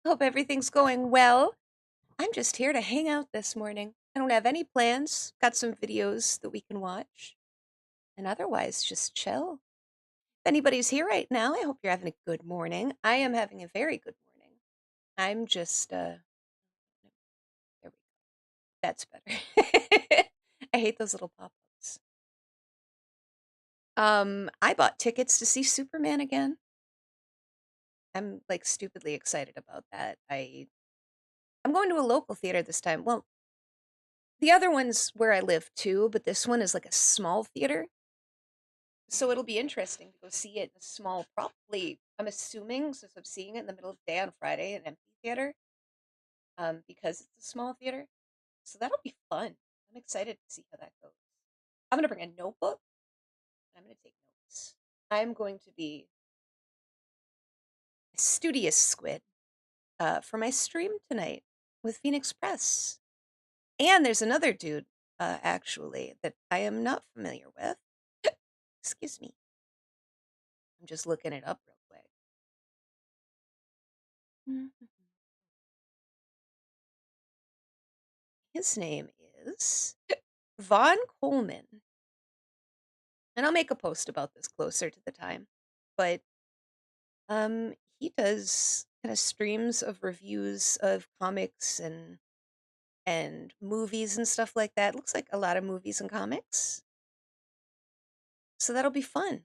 Hope everything's going well. I'm just here to hang out this morning. I don't have any plans. Got some videos that we can watch. And otherwise, just chill. If anybody's here right now, I hope you're having a good morning. I am having a very good morning. I'm just, there we go. That's better. I hate those little pop-ups. I bought tickets to see Superman again. I'm like stupidly excited about that. I'm going to a local theater this time. Well, the other one's where I live too, but this one is like a small theater. So it'll be interesting to go see it in a small, probably, I'm assuming, since I'm seeing it in the middle of the day on Friday, an empty theater, because it's a small theater. So that'll be fun. I'm excited to see how that goes. I'm going to bring a notebook. And I'm going to take notes. I'm going to be a studious squid for my stream tonight with Phoenix Press. And there's another dude, actually, that I am not familiar with. Excuse me. I'm just looking it up real quick. His name is Von Coleman. And I'll make a post about this closer to the time. But he does kind of streams of reviews of comics and movies and stuff like that. Looks like a lot of movies and comics. So that'll be fun.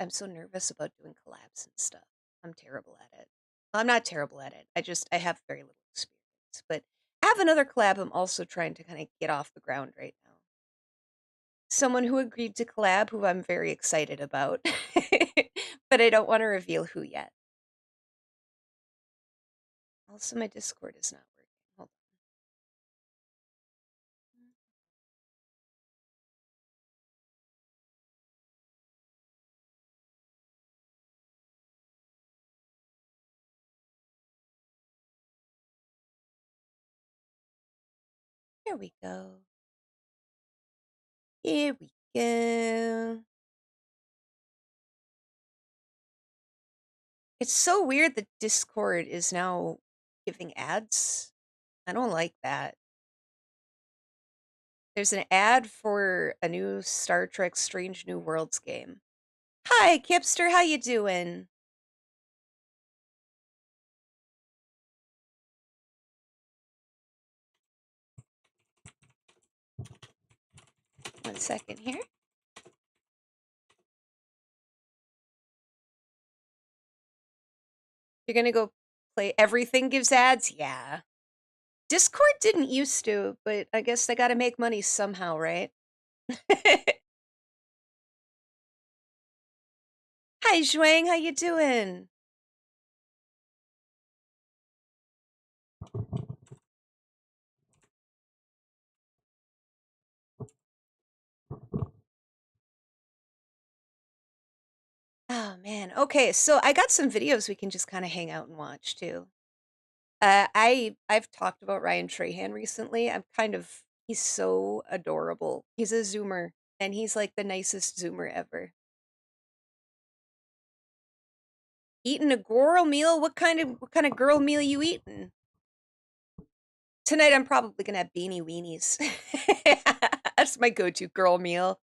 I'm so nervous about doing collabs and stuff. I'm terrible at it. I'm not terrible at it. I have very little experience. But I have another collab I'm also trying to kind of get off the ground right now. Someone who agreed to collab who I'm very excited about. But I don't want to reveal who yet. Also, my Discord is not working. Hold on. Here we go. Here we go. It's so weird that Discord is now giving ads. I don't like that. There's an ad for a new Star Trek Strange New Worlds game. Hi, Kipster, how you doing? 1 second here. You're gonna go play Everything Gives Ads? Yeah. Discord didn't used to, but I guess they gotta make money somehow, right? Hi, Zhuang, how you doing? Oh man. Okay, so I got some videos we can just kind of hang out and watch too. I've talked about Ryan Trahan recently. He's so adorable. He's a Zoomer, and he's like the nicest Zoomer ever. Eating a girl meal? What kind of girl meal you eating? Tonight I'm probably gonna have beanie weenies. That's my go-to girl meal.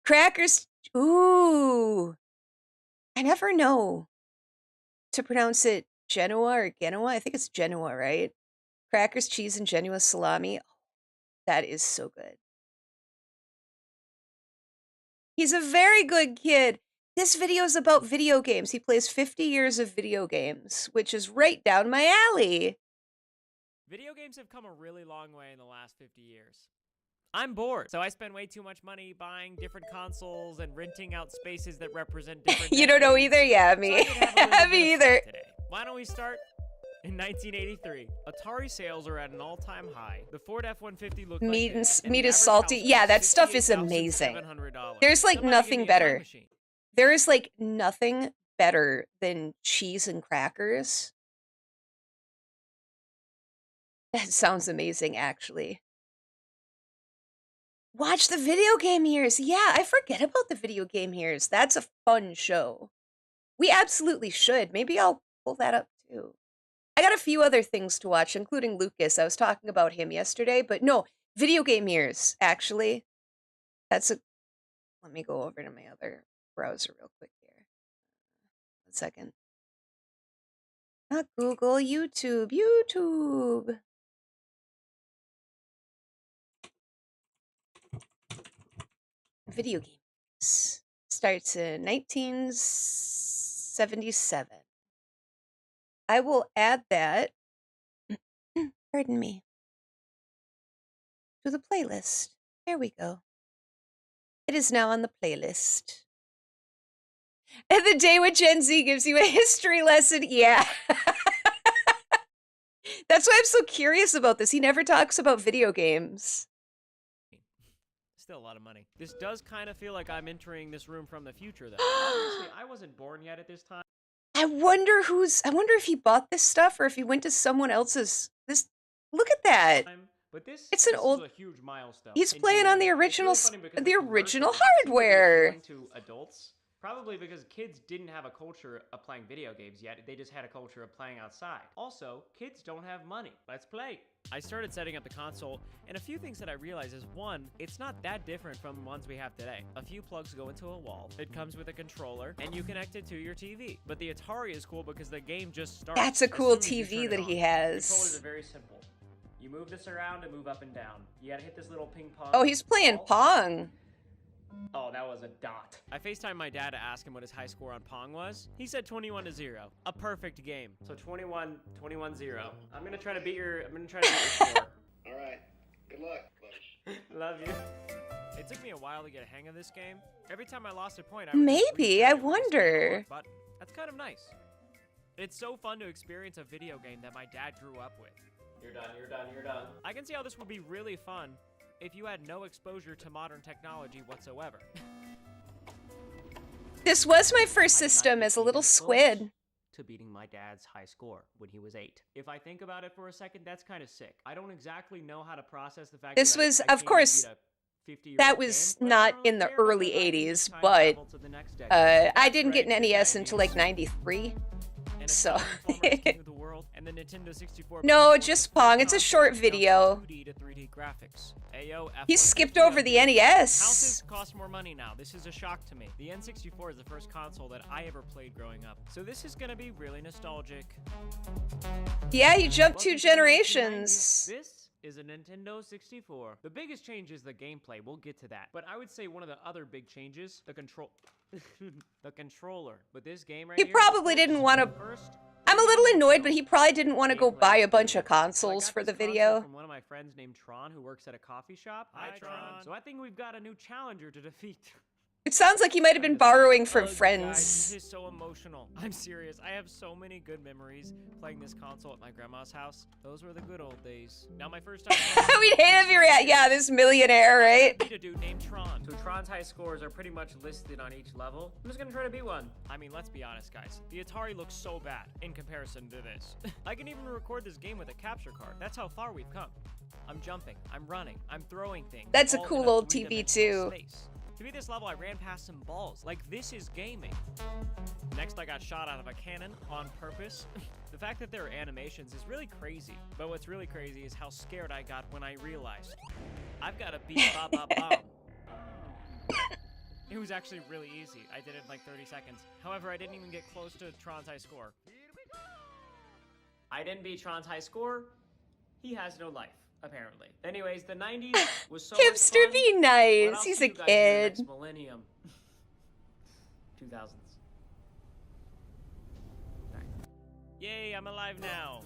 Crackers. Ooh. I never know to pronounce it Genoa or Genoa. I think it's Genoa, right? Crackers, cheese, and Genoa salami. Oh, that is so good. He's a very good kid. This video is about video games. He plays 50 years of video games, which is right down my alley. Video games have come a really long way in the last 50 years. I'm bored, so I spend way too much money buying different consoles and renting out spaces that represent different You don't know either? Yeah, me. So Me either. today. Why don't we start? In 1983, Atari sales are at an all-time high. The Ford F-150 looked meat like this, meat is salty. Yeah, that stuff is amazing. There's like nothing better. There is like nothing better than cheese and crackers. That sounds amazing, actually. Watch the video game years. Yeah, I forget about the video game years. That's a fun show. We absolutely should. Maybe I'll pull that up too. I got a few other things to watch, including Lucas. I was talking about him yesterday, but no, video game years, actually. That's a. Let me go over to my other browser real quick here. 1 second. Not Google, YouTube. YouTube. Video games. Starts in 1977. I will add that, pardon me, to the playlist. There we go. It is now on the playlist. And the day when Gen Z gives you a history lesson, yeah. That's why I'm so curious about this. He never talks about video games. Still a lot of money. This does kind of feel like I'm entering this room from the future, though. Obviously, I wasn't born yet at this time. I wonder if he bought this stuff or if he went to someone else's. Look at that. But this It's an is old. a huge milestone. He's playing on the original, the original hardware. To adults, probably because kids didn't have a culture of playing video games yet. They just had a culture of playing outside. Also, kids don't have money. Let's play. I started setting up the console, and a few things that I realized is, one, it's not that different from ones we have today. A few plugs go into a wall, it comes with a controller, and you connect it to your TV. But the Atari is cool because the game just starts. That's a cool TV that he has. Controllers are very simple. You move this around and move up and down. You gotta hit this little ping pong. Oh, he's playing Pong. Oh, that was a dot. I FaceTimed my dad to ask him what his high score on Pong was. He said 21-0. A perfect game. So 21-0. I'm gonna try to beat your score. All right. Good luck, buddy. Love you. It took me a while to get a hang of this game. Every time I lost a point, Maybe, I wonder. But that's kind of nice. It's so fun to experience a video game that my dad grew up with. You're done. I can see how this would be really fun if you had no exposure to modern technology whatsoever. This was my first system as a little squid. To beating my dad's high score when he was 8. If I think about it for a second, that's kind of sick. I don't exactly know how to process the fact this that was, I of course, that was not in the early 80s, but I didn't get an NES until like 93. So and the Nintendo 64 no, just Pong. It's a short video. 2D to 3D graphics. He skipped over the NES. Houses cost more money now. This is a shock to me. The N64 is the first console that I ever played growing up, so this is gonna be really nostalgic. Yeah, you jumped 2 generations. This is a Nintendo 64. The biggest change is the gameplay. We'll get to that. But I would say one of the other big changes, the controller. But this game right here, he probably didn't want to. I'm a little annoyed, but he probably didn't want to go buy a bunch of consoles for the video. From one of my friends named Tron, who works at a coffee shop. Hi, Tron. So I think we've got a new challenger to defeat. It sounds like he might have been borrowing from friends. Guys, this is so emotional. I'm serious. I have so many good memories playing this console at my grandma's house. Those were the good old days. Now my first time. We'd hate if you're at, yeah, this millionaire, right? Meet a dude named Tron. So Tron's high scores are pretty much listed on each level. I'm just gonna try to beat one. I mean, let's be honest, guys. The Atari looks so bad in comparison to this. I can even record this game with a capture card. That's how far we've come. I'm jumping. I'm running. I'm throwing things. That's a cool old TV too. Space. To beat this level, I ran past some balls. Like, this is gaming. Next, I got shot out of a cannon on purpose. The fact that there are animations is really crazy. But what's really crazy is how scared I got when I realized I've got to beat Ba-Ba-Bomb. It was actually really easy. I did it in like 30 seconds. However, I didn't even get close to Tron's high score. I didn't beat Tron's high score. He has no life. Apparently. Anyways, the 90s was so Hipster be nice. He's a kid. Next millennium. 2000s. Right. Yay, I'm alive now.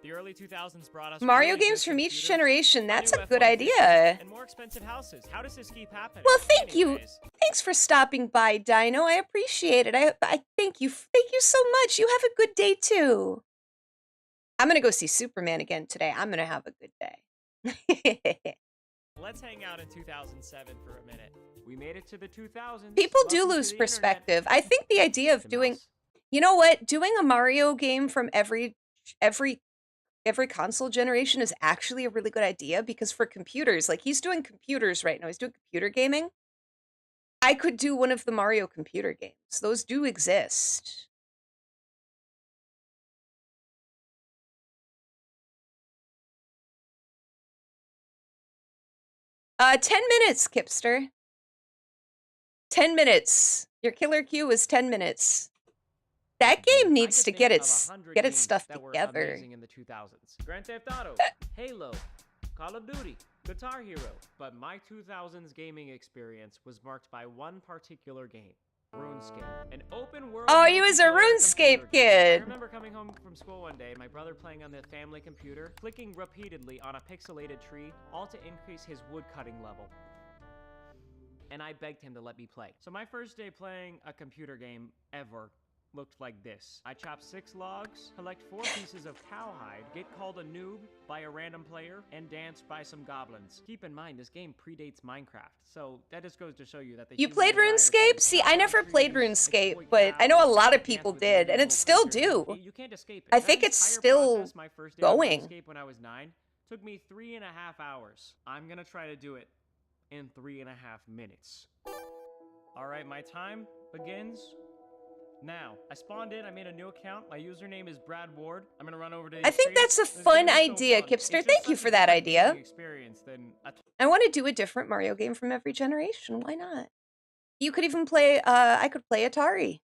The early 2000s brought us Mario games from each generation. That's a good idea. And more expensive houses. How does this keep happening? Well, thank you. Thanks for stopping by, Dino. I appreciate it. I thank you. Thank you so much. You have a good day too. I'm gonna go see Superman again today. I'm gonna have a good day. Let's hang out in 2007 for a minute. We made it to the 2000s. People do lose perspective. I think the idea of doing, you know what, doing a Mario game from every console generation is actually a really good idea, because for computers, like he's doing computers right now. He's doing computer gaming. I could do one of the Mario computer games. Those do exist. 10 minutes, Kipster. 10 minutes. Your killer queue was 10 minutes. That game needs to get its stuff that were together. amazing in the 2000s. Grand Theft Auto, Halo, Call of Duty, Guitar Hero. But my 2000s gaming experience was marked by one particular game. RuneScape, an open world. Oh, you was a RuneScape kid. I remember coming home from school one day, my brother playing on the family computer, clicking repeatedly on a pixelated tree, all to increase his woodcutting level. And I begged him to let me play. So my first day playing a computer game ever looked like this. I chop 6 logs, collect 4 pieces of cowhide, get called a noob by a random player, and dance by some goblins. Keep in mind, this game predates Minecraft, so that just goes to show you that You played RuneScape? See, I never played RuneScape, but I know a lot of people did, and it still do. You can't escape it. I think it's still going. When I was 9 took me 3.5 hours. I'm gonna try to do it in 3.5 minutes. All right, my time begins now. I spawned in, I made a new account. My username is Brad Ward. I'm gonna run over to I think that's a fun idea, Kipster. Thank you for that idea. I want to do a different Mario game from every generation. Why not? You could even play, I could play Atari.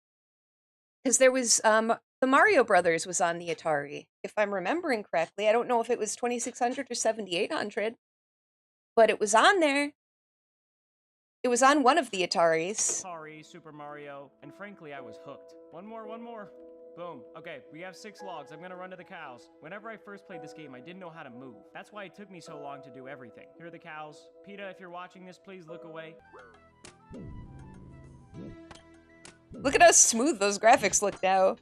Because there was, the Mario Brothers was on the Atari, if I'm remembering correctly. I don't know if it was 2600 or 7800, but it was on there. It was on one of the Ataris. Atari, Super Mario, and frankly, I was hooked. One more. Boom. Okay, we have 6 logs. I'm gonna run to the cows. Whenever I first played this game, I didn't know how to move. That's why it took me so long to do everything. Here are the cows. PETA, if you're watching this, please look away. Look at how smooth those graphics look now.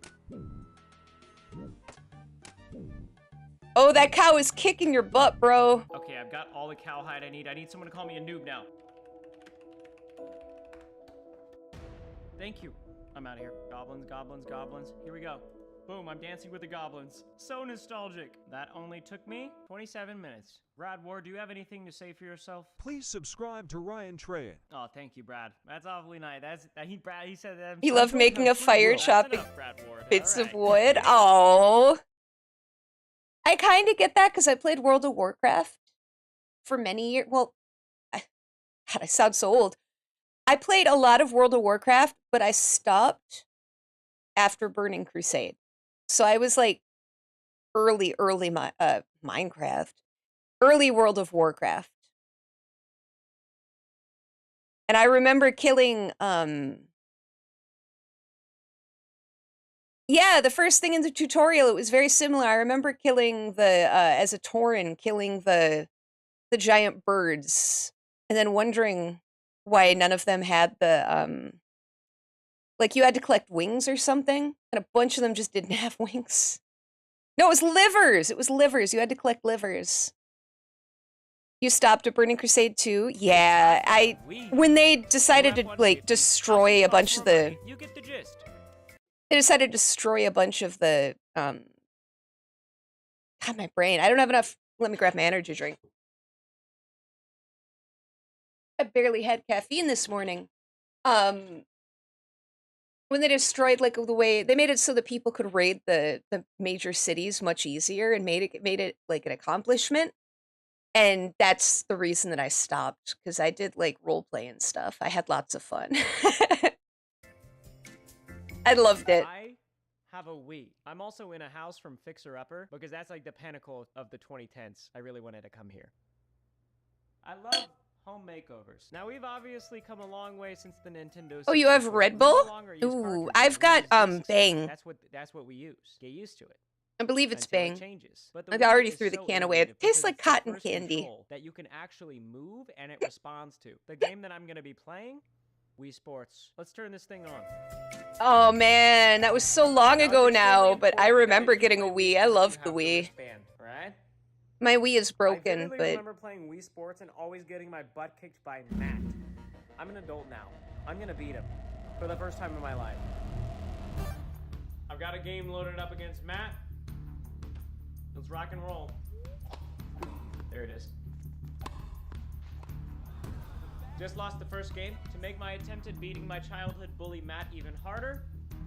Oh, that cow is kicking your butt, bro. Okay, I've got all the cowhide I need. I need someone to call me a noob now. Thank you. I'm out of here. Goblins, goblins, goblins. Here we go. Boom, I'm dancing with the goblins. So nostalgic. That only took me 27 minutes. Brad Ward, do you have anything to say for yourself? Please subscribe to Ryan Tran. Oh, thank you, Brad. That's awfully nice. He said that. He loved making a fire, chopping bits of wood. Right. Oh, I kind of get that because I played World of Warcraft for many years. Well, God, I sound so old. I played a lot of World of Warcraft, but I stopped after Burning Crusade. So I was like early Minecraft, early World of Warcraft. And I remember killing, yeah, the first thing in the tutorial, it was very similar. I remember killing as a Tauren, killing the giant birds, and then wondering why none of them had the, like you had to collect wings or something, and a bunch of them just didn't have wings. No, it was livers! It was livers. You had to collect livers. You stopped at Burning Crusade too? Yeah, when they decided to, like, destroy a bunch of the... You get the gist. They decided to destroy a bunch of the, God, my brain. I don't have enough... Let me grab my energy drink. I barely had caffeine this morning. When they destroyed, like, the way... They made it so that people could raid the major cities much easier and made it, like, an accomplishment. And that's the reason that I stopped, because I did, like, roleplay and stuff. I had lots of fun. I loved it. I have a Wii. I'm also in a house from Fixer Upper, because that's, like, the pinnacle of the 2010s. I really wanted to come here. I love home makeovers. Now, we've obviously come a long way since the Nintendo... Oh, you have Red Bull? Ooh, I've got, Bang. That's what we use. Get used to it. I believe it's Bang. I I already threw the can away. It tastes like cotton candy. That you can actually move and it responds to. The game that I'm going to be playing, Wii Sports. Let's turn this thing on. Oh man, that was so long ago now, but I remember getting a Wii. I loved the Wii. Right? My Wii is broken, I but... remember playing Wii Sports and always getting my butt kicked by Matt. I'm an adult now. I'm going to beat him for the first time in my life. I've got a game loaded up against Matt. Let's rock and roll. There it is. Just lost the first game. To make my attempt at beating my childhood bully Matt even harder,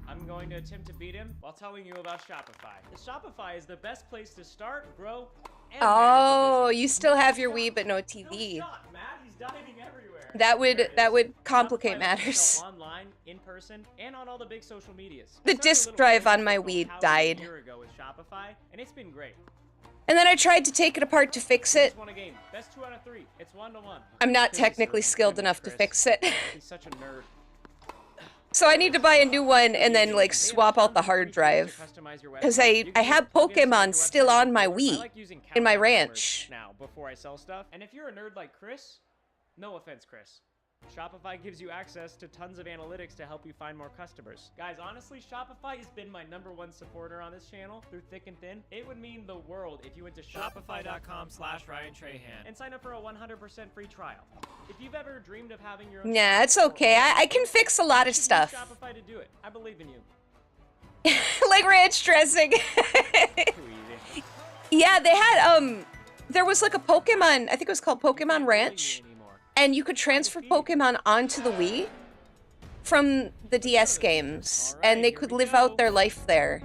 I'm going to attempt to beat him while telling you about Shopify. The Shopify is the best place to start, grow, and Oh, you still have your Wii but no TV. No shot, Matt. He's diving everywhere. That There it would is. complicate Shopify lets you matters. sell online, in person, and on all the big social medias. The I started a disk little drive framework on my called Wii How to died. A year ago with Shopify, and it's been great. And then I tried to take it apart to fix We it. just won a game. Best 2 out of 3. It's 1-1. I'm not Cookie technically serving. skilled Goodness, enough to Chris. fix it. He's such a nerd. So I need to buy a new one and then like swap out the hard drive. Because I have Pokemon still on my Wii in my ranch. Now, before I sell stuff. And if you're a nerd like Chris, no offense, Chris, Shopify gives you access to tons of analytics to help you find more customers. Guys, honestly, Shopify has been my #1 supporter on this channel through thick and thin. It would mean the world if you went to shopify.com/RyanTrahan and sign up for a 100% free trial. If you've ever dreamed of having your own Nah, it's okay. I can fix a lot of use stuff. Shopify to do it. I believe in you. Like ranch dressing. Too easy. Yeah, they had, there was like a Pokemon, I think it was called Pokemon Ranch. And you could transfer Pokemon onto the Wii from the DS games, and they could live out their life there.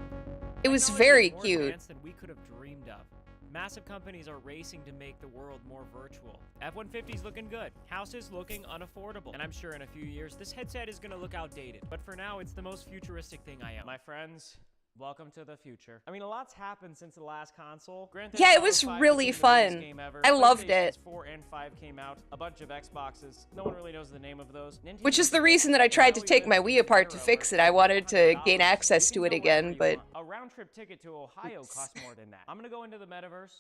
It was very cute. Than we could have dreamed of. Massive companies are racing to make the world more virtual. F-150's looking good. Houses looking unaffordable. And I'm sure in a few years, this headset is gonna look outdated. But for now, it's the most futuristic thing I own. My friends, welcome to the future. I mean, a lot's happened since the last console. Grand Theft Yeah, it Auto was 5 really became the biggest fun. game ever. I loved PlayStations it. 4 and 5 came out. A bunch of Xboxes. No one really knows the name of those. Nintendo Which is the reason that I tried to take my Wii apart to fix it. I wanted to gain access to it again, but... A round-trip ticket to Ohio costs more than that. I'm gonna go into the metaverse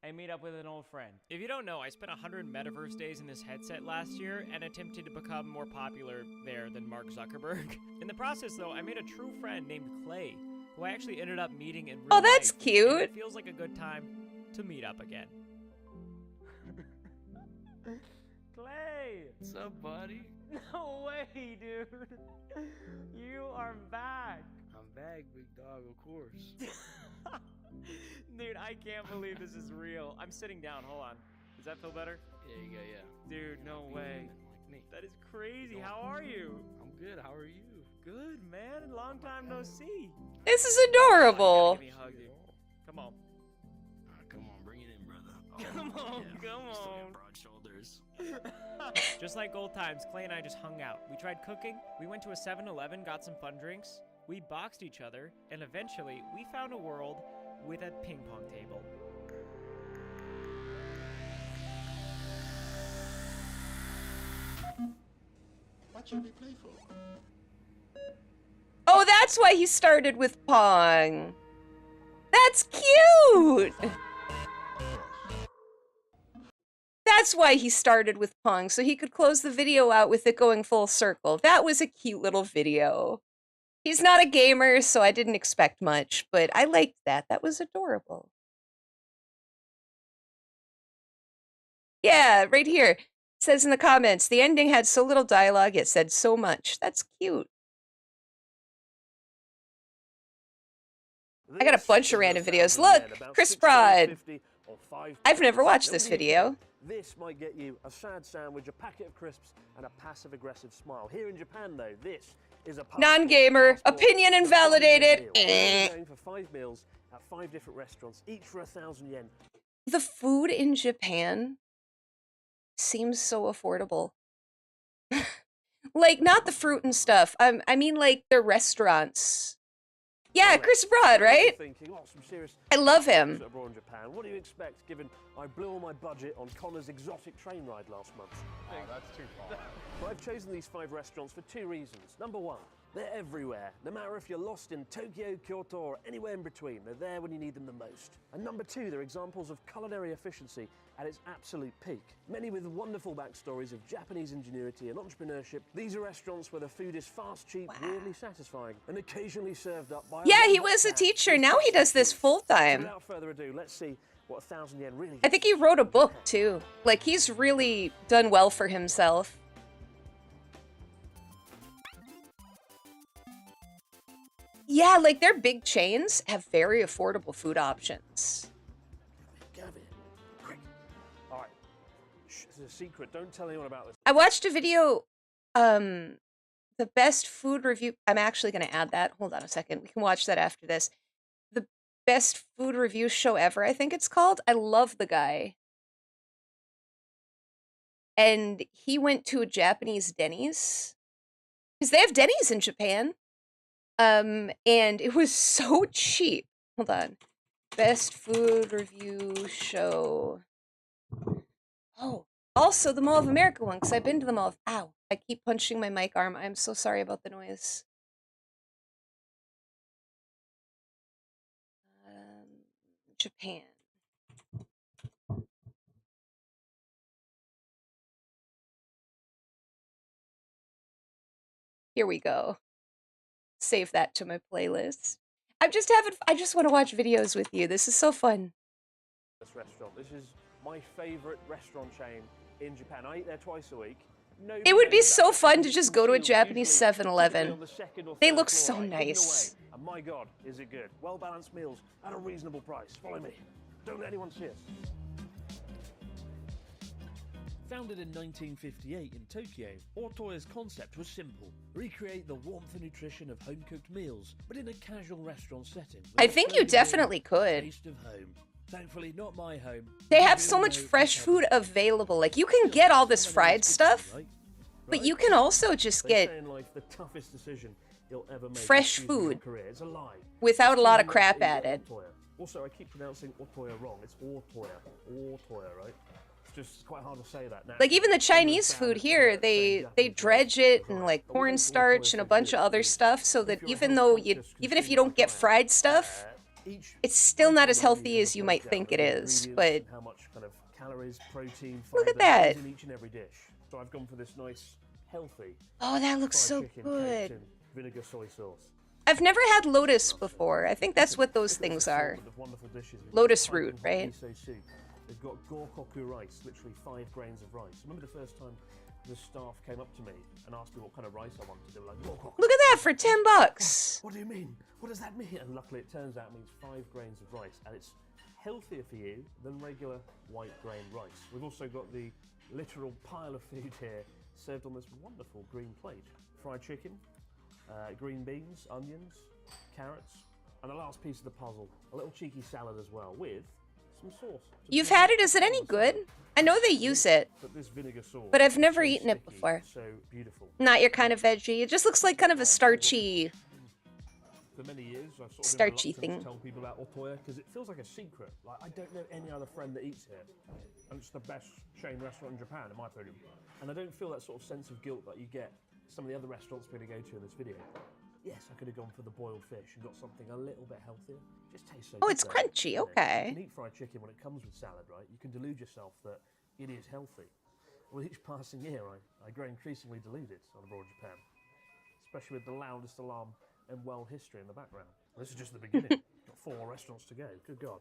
and meet up with an old friend. If you don't know, I spent 100 metaverse days in this headset last year and attempted to become more popular there than Mark Zuckerberg. In the process, though, I made a true friend named Clay, who I actually ended up meeting in real Oh, that's life, cute. and it feels like a good time to meet up again. Clay! What's up, buddy? No way, dude! You are back! I'm back, big dog, of course. Dude, I can't believe this is real. I'm sitting down, hold on. Does that feel better? Yeah, you go, yeah. Dude, no Be way. human like me. That is crazy. How are you? I'm good. How are you? Good, man. Long time no see. This is You gotta adorable. give me a hug, dude. Come on. Come on, bring it in, brother. Come on, yeah, come still on. got broad shoulders. Just like old times, Clay and I just hung out. We tried cooking, we went to a 7-Eleven, got some fun drinks, we boxed each other, and eventually we found a world with a ping pong table. What should we play for? Oh, that's why he started with Pong. That's cute! That's why he started with Pong, so he could close the video out with it going full circle. That was a cute little video. He's not a gamer, so I didn't expect much, but I liked that. That was adorable. Yeah, right here. It says in the comments, the ending had so little dialogue, it said so much. That's cute. I got a bunch of random videos. Look, Chris Broad. I've never watched this video. This might get you a sad sandwich, a packet of crisps, and a passive-aggressive smile. Here in Japan, though, this is a Non-gamer. Opinion invalidated. Going for 5 meals at 5 different restaurants, each for 1,000 yen. The food in Japan seems so affordable. Like, not the fruit and stuff. I mean, like, their restaurants. Yeah, Chris Broad, right? Thinking, oh, some serious I love him. abroad in Japan. What do you expect, given I blew all my budget on Connor's exotic train ride last month? Oh, that's too far. Well, I've chosen these 5 restaurants for 2 reasons. Number 1, they're everywhere. No matter if you're lost in Tokyo, Kyoto, or anywhere in between, they're there when you need them the most. And number 2, they're examples of culinary efficiency at its absolute peak. Many with wonderful backstories of Japanese ingenuity and entrepreneurship. These are restaurants where the food is fast, cheap, weirdly satisfying, and occasionally served up by Yeah, he was a teacher. Now he does this full time. Without further ado, let's see what 1,000 yen really I think he wrote a book, too. Like, he's really done well for himself. Yeah, like, their big chains have very affordable food options. Gavin, quick. All right. Shh, it's a secret. Don't tell anyone about this. I watched a video, the best food review. I'm actually going to add that. Hold on a second. We can watch that after this. The best food review show ever, I think it's called. I love the guy. and he went to a Japanese Denny's because they have Denny's in Japan. And it was so cheap. Hold on. Best food review show. Oh, also the Mall of America one, because I've been to the Mall of... Ow, I keep punching my mic arm. I'm so sorry about the noise. Japan. Here we go. Save that to my playlist. I just want to watch videos with you. This is so fun. This restaurant. This is my favourite restaurant chain in Japan. I eat there twice a week. Nobody It would be knows so about it. fun You to just can go to a feel Japanese usually 7-Eleven. on the second or They third look floor, so right, hidden nice. away. And my God, is it good? Well-balanced meals at a reasonable price. Follow me. Don't let anyone see us. Founded in 1958 in Tokyo, Otoya's concept was simple. Recreate the warmth and nutrition of home-cooked meals, but in a casual restaurant setting. I think you definitely could. Taste of home. Thankfully, not my home. They have so much fresh food available. Like, you can get all this fried stuff, but you can also just They get say in life, the toughest decision you'll ever make fresh is choosing your food career. It's a lie. without It's a lot of choosing crap not to eat added. Otoya. Also, I keep pronouncing Otoya wrong. It's Otoya. Otoya, right? It's just quite hard to say that now. Like, even the Chinese food here, they dredge it in like cornstarch and a bunch of other stuff, so that even if you don't get fried stuff, it's still not as healthy as you might think it is. But how much kind of calories, protein, look at fiber that. is in each and every dish. So I've gone for this nice, healthy Oh, that looks fried so chicken good. coated in vinegar soy sauce. I've never had lotus before. I think that's what those things are. Of wonderful dishes. We've Lotus got root, hot right? miso soup. They've got gokoku rice, literally 5 grains of rice. I remember the first time the staff came up to me and asked me what kind of rice I wanted. They were like, gokoku. Look at that for $10. What do you mean? What does that mean? And luckily it turns out it means 5 grains of rice, and it's healthier for you than regular white grain rice. We've also got the literal pile of food here served on this wonderful green plate. Fried chicken, green beans, onions, carrots, and the last piece of the puzzle, a little cheeky salad as well with some sauce. You've had it. Is it any good? I know they use it, But this vinegar sauce but I've is never so eaten it sticky, before. So beautiful. Not your kind of veggie. It just looks like kind of a starchy. For many years, I've sort of Starchy been reluctant thing. to tell people about Otoya because it feels like a secret. Like, I don't know any other friend that eats here, and it's the best chain restaurant in Japan, in my opinion. And I don't feel that sort of sense of guilt that you get some of the other restaurants we're going to go to in this video. Yes, I could have gone for the boiled fish and got something a little bit healthier. It just tastes so Oh, good it's though. crunchy, You know, okay. You can eat fried chicken when it comes with salad, right? You can delude yourself that it is healthy. With each passing year, I grow increasingly deluded on abroad Japan, especially with the loudest alarm and world history in the background. This is just the beginning. Got 4 more restaurants to go. Good God.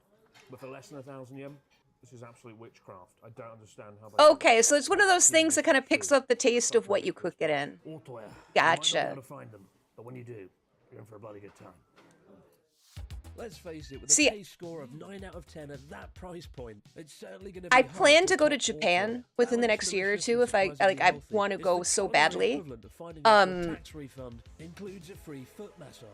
But for less than 1,000 yen, this is absolute witchcraft. I don't understand how they do it. Okay, so it's one of those things that kind of picks up the taste of what you cook it in. Otoya. Gotcha. You might not be able to find them, but when you do, you're in for a bloody good time. Let's face it, with See, a taste score of 9 out of 10 at that price point, it's certainly going to be I hard plan to go to top Japan Otoya. within the Balanced, next year or delicious, two and if I surprisingly I healthy. want to It's go the so culinary badly. equivalent of finding out your tax refund includes a free foot massage.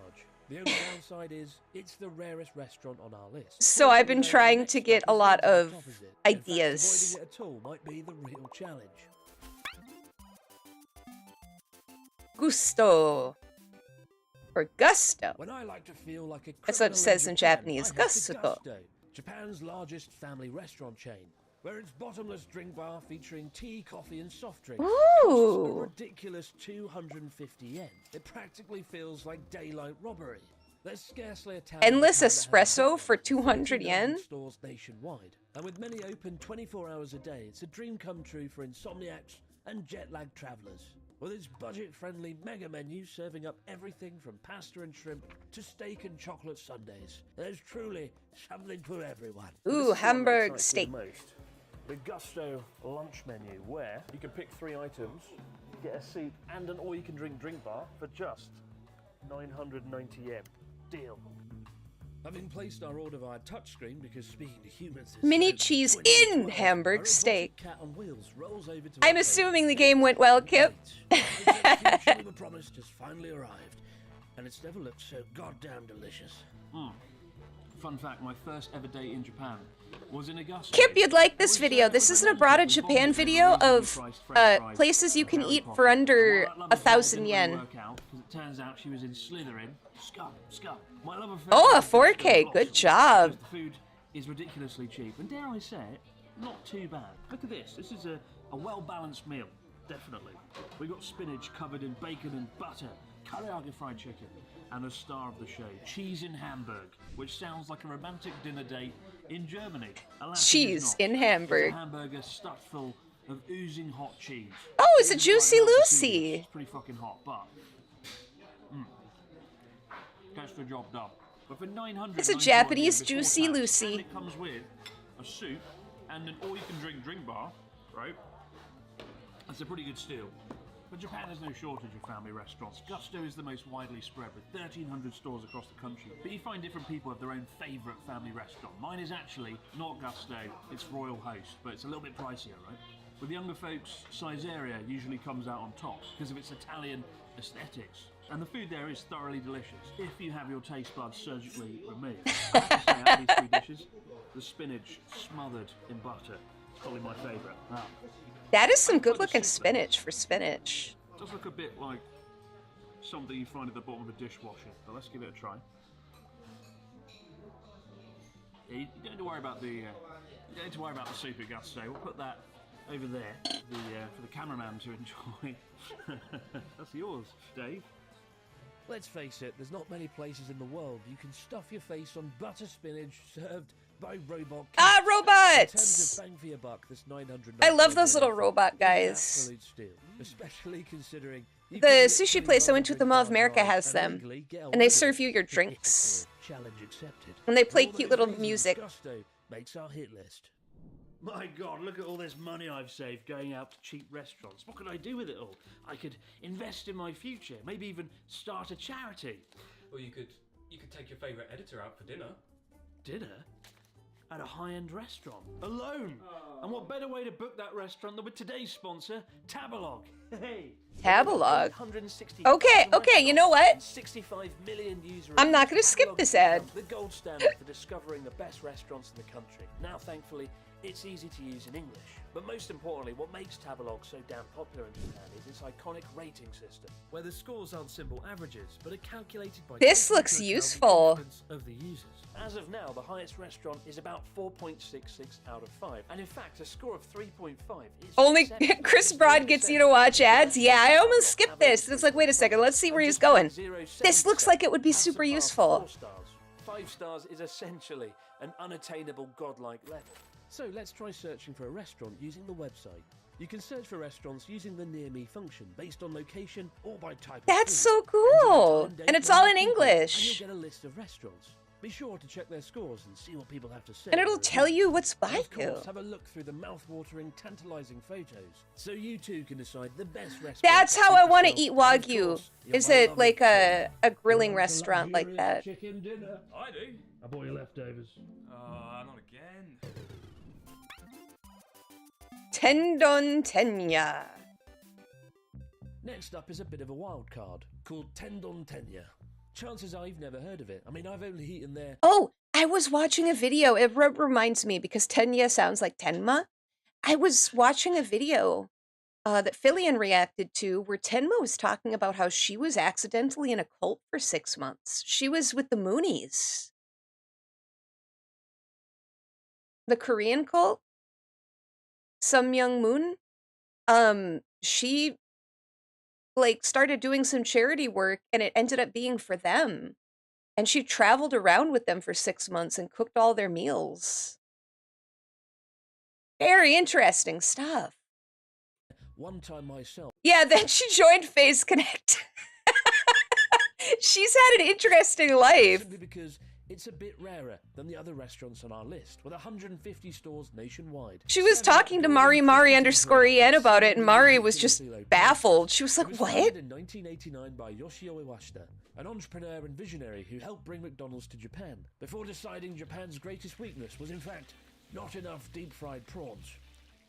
The only downside is it's the rarest restaurant on our list. So I've been Fortunately, trying the next to get stop a is lot the exact of opposite. In fact, ideas. avoiding it at all might be the real challenge. Gusto. Or gusto. When I like to feel like a That's what it criminal says in Japan, Japanese, I head to gusto. Gusto, Japan's largest family restaurant chain, where its bottomless drink bar featuring tea, coffee, and soft drinks costs a Ooh. ridiculous 250 yen. It practically feels like daylight robbery. There's scarcely a town in Endless Japan that has espresso both for with 200 1,500 yen? stores nationwide, and with many open 24 hours a day, it's a dream come true for insomniacs and jet-lagged travelers. With its budget-friendly mega menu serving up everything from pasta and shrimp to steak and chocolate sundaes, there's truly something for everyone. Ooh, This is the one that Hamburg excites me steak. the most. The Gusto lunch menu, where you can pick 3 items, get a seat and an all-you-can-drink drink bar for just 990 yen. Deal. Having placed our order via touchscreen because speaking to humans is Mini so cheese 2012, in Hamburg our robotic steak. cat on wheels rolls over to I'm our assuming the table. game went well, Kip. Right. The future we were promised has finally arrived, and it's never looked so goddamn delicious. Fun fact, my first ever day in Japan, was in Augusta. Kip, you'd like this video. This is an abroad of Japan video of places you can eat for under 1,000 yen. It turns out she was in Slytherin. Scum. My love affair Oh, a was 4K. Good job. because the food is ridiculously cheap, and dare I say it, not too bad. Look at this. This is a well-balanced meal, definitely. We got spinach covered in bacon and butter, teriyaki fried chicken, and the star of the show, cheese in Hamburg, which sounds like a romantic dinner date in Germany. Alas, it is Cheese not. in It's Hamburg. a hamburger stuffed full of oozing hot cheese. Oh, it's a It is Juicy quite nice to see Lucy. this. It's pretty fucking hot, but gets the job done. But for 900, It's a Japanese Juicy and Lucy. it comes with a soup and an all-you-can-drink drink bar, right? That's a pretty good steal. But Japan has no shortage of family restaurants. Gusto is the most widely spread, with 1,300 stores across the country. But you find different people have their own favourite family restaurant. Mine is actually not Gusto, it's Royal Host, but it's a little bit pricier, right? With younger folks, Caesarea usually comes out on top because of its Italian aesthetics. And the food there is thoroughly delicious, if you have your taste buds surgically removed. I have to say, out of these three dishes, the spinach smothered in butter is probably my favourite. Now, That is some good looking spinach for spinach. it does look a bit like something you find at the bottom of a dishwasher, but let's give it a try. Yeah, you don't need to worry about the soup at Gusto. We'll put that over there for the cameraman to enjoy. That's yours, Dave. Let's face it, there's not many places in the world you can stuff your face on butter spinach served by robot kids. Ah, In terms robots! of bang for your buck, this 900. I love those little robot is an guys. absolute steal, especially considering you The can sushi literally place I run went to a at the big Mall of car America drive has them. legally get And they away serve with you it. your drinks. Challenge accepted. And they play For all cute those little reasons, music. Gusto makes our hit list. My God, look at all this money I've saved going out to cheap restaurants. What could I do with it all? I could invest in my future, maybe even start a charity. Or you could take your favourite editor out for dinner. Dinner? At a high-end restaurant. Alone! And what better way to book that restaurant than with today's sponsor, Tabalog. Hey! Tabalog. 160,000 Okay, you know what? and 65 million user I'm not reviews. gonna skip Tabalog this has ad. become the gold standard for discovering the best restaurants in the country. Now, thankfully, it's easy to use in English. But most importantly, what makes Tabalog so damn popular in Japan is its iconic rating system, where the scores aren't simple averages, but are calculated by This taking looks into account the useful. confidence of the users. As of now, the highest restaurant is about 4.66 out of 5, and in fact, a score of 3.5 is Only exceptional. Chris Broad gets you to watch ads? Yeah, I almost skipped this. It's like, wait a second, let's see where he's going. This looks like it would be super useful. 4 stars. 5 stars is essentially an unattainable godlike level. So let's try searching for a restaurant using the website. You can search for restaurants using the Near Me function based on location or by type of That's food. so cool. Enter the time, date, And it's all in number of people, and English. you'll get a list of restaurants. Be sure to check their scores and see what people have to say. And it'll tell you what's And by of you. course, have a look through the mouth-watering, tantalizing photos, so you too can decide the best restaurant. That's how I want to eat And of Wagyu. course, your Is it beloved like chicken. a grilling You want a restaurant like luxurious that? Chicken dinner. I do. I bought your leftovers. Not again. Tendon Tenya. Next up is a bit of a wild card called Tendon Tenya. Chances are you've never heard of it. I mean, I've only eaten there. Oh, I was watching a video. It reminds me because Tenya sounds like Tenma. I was watching a video that Fillion reacted to where Tenma was talking about how she was accidentally in a cult for 6 months. She was with the Moonies. The Korean cult? Some Young Moon? She like started doing some charity work and it ended up being for them. And she traveled around with them for 6 months and cooked all their meals. Very interesting stuff. One time myself. Yeah, then she joined Phase Connect. She's had an interesting life. Simply because it's a bit rarer than the other restaurants on our list, with 150 stores nationwide. She was talking to Mari _en about it, and Mari was just baffled. She was It like, was what? founded in 1989 by Yoshio Iwashita, an entrepreneur and visionary who helped bring McDonald's to Japan, before deciding Japan's greatest weakness was in fact not enough deep-fried prawns.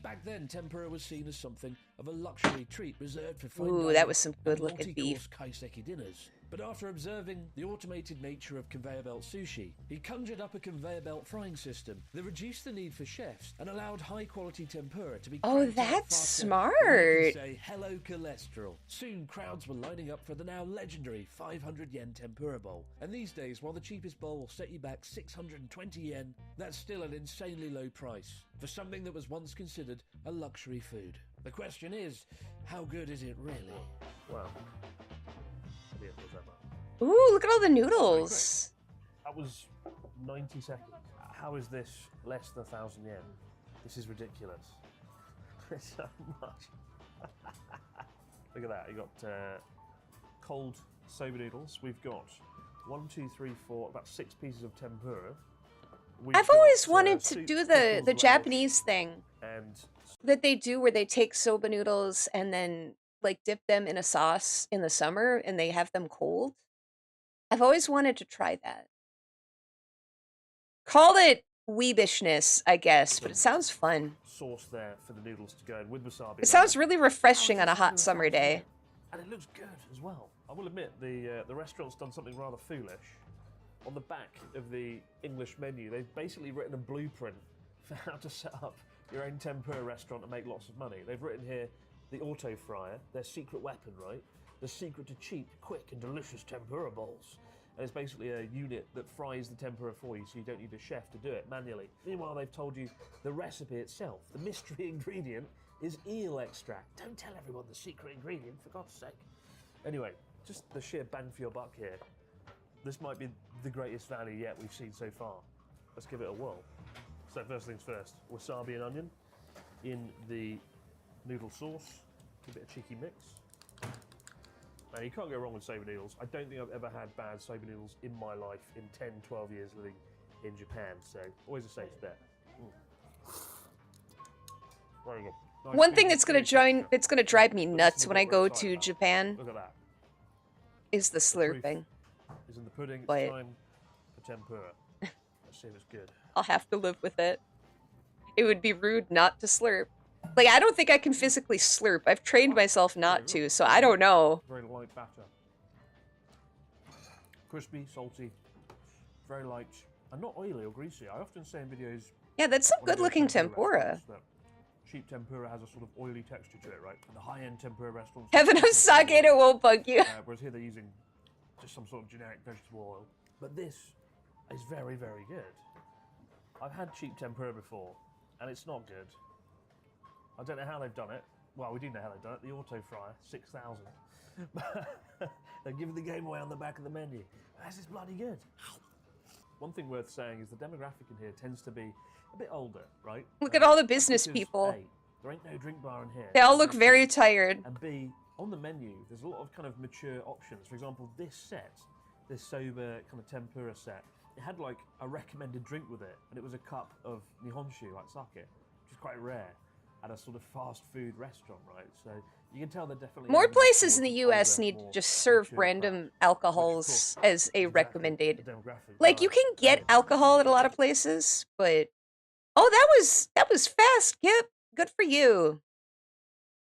Back then, tempura was seen as something of a luxury treat reserved for fine Ooh, dining that was some and good-looking beef. multi-course kaiseki dinners. But after observing the automated nature of conveyor belt sushi, he conjured up a conveyor belt frying system that reduced the need for chefs and allowed high-quality tempura to be Oh, cranked out that's faster smart. than we can say hello cholesterol. Soon, crowds were lining up for the now legendary 500 yen tempura bowl. And these days, while the cheapest bowl will set you back 620 yen, that's still an insanely low price for something that was once considered a luxury food. The question is, how good is it really? Wow. Maybe it was that much. Ooh, look at all the noodles. That was 90 seconds. How is this less than 1,000 yen? This is ridiculous. It's so much. Look at that. You got cold soba noodles. We've got 1, 2, 3, 4, about 6 pieces of tempura. I've always wanted to do the Japanese thing and that they do where they take soba noodles and then like dip them in a sauce in the summer and they have them cold. I've always wanted to try that. Call it weebishness, I guess, but it sounds fun. sauce there for the noodles to go in with wasabi. It sounds really refreshing on a hot summer day. And it looks good as well. I will admit, the restaurant's done something rather foolish. On the back of the English menu, they've basically written a blueprint for how to set up your own tempura restaurant and make lots of money. They've written here the auto fryer, their secret weapon, right? The secret to cheap, quick and delicious tempura bowls. And it's basically a unit that fries the tempura for you so you don't need a chef to do it manually. Meanwhile, they've told you the recipe itself, the mystery ingredient is eel extract. Don't tell everyone the secret ingredient, for God's sake. Anyway, just the sheer bang for your buck here. This might be the greatest value yet we've seen so far. Let's give it a whirl. So first things first, wasabi and onion in the noodle sauce. A bit of cheeky mix. Now you can't go wrong with soba noodles. I don't think I've ever had bad soba noodles in my life in 10, 12 years living in Japan, so always a safe bet. Very good. Nice One big thing that's gonna drive me nuts when I go to Look Japan at that. is the proof slurping. Is in the pudding. But- It's time for tempura. Let's see if it's good. I'll have to live with it. It would be rude not to slurp. Like, I don't think I can physically slurp. I've trained myself not to, so I don't know. Very light batter. Crispy, salty, very light, and not oily or greasy. I often say in videos, Yeah, that's some when I go to good-looking tempura. restaurants, that cheap tempura has a sort of oily texture to it, right? And the high-end tempura restaurants... Heaven of sake, it won't bug you. Whereas here they're using just some sort of generic vegetable oil. But this is very, very good. I've had cheap tempura before, and it's not good. I don't know how they've done it. Well, we do know how they've done it. The auto fryer, 6,000. They've given the game away on the back of the menu. This is bloody good. One thing worth saying is the demographic in here tends to be a bit older, right? Look at all the business Because, people. A, there ain't no drink bar in here. They all look very tired. And B, on the menu, there's a lot of kind of mature options. For example, this set, this soba kind of tempura set, it had like a recommended drink with it, and it was a cup of nihonshu, like sake, which is quite rare at a sort of fast food restaurant, right? So you can tell they're definitely... More leaning places in towards the US older, need to more just serve mature random crowd, which, of alcohols course, as a is exactly recommended. the demographic Like, you right. can get So, alcohol at a lot of places, but... Oh, that was fast, Kip. Good for you.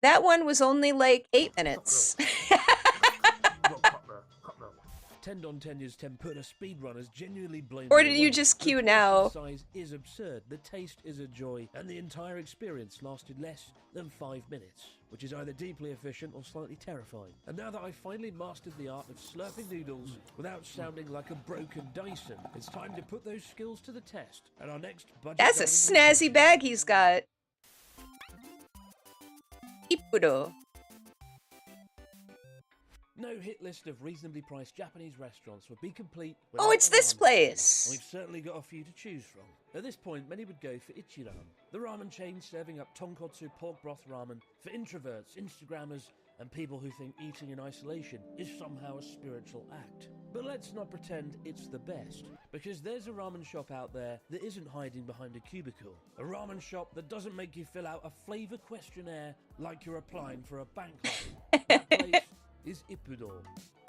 That one was only like 8 minutes. Tendon Tenya's tempura speedrunners genuinely blown Or me did you away. just The queue portion now? size is absurd, the taste is a joy, and the entire experience lasted less than 5 minutes, which is either deeply efficient or slightly terrifying. And now that I've finally mastered the art of slurping noodles without sounding like a broken Dyson, it's time to put those skills to the test. And our next budget That's a dining snazzy bag he's got. Ippudo. No hit list of reasonably priced Japanese restaurants would be complete. Oh, without it's a this ramen. place. And we've certainly got a few to choose from. At this point, many would go for Ichiran, the ramen chain serving up tonkotsu pork broth ramen for introverts, Instagrammers, and people who think eating in isolation is somehow a spiritual act. But let's not pretend it's the best, because there's a ramen shop out there that isn't hiding behind a cubicle. A ramen shop that doesn't make you fill out a flavour questionnaire like you're applying for a bank loan. That place is Ippudo.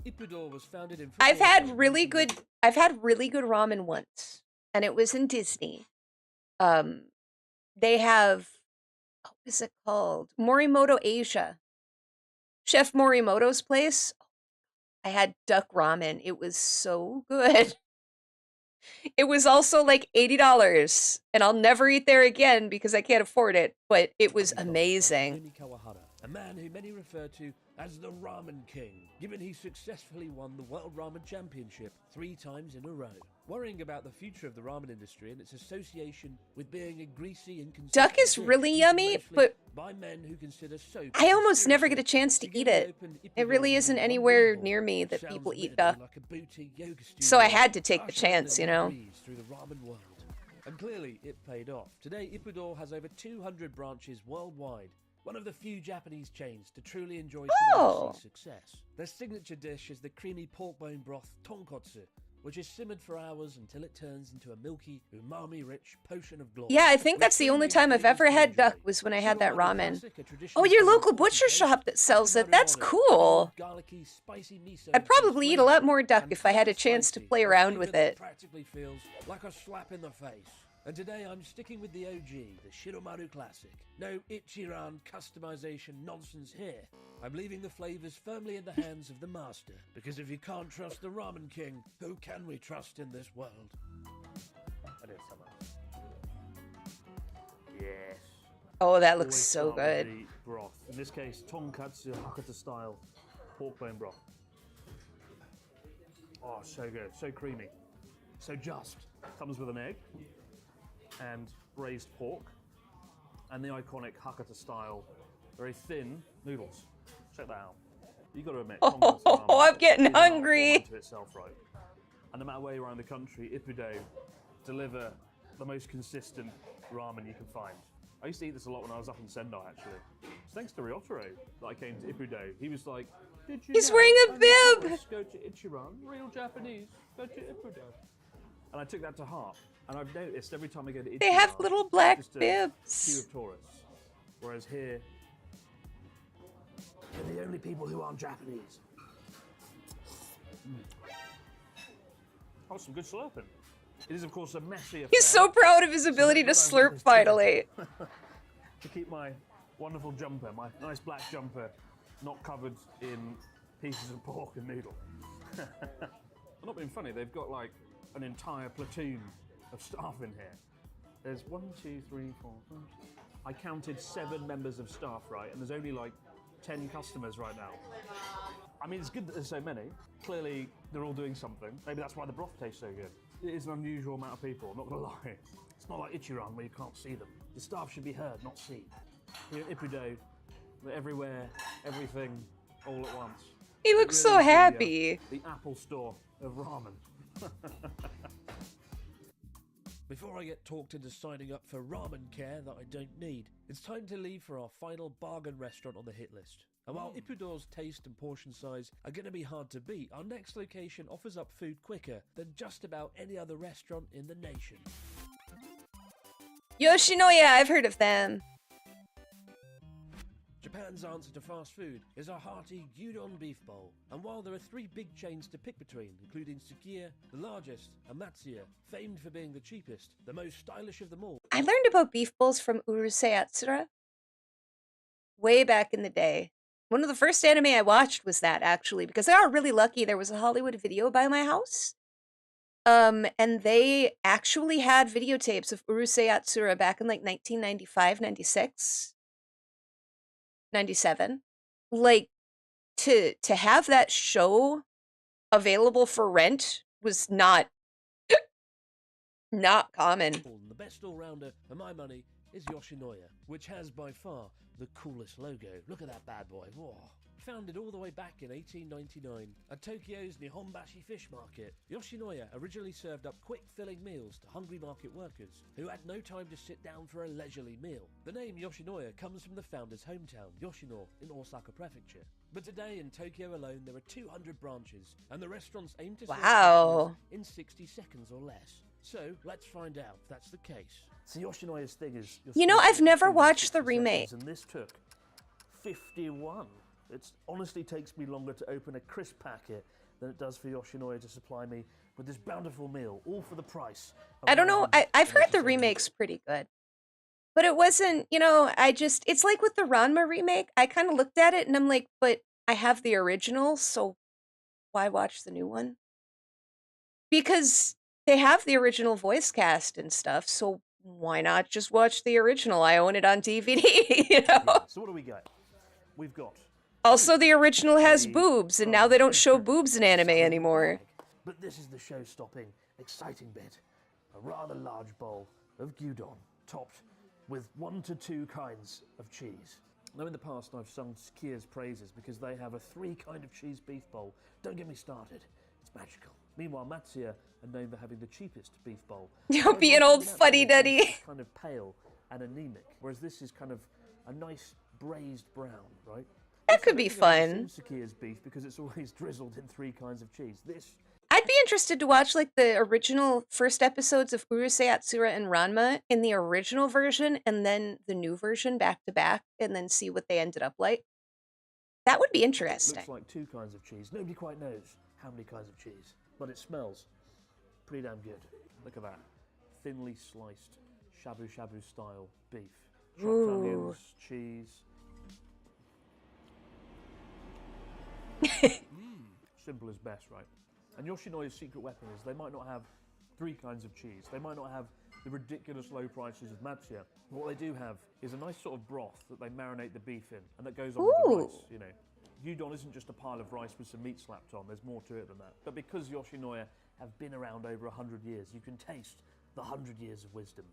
Ippudo was founded in... I've had really good ramen once, and it was in Disney. They have, what is it called? Morimoto Asia. Chef Morimoto's place. I had duck ramen. It was so good. It was also like $80, and I'll never eat there again because I can't afford it, but it was amazing. Takumi Kawahara, a man who many refer to as the Ramen King, given he successfully won the World Ramen Championship 3 times in a row. Worrying about the future of the ramen industry and its association with being a greasy and Duck is really yummy, but by men who consider soap I almost never get a chance to eat it. It really isn't anywhere near me that people eat duck. So I had to take the chance, you know. Through the ramen world. And clearly it paid off. Today Ippudo has over 200 branches worldwide. One of the few Japanese chains to truly enjoy some overseas success. Their signature dish is the creamy pork bone broth tonkotsu, which is simmered for hours until it turns into a milky, umami-rich potion of glory. Yeah, I think that's the only time I've ever had duck was when I had that ramen. Oh, your local butcher shop that sells it. That's cool. I'd probably eat a lot more duck if I had a chance to play around with it. Practically feels like a slap in the face. And today I'm sticking with the OG, the Shiromaru Classic. No Ichiran customization nonsense here. I'm leaving the flavors firmly in the hands of the master, because if you can't trust the Ramen King, who can we trust in this world? Yes. Oh, that looks Always so start with good. the broth. In this case, tonkatsu Hakata style pork bone broth. Oh, so good, so creamy, so just. Comes with an egg and braised pork and the iconic Hakata style, very thin noodles. Check that out. You got to admit, tonkatsu ramen I'm getting is an art form hungry. unto itself, right? And no matter where you are in the country, Ippudo deliver the most consistent ramen you can find. I used to eat this a lot when I was up in Sendai, actually. It's thanks to Ryotaro that I came to Ippudo. He was like, "Did you He's know wearing a when bib!" tourists go to Ichiran, real Japanese, go to Ippudo." And I took that to heart. And I've noticed every time I go to Ichiran, They have little black just a bibs. queue of tourists. Whereas here, they're the only people who aren't Japanese. Oh, some good slurping. It is, of course, a messy affair. He's so proud of his ability to slurp finally. To keep my wonderful jumper, my nice black jumper, not covered in pieces of pork and noodle. I'm not being funny, they've got like an entire platoon of staff in here. There's 1, 2, 3, 4, 5. I counted 7 members of staff, right? And there's only like 10 customers right now. I mean, it's good that there's so many. Clearly, they're all doing something. Maybe that's why the broth tastes so good. It is an unusual amount of people, not gonna lie. It's not like Ichiran where you can't see them. The staff should be heard, not seen. Here at Ippudo, they're everywhere, everything, all at once. He looks It so really is happy. The Apple Store of ramen. Before I get talked into signing up for ramen care that I don't need, it's time to leave for our final bargain restaurant on the hit list. And while Ippudo's taste and portion size are going to be hard to beat, our next location offers up food quicker than just about any other restaurant in the nation. Yoshinoya, I've heard of them. Japan's answer to fast food is a hearty gyudon beef bowl. And while there are 3 big chains to pick between, including Sukiya, the largest, and Matsuya, famed for being the cheapest, the most stylish of them all. I learned about beef bowls from Urusei Yatsura way back in the day. One of the first anime I watched was that, actually, because I got really lucky. There was a Hollywood Video by my house. And they actually had videotapes of Urusei Yatsura back in like 1995, 96, 97. Like, to have that show available for rent was not common. The best all-rounder for my money is Yoshinoya, which has by far the coolest logo. Look at that bad boy. Whoa. Founded all the way back in 1899 at Tokyo's Nihonbashi Fish Market, Yoshinoya originally served up quick-filling meals to hungry market workers who had no time to sit down for a leisurely meal. The name Yoshinoya comes from the founder's hometown, Yoshino, in Osaka Prefecture. But today in Tokyo alone there are 200 branches, and the restaurants aim to serve customers in 60 seconds or less. So let's find out if that's the case. So Yoshinoya's thing is... You know, I've never watched the remake. And this took 51. It honestly takes me longer to open a crisp packet than it does for Yoshinoya to supply me with this bountiful meal, all for the price. I don't know. I've heard the remake's pretty good. But it wasn't, you know, it's like with the Ranma remake. I kind of looked at it and I'm like, but I have the original, so why watch the new one? Because they have the original voice cast and stuff, so why not just watch the original? I own it on DVD, you know? Yeah, so what do we got? We've got Also, the original has a boobs, and now rather they don't show different boobs in anime salad anymore. bag. But this is the show-stopping, exciting bit. A rather large bowl of gyudon, topped with 1 to 2 kinds of cheese. Now, in the past, I've sung Skia's praises because they have a 3-kind of cheese beef bowl. Don't get me started. It's magical. Meanwhile, Matsuya are known for having the cheapest beef bowl. You'll be an old fuddy-duddy. Kind of pale and anemic, whereas this is kind of a nice braised brown, right? That could be fun. Sakia's beef because it's always drizzled in 3 kinds of cheese. This, I'd be interested to watch like the original first episodes of Urusei Yatsura and Ranma in the original version and then the new version back to back and then see what they ended up like. That would be interesting. looks like 2 kinds of cheese. Nobody quite knows how many kinds of cheese, but it smells pretty damn good. Look at that. Thinly sliced shabu shabu style beef. Chopped onions, cheese. Simple as best, right? And Yoshinoya's secret weapon is they might not have 3 kinds of cheese. They might not have the ridiculous low prices of Matsuya. But what they do have is a nice sort of broth that they marinate the beef in, and that goes on with the rice, you know. Gyudon isn't just a pile of rice with some meat slapped on. There's more to it than that. But because Yoshinoya have been around over 100 years, you can taste the 100 years of wisdom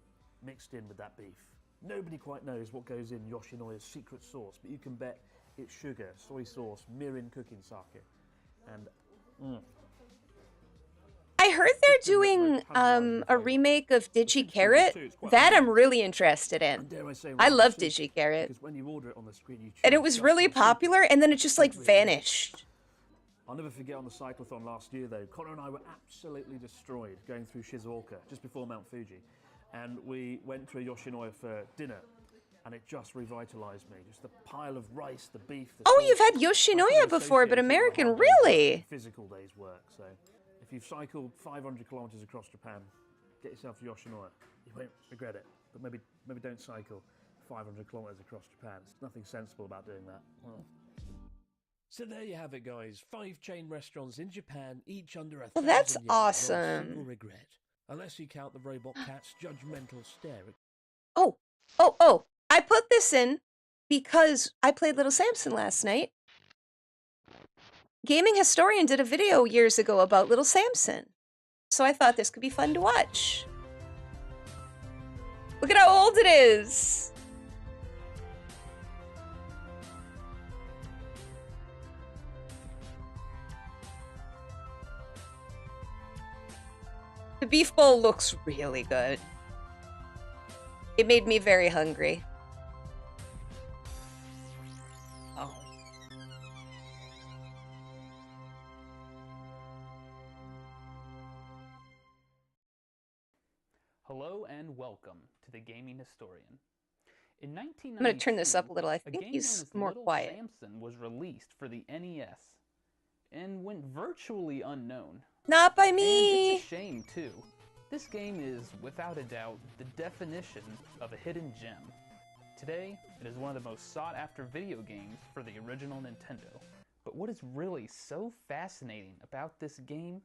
mixed in with that beef. Nobody quite knows what goes in Yoshinoya's secret sauce, but you can bet it's sugar, soy sauce, mirin cooking sake. And I heard they're doing a remake of Digi Carrot. That I'm really interested in. I love Digi Carrot. Because when you order it on the screen, you And it was really popular, and then it just like vanished. I'll never forget on the cyclothon last year though, Connor and I were absolutely destroyed going through Shizuoka, just before Mount Fuji. And we went to a Yoshinoya for dinner, and it just revitalized me. Just the pile of rice, the beef, the Oh, sauce. you've had Yoshinoya before, but American, really? Physical day's work, so if you've cycled 500 kilometers across Japan, get yourself to Yoshinoya. You won't regret it, but maybe don't cycle 500 kilometers across Japan. There's nothing sensible about doing that. Well. So there you have it, guys. 5 chain restaurants in Japan, each under a Well, that's 1,000 yen. Not a awesome. single regret. Unless you count the robot cat's judgmental stare at Oh, I put this in because I played Little Samson last night. Gaming Historian did a video years ago about Little Samson. So I thought this could be fun to watch. Look at how old it is. The beef bowl looks really good. It made me very hungry. Oh. Hello and welcome to the Gaming Historian. In 1992, I'm gonna turn this up a little. I a think game he's known as more Little quiet. Samson was released for the NES and went virtually unknown. Not by And me. it's a shame too. This game is, without a doubt, the definition of a hidden gem. Today, it is one of the most sought-after video games for the original Nintendo. But what is really so fascinating about this game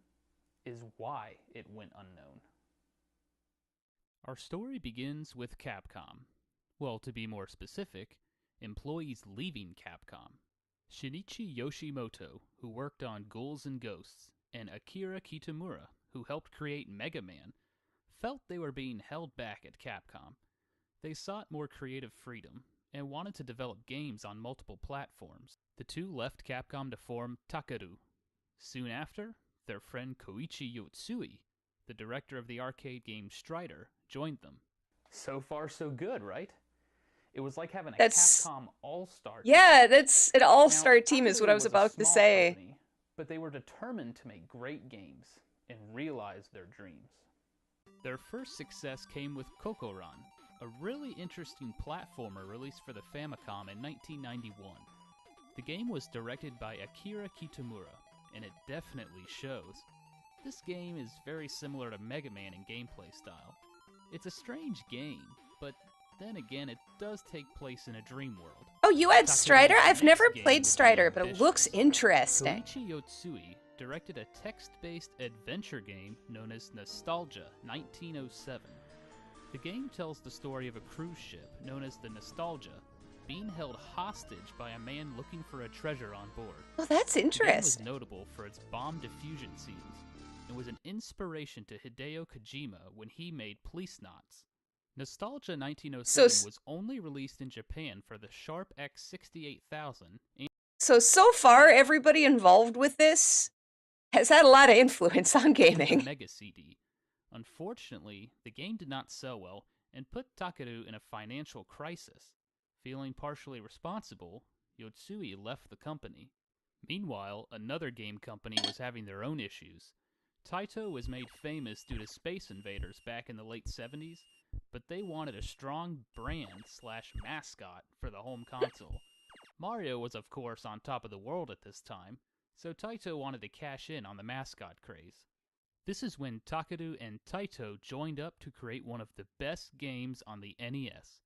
is why it went unknown. Our story begins with Capcom. Well, to be more specific, employees leaving Capcom. Shinichi Yoshimoto, who worked on Ghouls and Ghosts, and Akira Kitamura, who helped create Mega Man, felt they were being held back at Capcom. They sought more creative freedom and wanted to develop games on multiple platforms. The two left Capcom to form Takaru. Soon after, their friend Koichi Yotsui, the director of the arcade game Strider, joined them. So far, so good, right? It was like having a That's- Capcom all-star team. Yeah, that's an all-star Now, team is Takaru what I was about to small say. company, but they were determined to make great games and realize their dreams. Their first success came with Kokoran, a really interesting platformer released for the Famicom in 1991. The game was directed by Akira Kitamura, and it definitely shows. This game is very similar to Mega Man in gameplay style. It's a strange game, but then again, it does take place in a dream world. Oh, you had Takaru's Strider? I've next never game played would be Strider, but it ambitious. looks interesting. Koichi Yotsui directed a text-based adventure game known as Nostalgia 1907. The game tells the story of a cruise ship known as the Nostalgia being held hostage by a man looking for a treasure on board. Oh, that's The game interesting. was notable for its bomb diffusion scenes and was an inspiration to Hideo Kojima when he made Police Knots. Nostalgia 1907 was only released in Japan for the Sharp X68000 and So far, everybody involved with this has had a lot of influence on gaming. Mega CD. Unfortunately, the game did not sell well and put Takeru in a financial crisis. Feeling partially responsible, Yotsui left the company. Meanwhile, another game company was having their own issues. Taito was made famous due to Space Invaders back in the late 70s, but they wanted a strong brand/mascot for the home console. Mario was of course on top of the world at this time, so Taito wanted to cash in on the mascot craze. This is when Takeru and Taito joined up to create one of the best games on the NES.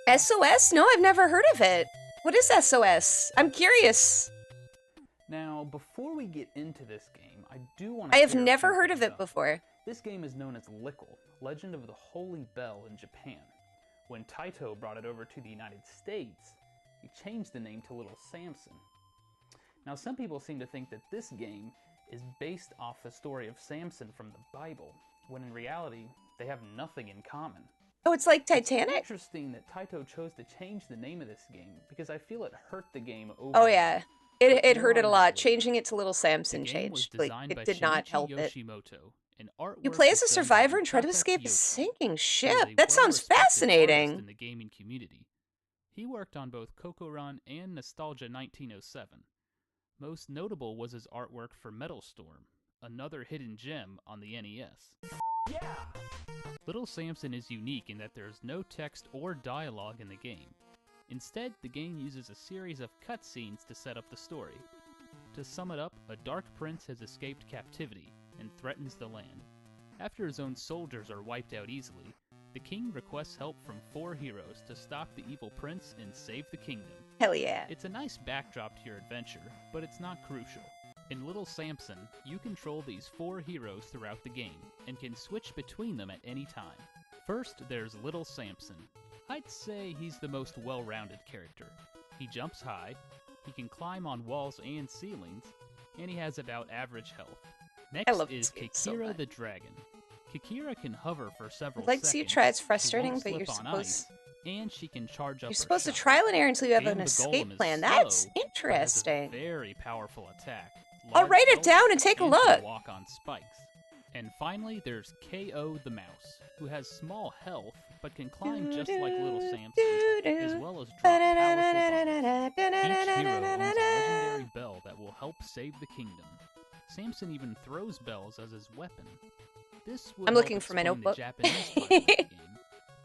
SOS? No, I've never heard of it. What is SOS? I'm curious. Now, before we get into this game, I do want to I have never heard of it before. This game is known as Lickle, Legend of the Holy Bell in Japan. When Taito brought it over to the United States, he changed the name to Little Samson. Now, some people seem to think that this game is based off the story of Samson from the Bible, when in reality, they have nothing in common. Oh, it's like It's Titanic? interesting that Taito chose to change the name of this game, because I feel it hurt the game overall. Oh, yeah. It hurt it a lot. Changing it to Little Samson The game was changed. Like, designed by it did not Shinichi help it. Yoshimoto, and artwork You play was as a done by survivor and try to Taka escape a Kyoto, sinking who is ship. a That sounds well-respected artist fascinating. in the gaming community. He worked on both Kokoran and Nostalgia 1907. Most notable was his artwork for Metal Storm, another hidden gem on the NES. Little Samson is unique in that there is no text or dialogue in the game. Instead, the game uses a series of cutscenes to set up the story. To sum it up, a dark prince has escaped captivity and threatens the land. After his own soldiers are wiped out easily, the king requests help from 4 heroes to stop the evil prince and save the kingdom. Hell yeah. It's a nice backdrop to your adventure, but it's not crucial. In Little Samson, you control these 4 heroes throughout the game, and can switch between them at any time. First, there's Little Samson. I'd say he's the most well-rounded character. He jumps high, he can climb on walls and ceilings, and he has about average health. Next love is this game so Kikira much. the Dragon. Kikira can hover for several I'd like to seconds. see you try. It's She frustrating, won't but you're slip on supposed ice, and she can charge up you're her supposed to shot. trial and error until you have And an the escape golem is plan. That's slow, but has a interesting. very powerful attack. I'll large write it health, down and take a can look. walk on spikes. And finally, there's KO the mouse, who has small health but can climb just like Little Samson, as well as drop powerful bombs. Each hero owns a legendary bell that will help save the kingdom. Samson even throws bells as his weapon. This will I'm help looking for my explain the notebook. Japanese part of the game.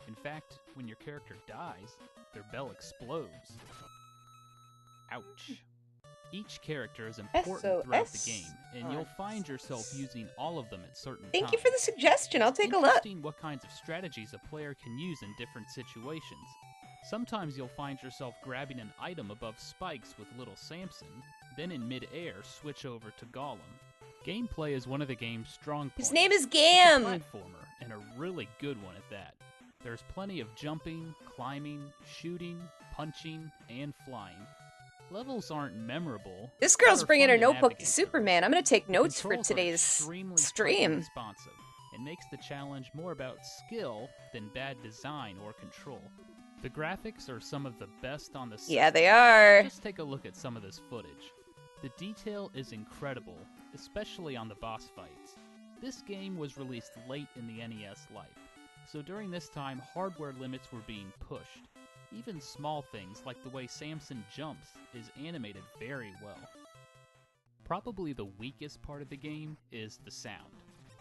In fact, when your character dies, their bell explodes. Ouch. Each character is important throughout the SOS. game, and you'll find yourself using all of them at certain times. Thank you for the suggestion. I'll take a look. Interesting what kinds of strategies a player can use in different situations. Sometimes you'll find yourself grabbing an item above spikes with Little Samson, then in mid-air switch over to Gollum. Gameplay is one of the game's strong points. His name is It's a Gam. platformer, and a really good one at that. There's plenty of jumping, climbing, shooting, punching, and flying. Levels aren't memorable. This girl's but are bringing fun her to notebook to navigate Superman. I'm going to take through. notes for Controls are today's extremely tight and stream. responsive, and makes the challenge more about skill than bad design or control. The graphics are some of the best on the system. Yeah, they are. Just take a look at some of this footage. The detail is incredible, especially on the boss fights. This game was released late in the NES life, so during this time hardware limits were being pushed. Even small things like the way Samson jumps is animated very well. Probably the weakest part of the game is the sound.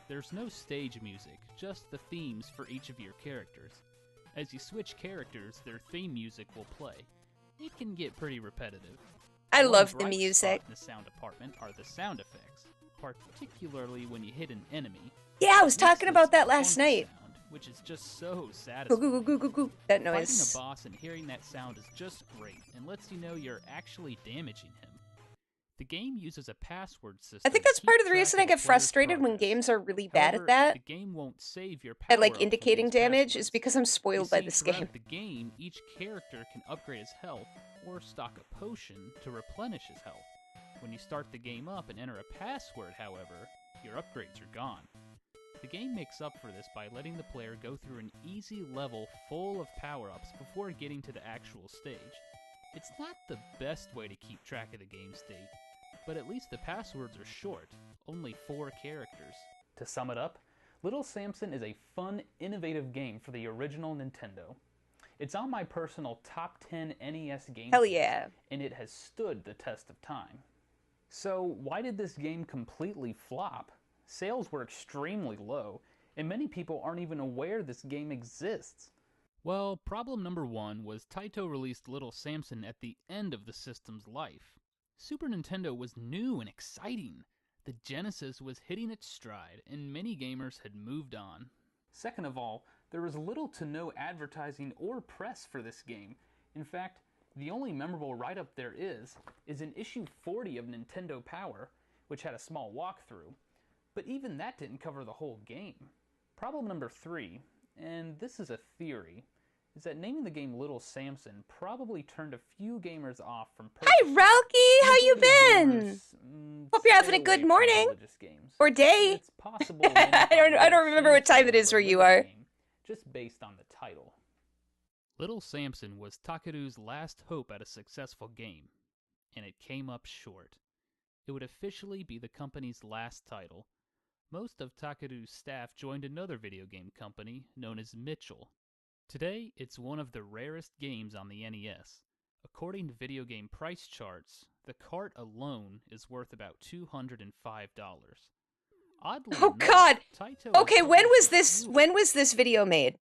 There's no stage music, just the themes for each of your characters. As you switch characters, their theme music will play. It can get pretty repetitive. I One love the bright music. spot in the sound department are the sound effects, particularly when you hit an enemy. Yeah, I was It makes talking this about that last funk night. sound which is just so Goo satisfying. goo goo goo goo. That Fighting noise. a boss and hearing that sound is just great and lets you know you're actually damaging him. The game uses a password system. I think that's to part keep of the track reason I a get player's frustrated when progress. games are really bad However, at that. the game won't save your At like power-up with indicating these damage is passwords. because I'm You spoiled by see, this throughout game. the game, each character can upgrade his health or stock a potion to replenish his health. When you start the game up and enter a password, however, your upgrades are gone. The game makes up for this by letting the player go through an easy level full of power-ups before getting to the actual stage. It's not the best way to keep track of the game state, but at least the passwords are short, only 4 characters. To sum it up, Little Samson is a fun, innovative game for the original Nintendo. It's on my personal top 10 NES games Hell list, yeah. and it has stood the test of time. So why did this game completely flop? Sales were extremely low, and many people aren't even aware this game exists. Well, problem number 1 was Taito released Little Samson at the end of the system's life. Super Nintendo was new and exciting. The Genesis was hitting its stride, and many gamers had moved on. Second of all, there was little to no advertising or press for this game. In fact, the only memorable write-up there is in issue 40 of Nintendo Power, which had a small walkthrough. But even that didn't cover the whole game. Problem number 3, and this is a theory, is that naming the game Little Samson probably turned a few gamers off from Hi, Ralky! How you Usually been? gamers, Hope you're having stay a good away from morning. religious games. Or day. It's possible many I don't Little remember what time it Samson is where was a you religious are. game, just based on the title. Little Samson was Takeru's last hope at a successful game, and it came up short. It would officially be the company's last title. Most of Takeru's staff joined another video game company known as Mitchell. Today, it's one of the rarest games on the NES. According to video game price charts, the cart alone is worth about $205. Oddly Oh enough, God. Taito Okay, when was published this? few- When was this video made?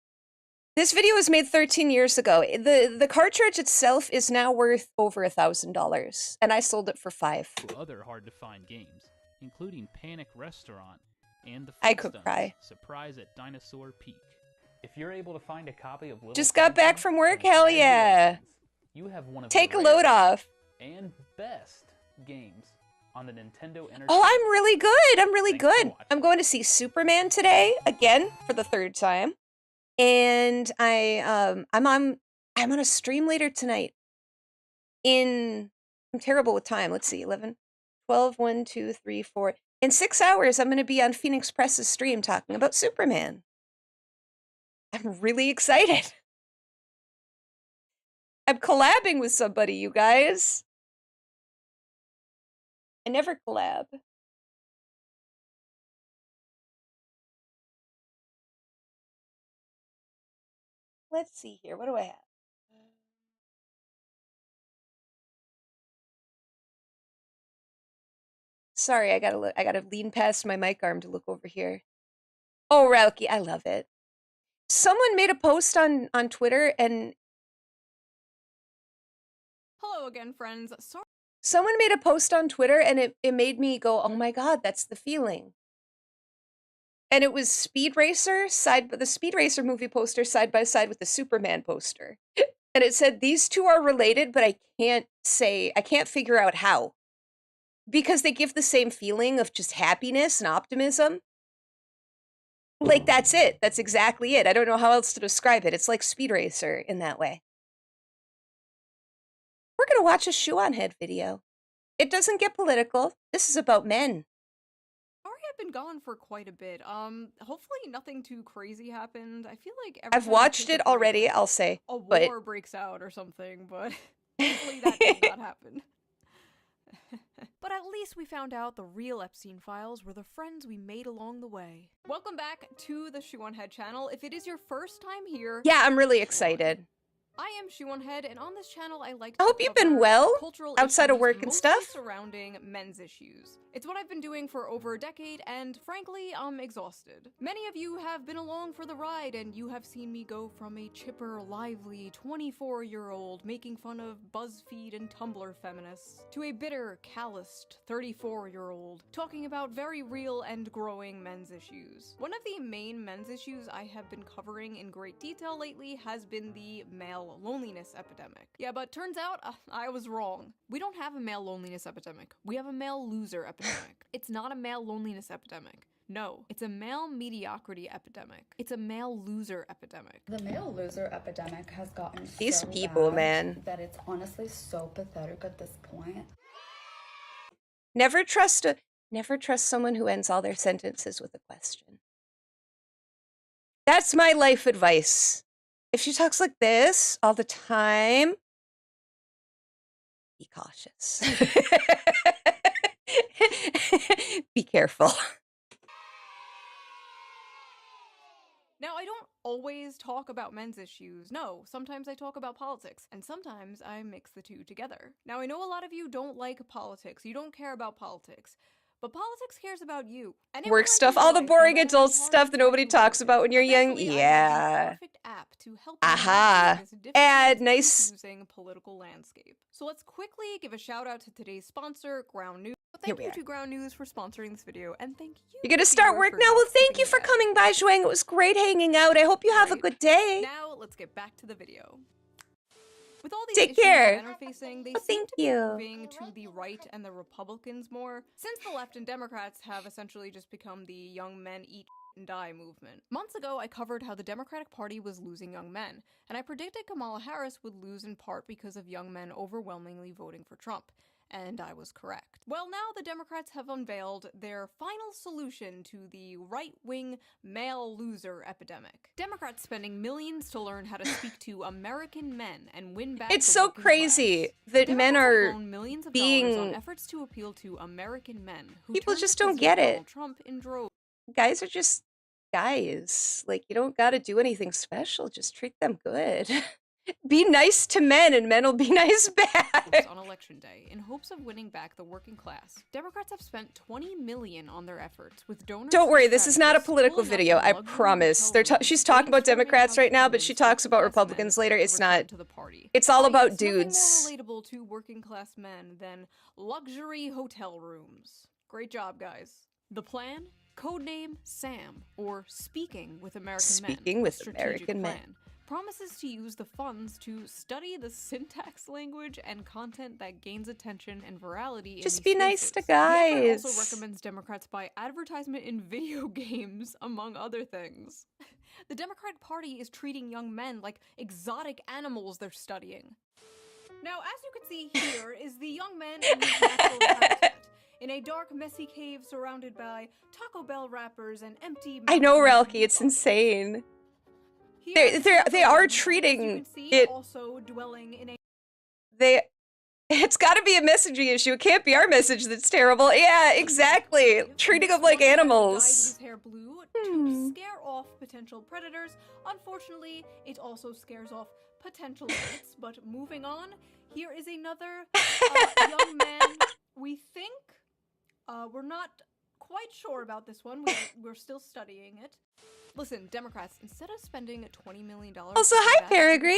This video was made 13 years ago. The cartridge itself is now worth over $1,000, and I sold it for $5. other hard-to-find games, including Panic Restaurant and the I could Flintstones cry. Surprise at Dinosaur Peak. If you're able to find a copy of Little Just got back Samson, from work. Hell yeah! congratulations. You have one of Take the a load rarest off. and best games on the Nintendo Entertainment. Oh, I'm really good. I'm really Thanks for good. watching. I'm going to see Superman today again for the 3rd time, and I'm on a stream later tonight. I'm terrible with time. Let's see, 11, 12, 1, 2, 3, 4. In 6 hours, I'm going to be on Phoenix Press's stream talking about Superman. I'm really excited. I'm collabing with somebody, you guys. I never collab. Let's see here. What do I have? Sorry, I gotta lean past my mic arm to look over here. Oh, Ralky, I love it. Someone made a post on Twitter, and Hello again, friends. Sorry. someone made a post on Twitter, and it made me go, oh my God, that's the feeling. And it was Speed Racer the Speed Racer movie poster side by side with the Superman poster. And it said, these two are related, but I can't figure out how. Because they give the same feeling of just happiness and optimism. Like, that's it. That's exactly it. I don't know how else to describe it. It's like Speed Racer in that way. We're gonna watch a Shoe-On Head video. It doesn't get political. This is about men. Sorry I've been gone for quite a bit. Hopefully nothing too crazy happened. I feel like every I've time I watched take a it break, already, I'll say. a But war breaks out or something, but hopefully that did not happen. But at least we found out the real Epstein files were the friends we made along the way. Welcome back to the Shoe-On Head channel. If it is your first time here, yeah, I'm really excited. I am Shoeonhead, and on this channel I like to I hope you've been cover well cultural outside of issues work and mostly stuff. surrounding men's issues. It's what I've been doing for over a decade, and frankly, I'm exhausted. Many of you have been along for the ride, and you have seen me go from a chipper, lively 24-year-old making fun of BuzzFeed and Tumblr feminists to a bitter, calloused 34-year-old talking about very real and growing men's issues. One of the main men's issues I have been covering in great detail lately has been the male loneliness epidemic. Yeah, but turns out I was wrong. We don't have a male loneliness epidemic. We have a male loser epidemic. It's not a male loneliness epidemic. No, it's a male mediocrity epidemic. It's a male loser epidemic. The male loser epidemic has gotten These so people, bad man. that it's honestly so pathetic at this point. Never trust someone who ends all their sentences with a question. That's my life advice. If she talks like this all the time, be cautious. Be careful. Now, I don't always talk about men's issues. No, sometimes I talk about politics, and sometimes I mix the two together. Now, I know a lot of you don't like politics, you don't care about politics, but politics cares about you. And it will Work make stuff, you all the realize boring no matter adult how hard stuff you that try nobody to talks avoid it, about when you're young. eventually I have the Yeah. perfect app to help you Aha. navigate this difficult Ad, and nice. confusing political landscape. So let's quickly give a shout out to today's sponsor, Ground News. Here Thank we you are. to Ground News for sponsoring this video, and thank you. You're gonna start viewer, work for now? not Well, thank skipping you for ahead. coming by, Zhuang. It was great hanging out. I hope you have a Right. good day. Now let's get back to the video. With all these Take issues care. men are facing, they Oh, seem thank to be you. moving to the right and the Republicans more, since the left and Democrats have essentially just become the young men eat and die movement. Months ago, I covered how the Democratic Party was losing young men, and I predicted Kamala Harris would lose in part because of young men overwhelmingly voting for Trump. And I was correct. Well, now the Democrats have unveiled their final solution to the right-wing male loser epidemic. Democrats spending millions to learn how to speak to American men and win back It's the so working crazy class. that Democrats men have are blown millions of dollars on being... efforts to appeal to American men who People turned just to don't President get it. Donald Trump in droves. Guys are just guys. Like, you don't gotta do anything special. Just treat them good. Be nice to men and men will be nice back. On election day in hopes of winning back the working class. Democrats have spent $20 million on their efforts with donors. Don't worry, this is not a strategists political pulling up video, in I luxury promise. hotel rooms, She's talking about brainstorming Democrats how right now, to but she convince talks about working class Republicans men later. to It's return not. to the party. It's all Yes, about nothing more dudes. relatable to working class men than luxury hotel rooms. Great job, guys. The plan? Codename Sam, or Speaking with American Men. Speaking with Strategic American Men. plan. Promises to use the funds to study the syntax, language, and content that gains attention and virality. Just in be these nice to spaces. The effort guys. also recommends Democrats buy advertisement in video games, among other things. The Democratic Party is treating young men like exotic animals they're studying. Now, as you can see here, is the young men in his natural habitat. In a dark, messy cave surrounded by Taco Bell wrappers and empty... I know, Mountain Relky, Dew it's bottles. insane. Here They are as you treating can see, it. also dwelling in a It's got to be a messaging issue. It can't be our message that's terrible. Yeah, exactly. Treating them like One man dyed animals. his hair blue to scare off potential predators. Unfortunately, it also scares off potential mates. But moving on, here is another young man. We think we're not quite sure about this one. We're still studying it. Listen, Democrats, instead of spending $20 million... Also, hi, Peregrine.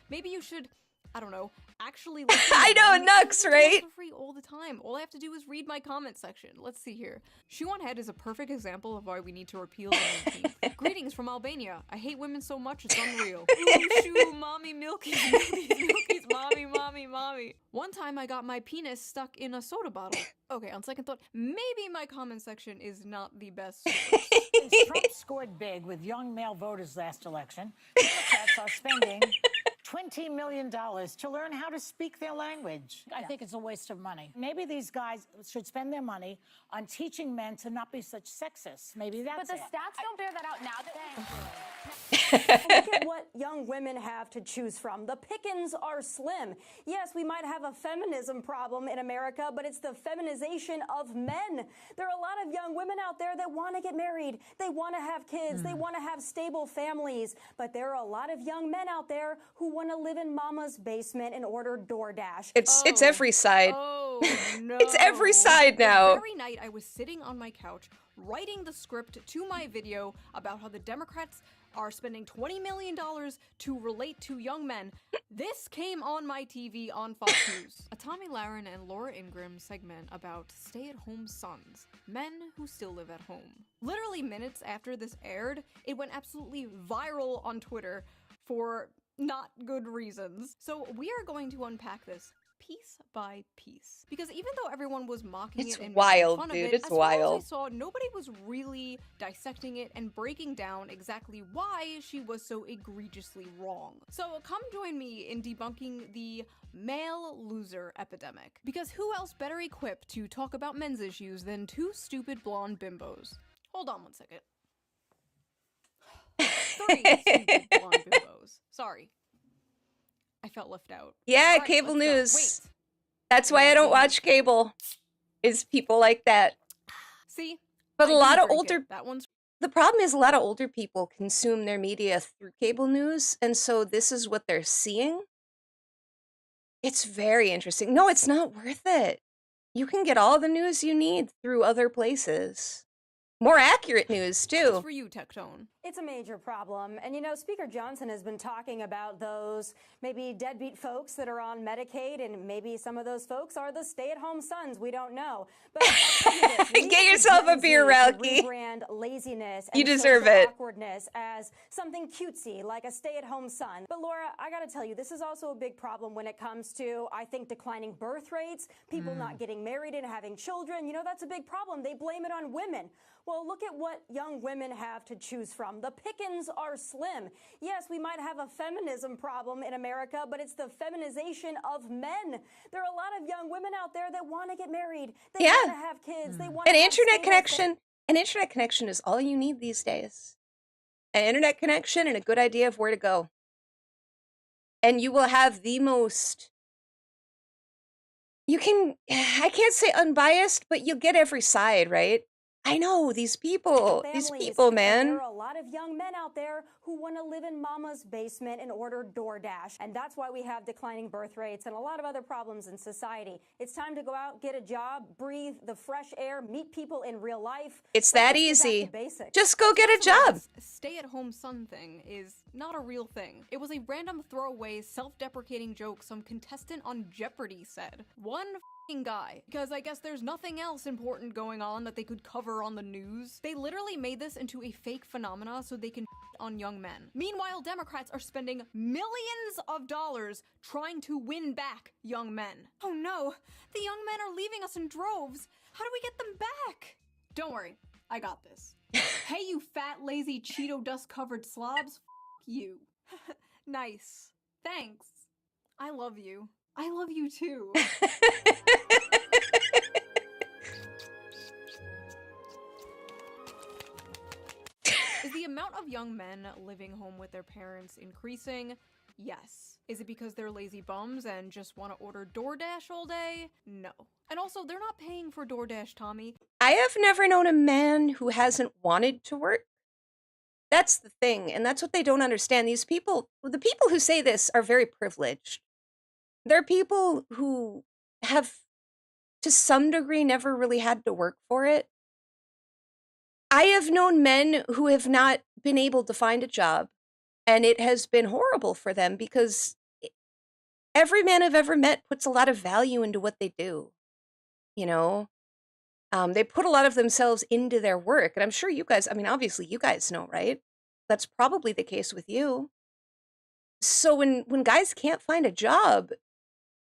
Maybe you should, I don't know, actually listen. I know, to Nux, them right? for free all the time. All I have to do is read my comment section. Let's see here. Shoeonhead is a perfect example of why we need to repeal the 19th. Greetings from Albania. I hate women so much it's unreal. Ooh, shoo, mommy, milkies, milkies, milkies, mommy, mommy, mommy. One time I got my penis stuck in a soda bottle. Okay, on second thought, maybe my comment section is not the best source. As Trump scored big with young male voters last election, Democrats are spending $20 million to learn how to speak their language. I think it's a waste of money. Maybe these guys should spend their money on teaching men to not be such sexists. Maybe that's it. But the stats don't bear that out now. Look at what young women have to choose from. The pickings are slim. Yes, we might have a feminism problem in America, but it's the feminization of men. There are a lot of young women out there that want to get married. They want to have kids. They want to have stable families. But there are a lot of young men out there who want to live in mama's basement and order DoorDash. It's every side. Oh, no. It's every side now. The very night I was sitting on my couch writing the script to my video about how the Democrats are spending $20 million to relate to young men, this came on my TV on Fox News. A Tommy Lahren and Laura Ingraham segment about stay-at-home sons, men who still live at home. Literally minutes after this aired, it went absolutely viral on Twitter for not good reasons. So we are going to unpack this piece by piece, because even though everyone was mocking It's it and wild, making fun dude. of it, It's as far wild. as I saw, nobody was really dissecting it and breaking down exactly why she was so egregiously wrong. So come join me in debunking the male loser epidemic, because who else better equipped to talk about men's issues than two stupid blonde bimbos? Hold on one second. 3 stupid blonde bimbos. Sorry. I felt left out. Yeah, All right, cable let's go. news. That's why I don't watch cable. Is people like that. See? But I a lot do of drink older it. That one's the problem is a lot of older people consume their media through cable news, and so this is what they're seeing. It's very interesting. No, it's not worth it. You can get all the news you need through other places. More accurate news, too. for you, Tectone. It's a major problem. And you know, Speaker Johnson has been talking about those maybe deadbeat folks that are on Medicaid, and maybe some of those folks are the stay-at-home sons. We don't know. But I'll tell you this, we Get need yourself Gen a beer, Z to Ralkie. rebrand laziness You and deserve social it. awkwardness as something cutesy, like a stay-at-home son. But Laura, I gotta tell you, this is also a big problem when it comes to, I think, declining birth rates, people not getting married and having children. You know, that's a big problem. They blame it on women. Well, look at what young women have to choose from. The pickings are slim. Yes, we might have a feminism problem in America, but it's the feminization of men. There are a lot of young women out there that want to get married. They want to have kids. They want An to have internet stable connection. An internet connection is all you need these days. An internet connection and a good idea of where to go. And you will have the most, I can't say unbiased, but you'll get every side, right? I know, these people, families. man. There are a lot of young men out there who want to live in mama's basement and order DoorDash. And that's why we have declining birth rates and a lot of other problems in society. It's time to go out, get a job, breathe the fresh air, meet people in real life. It's Let's that just get back easy. to basics. Just go get a job. This stay-at-home son thing is not a real thing. It was a random throwaway, self-deprecating joke some contestant on Jeopardy said. One f***ing guy. Because I guess there's nothing else important going on that they could cover on the news. They literally made this into a fake phenomena so they can shit on young men. Meanwhile, Democrats are spending millions of dollars trying to win back young men. Oh no, the young men are leaving us in droves. How do we get them back? Don't worry, I got this. Hey, you fat, lazy, Cheeto dust-covered slobs. F*** you. Nice. Thanks. I love you. I love you too. Is the amount of young men living home with their parents increasing? Yes. Is it because they're lazy bums and just want to order DoorDash all day? No. And also, they're not paying for DoorDash, Tommy. I have never known a man who hasn't wanted to work. That's the thing, and that's what they don't understand. These people, the people who say this are very privileged. They're people who have, to some degree, never really had to work for it. I have known men who have not been able to find a job, and it has been horrible for them because every man I've ever met puts a lot of value into what they do. You know, they put a lot of themselves into their work, and I'm sure you guys, I mean, obviously you guys know, right? That's probably the case with you. So when guys can't find a job,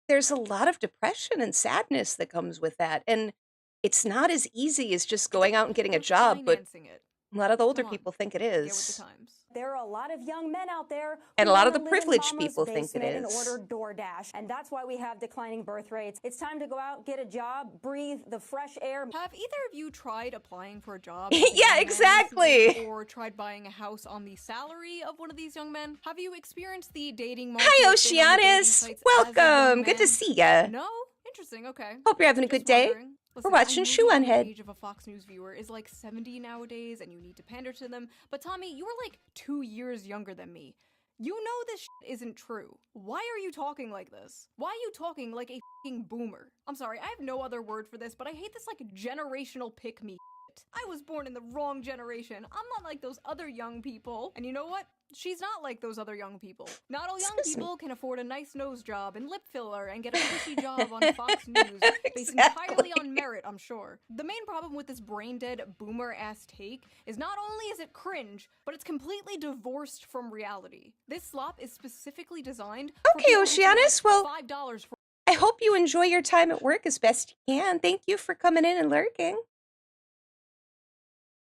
there's a lot of depression and sadness that comes with that. And it's not as easy as just going out and getting a job, but Financing it. A lot of the older Come on, people think it get with the is. times. There are a lot of young men out there And who a lot of wanna the live in privileged mama's people think it basement and is. order DoorDash, and that's why we have declining birth rates. It's time to go out, get a job, breathe the fresh air. Have either of you tried applying for a job? Yeah, exactly. Or tried buying a house on the salary of one of these young men? Have you experienced the dating Hi, market thing on the dating Oceanus. sites as a young Welcome. Good to man? see ya. No? Interesting, okay. Hope you're having a good day. Wondering. We're Listen, watching I know Shoe the on average Head. age of a Fox News viewer is like 70 nowadays, and you need to pander to them. But Tommy, you are like 2 years younger than me. You know this shit isn't true. Why are you talking like this? Why are you talking like a fucking boomer? I'm sorry, I have no other word for this, but I hate this like generational pick-me shit. I was born in the wrong generation. I'm not like those other young people. And you know what? She's not like those other young people. Not all young people can afford a nice nose job and lip filler and get a cushy job on Fox News based entirely on merit, I'm sure. The main problem with this brain-dead, boomer-ass take is not only is it cringe, but it's completely divorced from reality. This slop is specifically designed for Okay, people who pay, Oceanus. like, Well, $5 for I hope you enjoy your time at work as best you can. Thank you for coming in and lurking.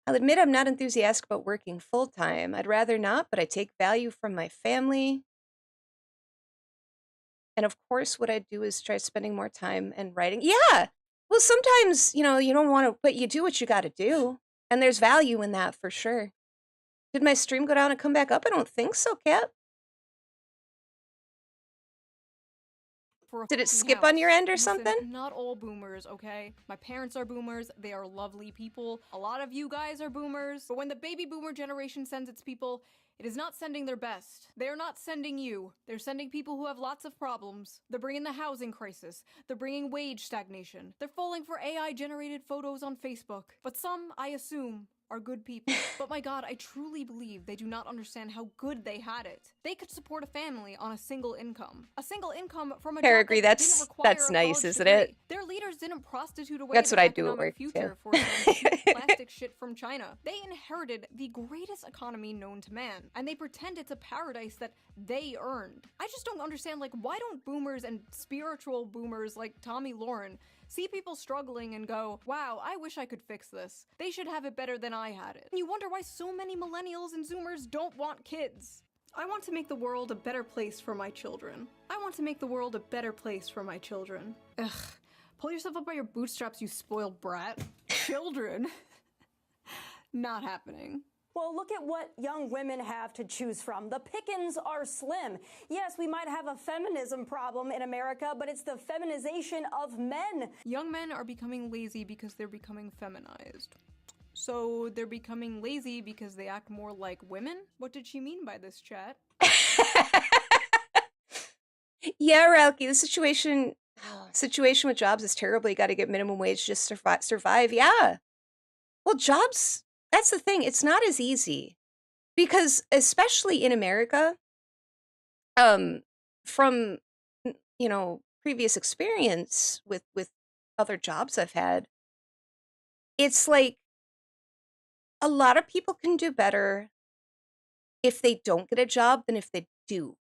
I'll admit I'm not enthusiastic about working full-time. I'd rather not, but I take value from my family. And of course, what I do is try spending more time and writing. Yeah! Well, sometimes, you don't want to, but you do what you got to do. And there's value in that for sure. Did my stream go down and come back up? I don't think so, Kat. for a Did it fucking skip on your house. end or Listen, something? Not all boomers, okay? My parents are boomers. They are lovely people. A lot of you guys are boomers. But when the baby boomer generation sends its people, it is not sending their best. They are not sending you. They're sending people who have lots of problems. They're bringing the housing crisis. They're bringing wage stagnation. They're falling for AI-generated photos on Facebook. But some, I assume, are good people. But my god, I truly believe they do not understand how good they had it. They could support a family on a single income. A single income from a job that Perigee, didn't that's require a nice, college isn't degree. it? Their leaders didn't prostitute away That's their what I do at economic work, future too. for some cheap plastic shit from China. They inherited the greatest economy known to man, and they pretend it's a paradise that they earned. I just don't understand, like, why don't boomers and spiritual boomers like Tommy Lauren see people struggling and go, wow, I wish I could fix this. They should have it better than I had it. And you wonder why so many millennials and zoomers don't want kids. I want to make the world a better place for my children. I want to make the world a better place for my children. Ugh. Pull yourself up by your bootstraps, you spoiled brat. Children. Not happening. Well, look at what young women have to choose from. The pickings are slim. Yes, we might have a feminism problem in America, but it's the feminization of men. Young men are becoming lazy because they're becoming feminized. So they're becoming lazy because they act more like women? What did she mean by this, chat? Yeah, Ralki, the situation with jobs is terrible. You got to get minimum wage just to survive. Yeah. Well, jobs, that's the thing. It's not as easy because especially in America, from, previous experience with other jobs I've had, it's like a lot of people can do better if they don't get a job than if they do.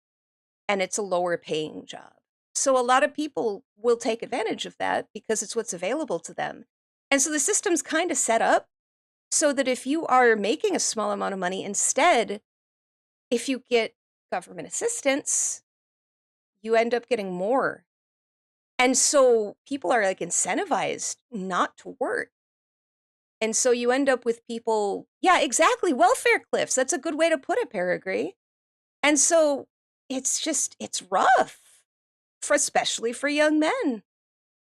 And it's a lower paying job. So a lot of people will take advantage of that because it's what's available to them. And so the system's kind of set up so that if you are making a small amount of money, instead, if you get government assistance, you end up getting more. And so people are like incentivized not to work. And so you end up with people, yeah, exactly, welfare cliffs. That's a good way to put it, Perigee. And so it's rough, especially for young men.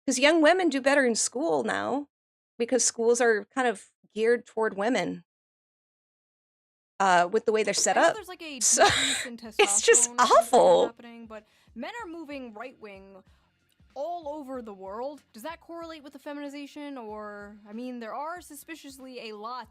Because young women do better in school now because schools are kind of geared toward women with the way they're set up. There's like a So decrease in it's just testosterone awful. happening, but men are moving right-wing all over the world. Does that correlate with the feminization? Or, I mean, there are suspiciously a lot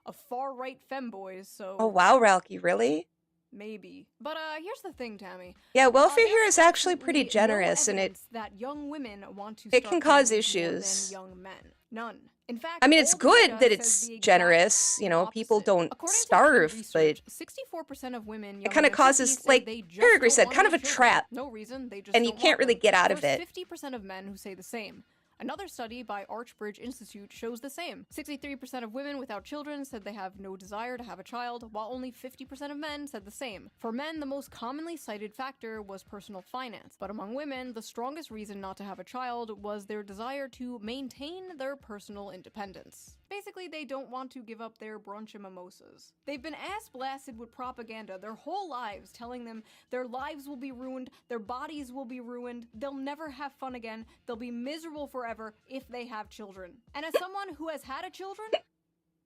of far-right femboys, so... Oh, wow, Ralki, really? Maybe. But here's the thing, Tammy. Yeah, welfare There here is is actually pretty absolutely no generous, and it evidence that young women want to it start can cause families more issues. than young men. None. In fact, I mean, it's all the good data that says it's the exact generous. People don't According to Pew starve, but Research, 64% of women it kind of causes, like Perigee said, kind of a trap. No reason, they just And you don't can't want really them. get out of There's it. 50% of men who say the same. Another study by Archbridge Institute shows the same. 63% of women without children said they have no desire to have a child, while only 50% of men said the same. For men, the most commonly cited factor was personal finance, but among women, the strongest reason not to have a child was their desire to maintain their personal independence. Basically, they don't want to give up their brunch and mimosas. They've been ass-blasted with propaganda their whole lives, telling them their lives will be ruined, their bodies will be ruined, they'll never have fun again, they'll be miserable forever if they have children. And as someone who has had a children,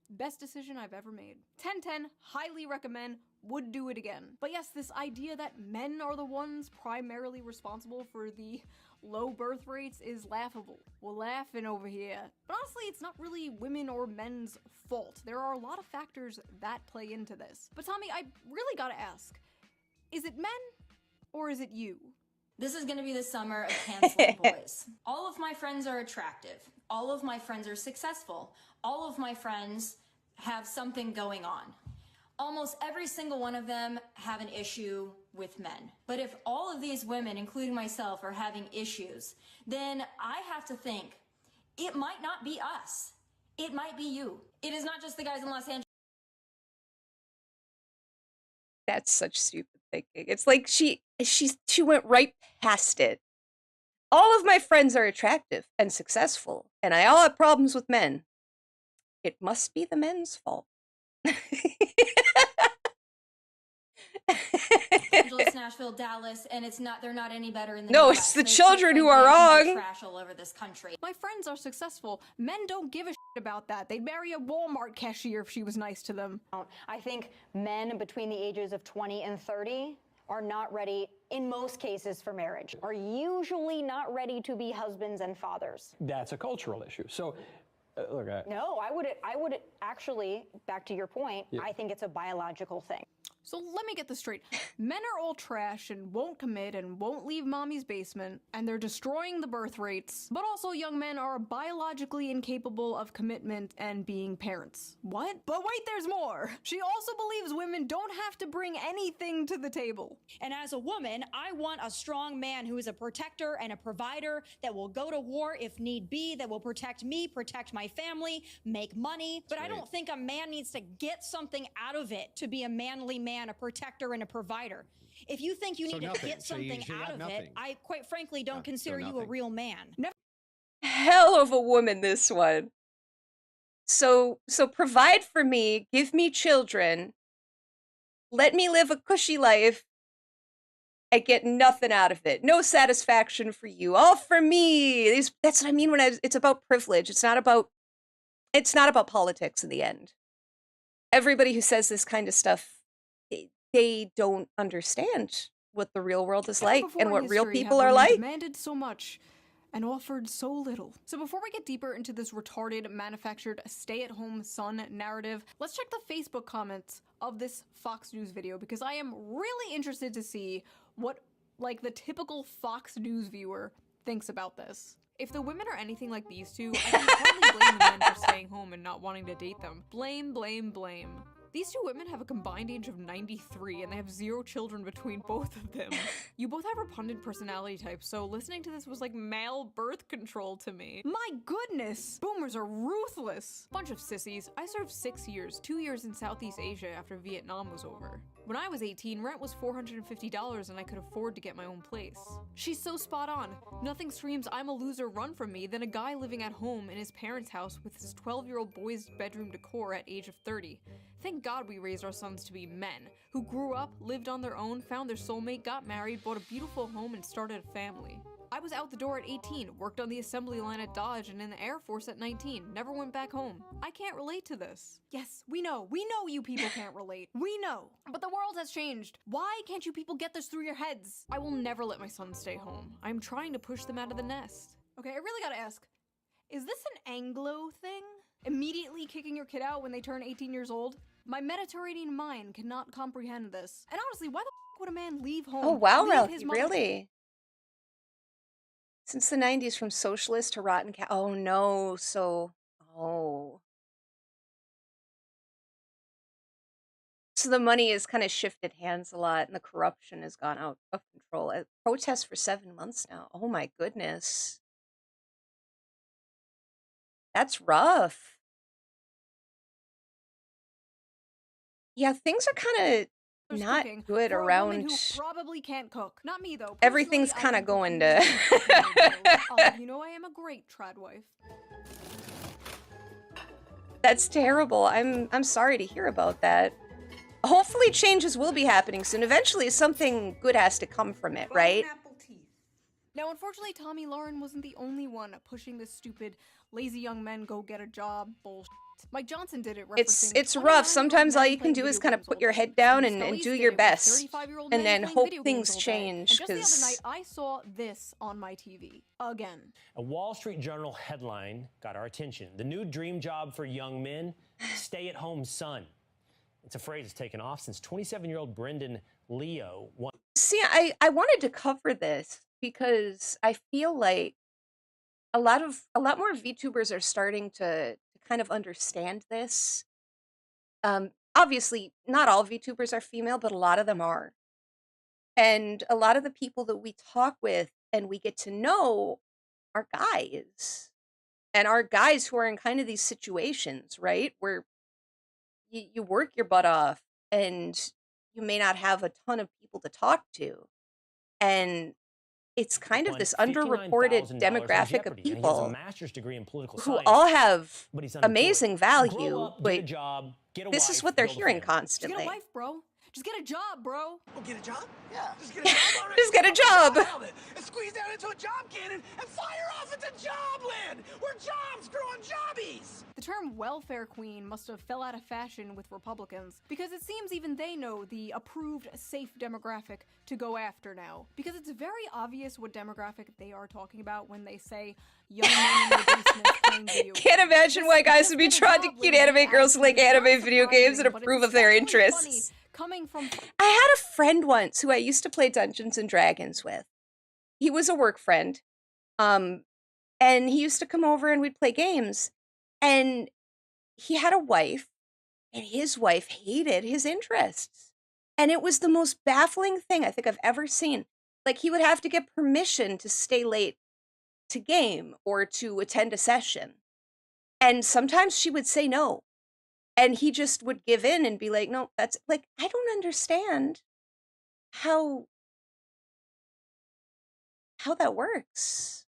best decision I've ever made. 10/10, highly recommend, would do it again. But yes, this idea that men are the ones primarily responsible for the low birth rates is laughable. We're laughing over here. But honestly, it's not really women or men's fault. There are a lot of factors that play into this. But Tommy, I really gotta ask, is it men or is it you? This is gonna be the summer of canceling boys. All of my friends are attractive. All of my friends are successful. All of my friends have something going on. Almost every single one of them have an issue with men. But if all of these women, including myself, are having issues, then I have to think, it might not be us. It might be you. It is not just the guys in Los Angeles. That's such stupid thinking. It's like she went right past it. All of my friends are attractive and successful, and I all have problems with men. It must be the men's fault. Angeles, Nashville, Dallas, and they're not any better in the No, Midwest. it's the They children who are wrong. Trash all over this country. My friends are successful. Men don't give a shit about that. They'd marry a Walmart cashier if she was nice to them. I think men between the ages of 20 and 30 are not ready, in most cases, for marriage, are usually not ready to be husbands and fathers. That's a cultural issue. So, look, No, I would actually, back to your point, Yeah. I think it's a biological thing. So let me get this straight. Men are all trash and won't commit and won't leave mommy's basement, and they're destroying the birth rates. But also young men are biologically incapable of commitment and being parents. What? But wait, there's more. She also believes women don't have to bring anything to the table. And as a woman, I want a strong man who is a protector and a provider that will go to war if need be, that will protect me, protect my family, make money. But I don't think a man needs to get something out of it to be a manly man, a protector and a provider. If you think you need to get something out of it, I quite frankly don't consider you a real man. Hell of a woman, this one. So provide for me, give me children, let me live a cushy life, and get nothing out of it. No satisfaction for you, all for me. That's what I mean when it's about privilege. It's not about politics in the end. Everybody who says this kind of stuff, they don't understand what the real world is like and what real people are like. Demanded so much and offered so little. So before we get deeper into this retarded, manufactured, stay-at-home son narrative, let's check the Facebook comments of this Fox News video because I am really interested to see what, like, the typical Fox News viewer thinks about this. If the women are anything like these two, I can hardly blame the men for staying home and not wanting to date them. Blame, blame, blame. These two women have a combined age of 93 and they have 0 children between both of them. You both have repugnant personality types, so listening to this was like male birth control to me. My goodness! Boomers are ruthless! Bunch of sissies. I served 6 years, 2 years in Southeast Asia after Vietnam was over. When I was 18, rent was $450 and I could afford to get my own place. She's so spot on. Nothing screams I'm a loser run from me than a guy living at home in his parents' house with his 12-year-old boy's bedroom decor at age of 30. Thank God we raised our sons to be men, who grew up, lived on their own, found their soulmate, got married, bought a beautiful home, and started a family. I was out the door at 18, worked on the assembly line at Dodge and in the Air Force at 19, never went back home. I can't relate to this. Yes, we know you people can't relate. We know. But the world has changed. Why can't you people get this through your heads? I will never let my sons stay home. I'm trying to push them out of the nest. Okay, I really gotta ask, is this an Anglo thing? Immediately kicking your kid out when they turn 18 years old? My Mediterranean mind cannot comprehend this. And honestly, why the f would a man leave home? Oh wow, leave his mother- really? Since the 90s, from socialist to rotten cat. Oh no, so the money has kind of shifted hands a lot, and the corruption has gone out of control. Protests for 7 months now. Oh my goodness. That's rough. Yeah, things are kind of not cooking good for a woman around. who probably can't cook. Not me though. Everything's Personally, I kind of can cook going to. amazing meals. You know I am a great trad wife. That's terrible. I'm sorry to hear about that. Hopefully changes will be happening soon. Eventually something good has to come from it, right? Now, unfortunately, Tommy Lauren wasn't the only one pushing this stupid lazy young men go get a job bullshit. Mike Johnson did it referencing It's rough. Sometimes all you can do is kind of put your head down and do your best. And then hope things change. Just the other night, I saw this on my TV. Again. A Wall Street Journal headline got our attention. The new dream job for young men, stay-at-home son. It's a phrase that's taken off since 27-year-old Brendan Leo won. See, I wanted to cover this because I feel like a lot more VTubers are starting to kind of understand this. Obviously, not all VTubers are female, but a lot of them are. And a lot of the people that we talk with and we get to know are guys. And are guys who are in kind of these situations, right? Where you work your butt off and you may not have a ton of people to talk to. And it's kind of this underreported demographic of people master's degree in political who science, all have but he's unemployed. amazing Grow value, up, but get a job, get a this wife, is what they're build a hearing family. Just get constantly. a wife, bro. Just get a job, bro. Oh, get a job? Yeah. Just get a job already. Just get a job. And squeeze down into a job cannon and fire off into jobland, where jobs grow on jobbies. The term welfare queen must have fell out of fashion with Republicans, because it seems even they know the approved safe demographic to go after now. Because it's very obvious what demographic they are talking about when they say young men in their basements playing video games. Can't imagine why guys would be drawn to cute anime girls who like anime video games and approve of their interests. Coming from I had a friend once who I used to play Dungeons and Dragons with. He was a work friend. And he used to come over and we'd play games. And he had a wife, and his wife hated his interests. And it was the most baffling thing I think I've ever seen. Like, he would have to get permission to stay late to game or to attend a session. And sometimes she would say no. And he just would give in and be like, no, that's like, I don't understand how that works.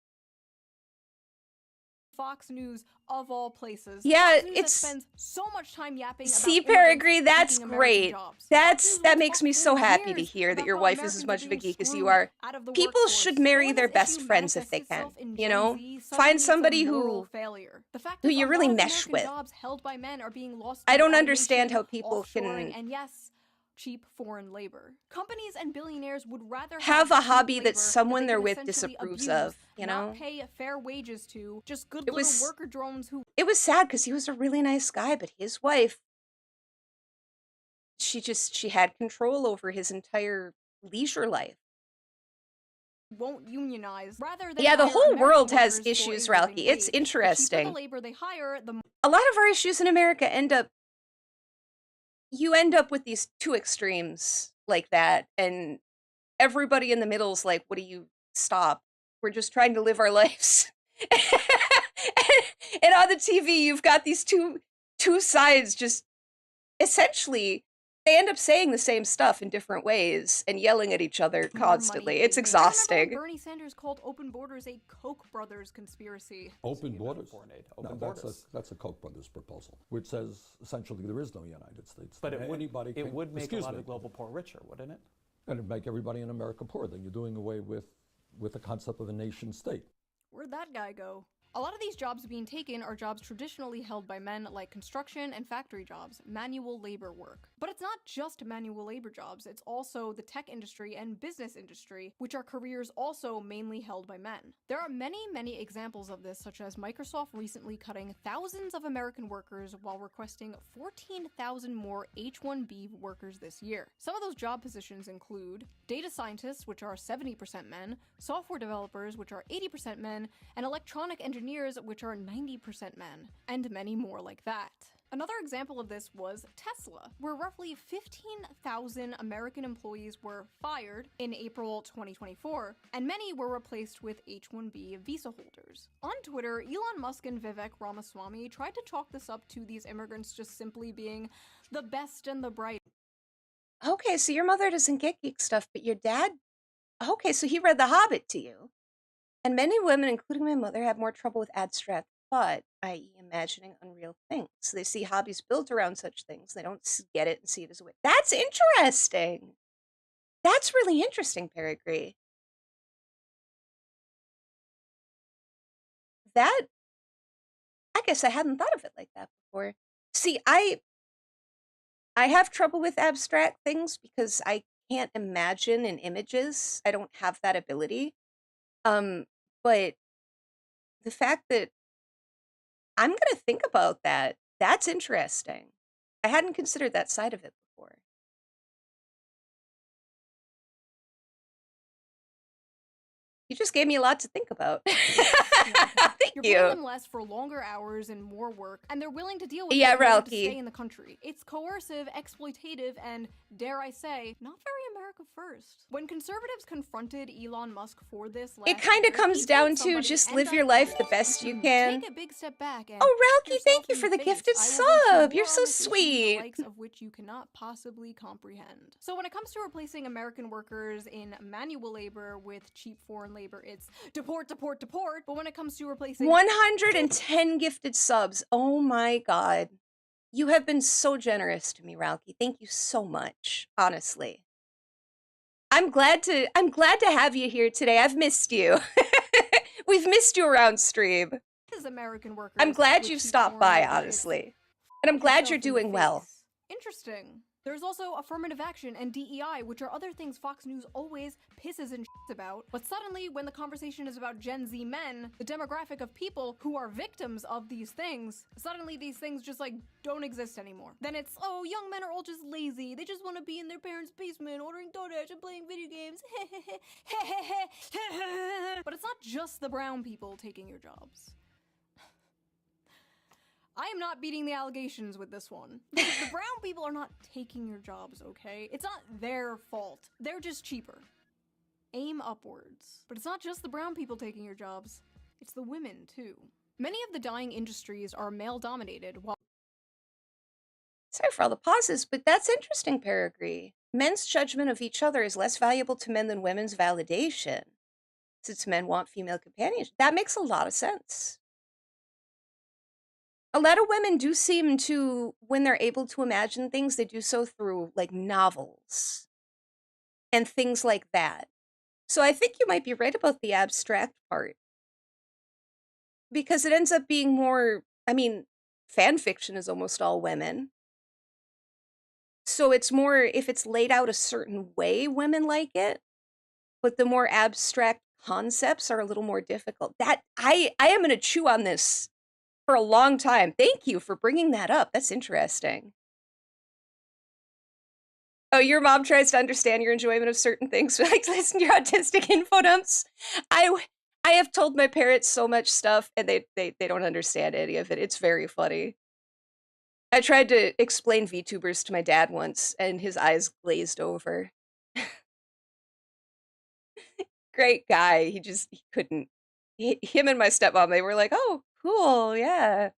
Fox News of all places. Yeah, Fox News that it's spends so much time yapping about Seafair immigrants agree, that's taking American great. jobs. That makes me so happy to years hear that about your how wife is as Americans much are of a being geek as you screwed are. out of the People workforce. should So marry when their this best issue friends if they manifests can, itself in you Gen know? Z, suddenly Find it's a somebody moral who failure. The fact who is, you a really lot of mesh American with. jobs held by men are being lost I to don't understand automation, how people offshoring, can and yes, cheap foreign labor. Companies and billionaires would rather have a cheap hobby labor that someone they they're can with essentially disapproves abuse, of, you know? not pay fair wages to, just good It little was worker drones who it was sad because he was a really nice guy, but his wife, she had control over his entire leisure life. won't unionize. Rather than Yeah, the hire whole American world has workers for issues, a living Ralki. It's wage. The cheaper interesting. the labor they hire, the A lot of our issues in America you end up with these two extremes like that, and everybody in the middle's like, what do you stop? We're just trying to live our lives. And on the TV, you've got these two sides just essentially they end up saying the same stuff in different ways and yelling at each other constantly. It's exhausting. Bernie Sanders called open borders a Koch brothers conspiracy. Open borders? Open borders. That's a Koch brothers proposal, which says essentially there is no United States. But it Anybody it can, would make a excuse lot me, of global poor richer, wouldn't it? and it'd make everybody in America poor. Then you're doing away with the concept of a nation state. Where'd that guy go? A lot of these jobs being taken are jobs traditionally held by men, like construction and factory jobs, manual labor work. But it's not just manual labor jobs, it's also the tech industry and business industry, which are careers also mainly held by men. There are many examples of this, such as Microsoft recently cutting thousands of American workers while requesting 14,000 more H-1B workers this year. Some of those job positions include data scientists, which are 70% men, software developers, which are 80% men, and electronic engineers, which are 90% men, and many more like that. Another example of this was Tesla, where roughly 15,000 American employees were fired in April 2024, and many were replaced with H-1B visa holders. On Twitter, Elon Musk and Vivek Ramaswamy tried to chalk this up to these immigrants just simply being the best and the brightest. Okay, so your mother doesn't get geek stuff, but your dad... Okay, so he read The Hobbit to you. And many women, including my mother, have more trouble with abstract thought, i.e. imagining unreal things. They see hobbies built around such things. They don't get it and see it as a way. That's interesting. That's really interesting, Peregrine. That... I guess I hadn't thought of it like that before. See, I have trouble with abstract things because I can't imagine in images. I don't have that ability. But the fact that I'm gonna think about that, that's interesting. I hadn't considered that side of it before. You just gave me a lot to think about. Thank You're you. paying them less for longer hours and more work, and they're willing to deal with Yeah, it in order to Ralkie. stay in the country. It's coercive, exploitative, and, dare I say, not very America first. When conservatives confronted Elon Musk for this last It kind of year, comes he down told to somebody, just and live I your life the quote, best you can. Take a big step back and Oh, Ralkie, yourself thank you in for the face. gifted I will go to sub. war You're on so this issue, the sweet. likes of which you cannot possibly comprehend. So when it comes to replacing American workers in manual labor with cheap foreign labor, it's deport, deport, deport. But when it comes to replacing 110 gifted subs. Oh my god. You have been so generous to me, Ralkie. Thank you so much. Honestly. I'm glad to have you here today. I've missed you. We've missed you around stream. as American workers, I'm glad with you've cheap stopped foreign by, labor, it's honestly. And I'm glad you're yourself in the doing well. face. Interesting. There's also affirmative action and DEI, which are other things Fox News always pisses and shits about. But suddenly, when the conversation is about Gen Z men, the demographic of people who are victims of these things, suddenly these things just like don't exist anymore. Then it's, oh, young men are all just lazy. They just want to be in their parents' basement, ordering DoorDash and playing video games. But it's not just the brown people taking your jobs. I am not beating the allegations with this one. The brown people are not taking your jobs, okay? It's not their fault. They're just cheaper. Aim upwards. But it's not just the brown people taking your jobs. It's the women, too. Many of the dyeing industries are male-dominated, while... Sorry for all the pauses, but that's interesting, Peregrine. Men's judgment of each other is less valuable to men than women's validation, since men want female companionship. That makes a lot of sense. A lot of women do seem to, when they're able to imagine things, they do so through, like, novels and things like that. So I think you might be right about the abstract part. Because it ends up being more, I mean, fan fiction is almost all women. So it's more, if it's laid out a certain way, women like it. But the more abstract concepts are a little more difficult. That, I am going to chew on this for a long time. Thank you for bringing that up. That's interesting. Oh, your mom tries to understand your enjoyment of certain things, like listen to your autistic info dumps. I have told my parents so much stuff, and they don't understand any of it. It's very funny. I tried to explain VTubers to my dad once, and his eyes glazed over. Great guy. He couldn't. Him and my stepmom, they were like, oh, cool, yeah.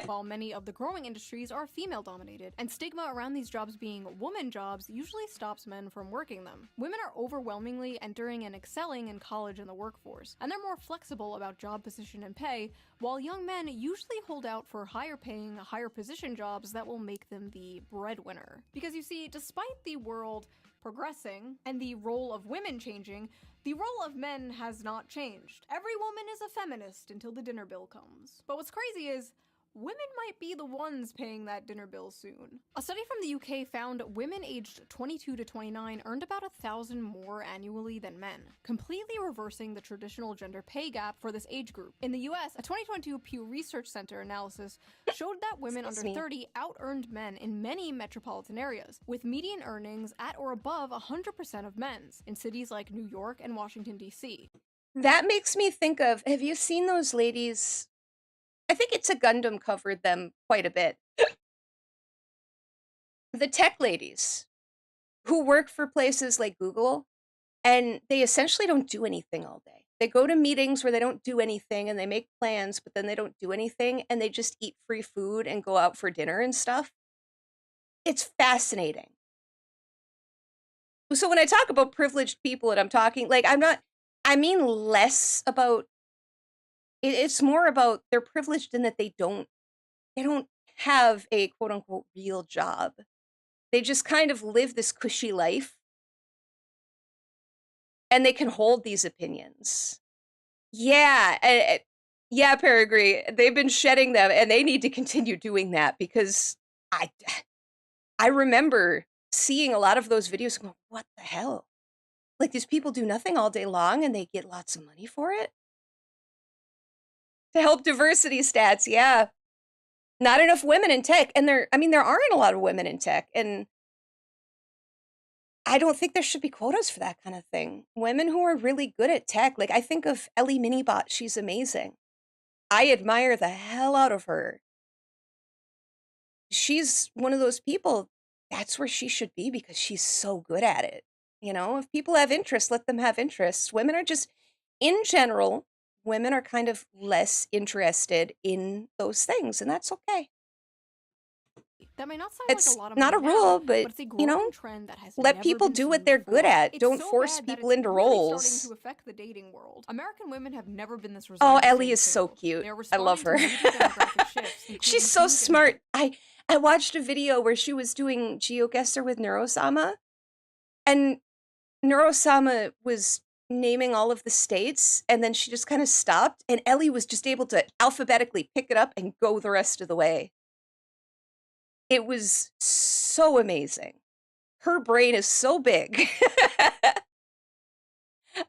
While many of the growing industries are female-dominated, and stigma around these jobs being woman jobs usually stops men from working them. Women are overwhelmingly entering and excelling in college and the workforce, and they're more flexible about job position and pay, while young men usually hold out for higher-paying, higher-position jobs that will make them the breadwinner. Because you see, despite the world progressing and the role of women changing, the role of men has not changed. Every woman is a feminist until the dinner bill comes. But what's crazy is, women might be the ones paying that dinner bill soon. A study from the UK found women aged 22 to 29 earned about 1,000 more annually than men, completely reversing the traditional gender pay gap for this age group. In the US, a 2022 Pew Research Center analysis showed that women under 30 out-earned men in many metropolitan areas, with median earnings at or above 100% of men's, in cities like New York and Washington, D.C. That makes me think of, have you seen those ladies I think It's a Gundam covered them quite a bit. The tech ladies who work for places like Google, and they essentially don't do anything all day. They go to meetings where they don't do anything and they make plans, but then they don't do anything and they just eat free food and go out for dinner and stuff. It's fascinating. So when I talk about privileged people and I'm talking, like, I mean less about, it's more about they're privileged in that they don't have a quote unquote real job. They just kind of live this cushy life and they can hold these opinions. Yeah, yeah, Peregrine, they've been shedding them and they need to continue doing that because I remember seeing a lot of those videos and going, what the hell? Like, these people do nothing all day long and they get lots of money for it? To help diversity stats, yeah. Not enough women in tech. And there aren't a lot of women in tech. And I don't think there should be quotas for that kind of thing. Women who are really good at tech, like I think of Ellie Minibot, she's amazing. I admire the hell out of her. She's one of those people, that's where she should be because she's so good at it. You know, if people have interests, let them have interests. Women are just, in general, women are kind of less interested in those things, and that's okay. That may not sound It's like a lot of not a money rule, now, but it's a you growing know, trend that has let never people been do seen what they're good before. at. It's Don't so force bad that people it's into really roles. starting to affect the dating world. American women have never been this Oh, resilient. Ellie is so cute. They are I love her. responding to major demographic shifts, She's so smart. I watched a video where she was doing GeoGuessr with Neurosama, and Neurosama was naming all of the states, and then she just kind of stopped, and Ellie was just able to alphabetically pick it up and go the rest of the way. It was so amazing. Her brain is so big.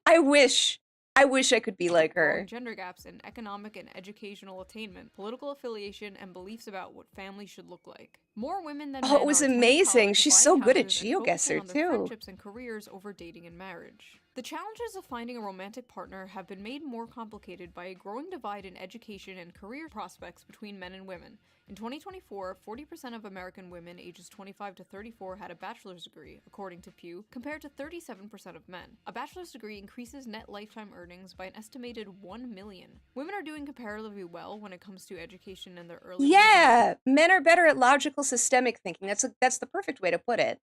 I wish I could be like growing her. gender gaps in economic and educational attainment, political affiliation, and beliefs about what family should look like. More women than men Oh, it was are attending amazing. college, She's buying so good at houses, and focusing on GeoGuessr their too. friendships and careers over dating and marriage. The challenges of finding a romantic partner have been made more complicated by a growing divide in education and career prospects between men and women. In 2024, 40% of American women ages 25 to 34 had a bachelor's degree, according to Pew, compared to 37% of men. A bachelor's degree increases net lifetime earnings by an estimated $1 million. Women are doing comparatively well when it comes to education in their early Yeah, men are better at logical systemic thinking. That's the perfect way to put it.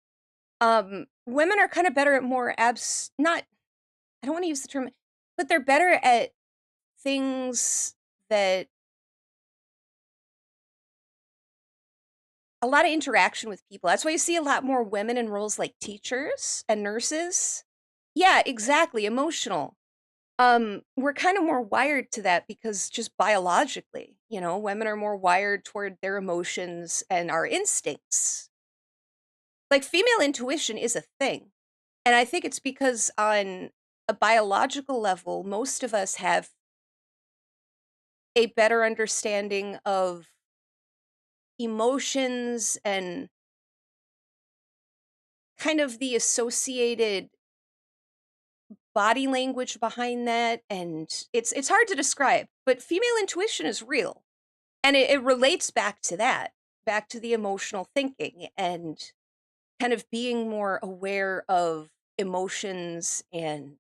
Women are kind of better at more I don't want to use the term, but they're better at things that a lot of interaction with people. That's why you see a lot more women in roles like teachers and nurses. Yeah, exactly, emotional. We're kind of more wired to that because just biologically, you know, women are more wired toward their emotions and our instincts. Like, female intuition is a thing. And I think it's because on a biological level, most of us have a better understanding of emotions and kind of the associated body language behind that. And it's hard to describe, but female intuition is real. And it relates back to that, back to the emotional thinking and kind of being more aware of emotions. And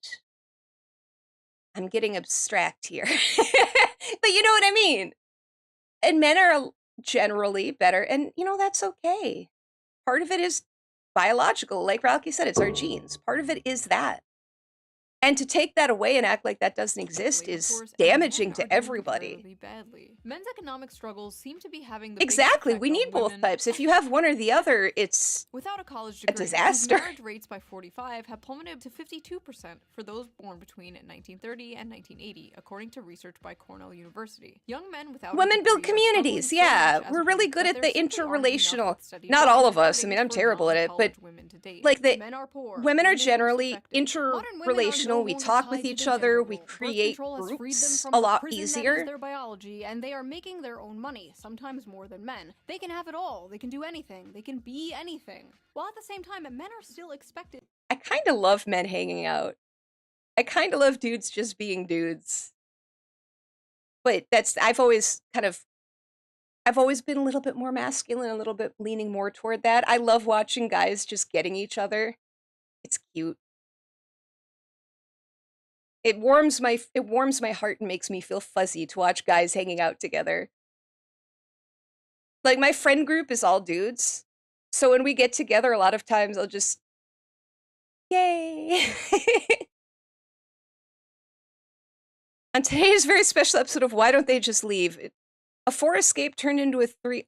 I'm getting abstract here, but you know what I mean? And men are generally better, and you know, that's okay. Part of it is biological. Like Ralki said, it's our genes. Part of it is that. And to take that away and act like that doesn't exist is damaging to everybody. Badly. Men's economic struggles seem to be having the Exactly. We need both types. If you have one or the other, it's without a college a degree. disaster. Marriage rates by 45 have plummeted to 52% for those born between 1930 and 1980, according to research by Cornell University. Young men without women build communities. Yeah, we're really good at the interrelational. Not all of us. I mean, I'm terrible at it, but like women are generally interrelational. We talk with each other. We create groups a lot easier. Their biology, and they are making their own money, sometimes more than men. They can have it all. They can do anything. They can be anything. While at the same time, men are still expected. I kind of love men hanging out. I kind of love dudes just being dudes. But I've always been a little bit more masculine, a little bit leaning more toward that. I love watching guys just getting each other. It's cute. It warms my heart and makes me feel fuzzy to watch guys hanging out together. Like, my friend group is all dudes. So when we get together, a lot of times I'll just, yay. On today's very special episode of Why Don't They Just Leave, a 4 escape turned into a 3.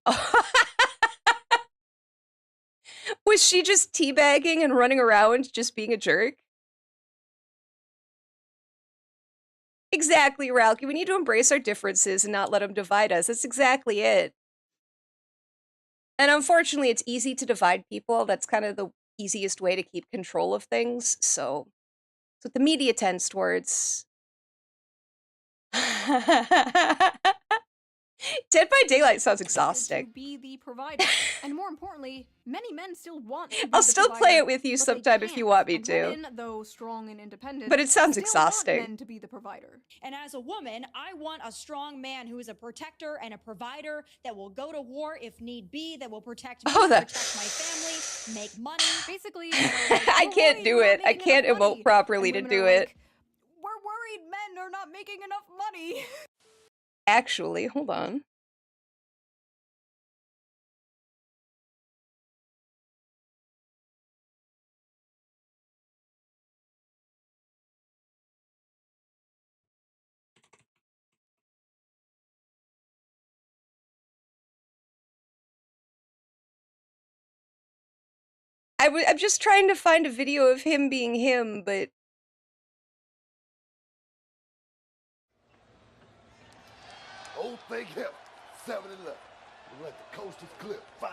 Was she just teabagging and running around just being a jerk? Exactly, Ralki. We need to embrace our differences and not let them divide us. That's exactly it. And unfortunately, it's easy to divide people. That's kind of the easiest way to keep control of things. So that's what the media tends towards. Dead by Daylight sounds exhausting. To be the provider, and more importantly, many men still want to be I'll the still provider, play it with you but sometime they if you can't. want me And to. women, though strong and independent, But it sounds still exhausting. want men to be the provider. And as a woman, I want a strong man who is a protector and a provider that will go to war if need be, that will protect me, protect my family, make money. Basically, I can't do it. I can't emote properly to do it. We're worried men are not making enough money. Actually, hold on. I'm just trying to find a video of him being him, but... Old thing hip, 7-Eleven. We're at the coast is clear. Fine.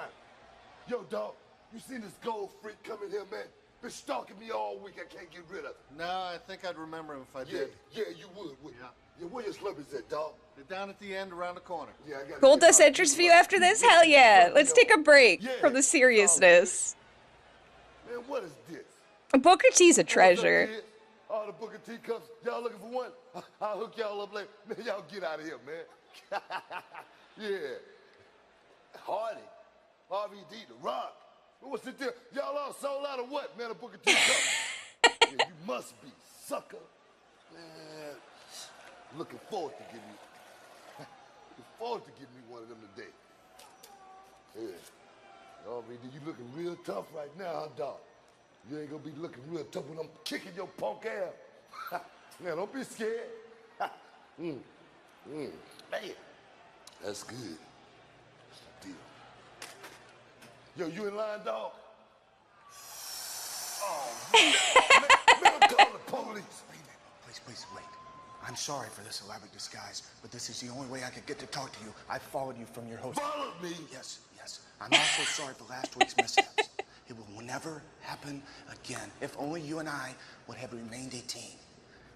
Yo, dog, you seen this gold freak come in here, man? Been stalking me all week. I can't get rid of him. No, I think I'd remember him if I did. Yeah, you would, wouldn't you? Yeah, where your slurpees at, dog? They're down at the end around the corner. Yeah, I got Gold Dust enters view after this? Hell yeah! Let's take a break from the seriousness. Man, what is this? Booker T's a treasure. All the Booker T cups, y'all looking for one? I'll hook y'all up later. Man, y'all get out of here, man. Yeah. Hardy, RVD, The Rock. What's the deal? Y'all all sold out of what, man? A Booker T cup? Yeah, you must be, sucker. Man, looking forward to giving me one of them today. Yeah. RVD, you looking real tough right now, huh, dog? You ain't gonna be looking real tough when I'm kicking your punk ass. Man, don't be scared. Man, that's good. That's the deal. Yo, you in line, dog? Oh, man, I'm calling the police. Please, wait. I'm sorry for this elaborate disguise, but this is the only way I could get to talk to you. I followed you from your hotel. Followed me? Yes. I'm also sorry for last week's mishaps. It will never happen again. If only you and I would have remained a team.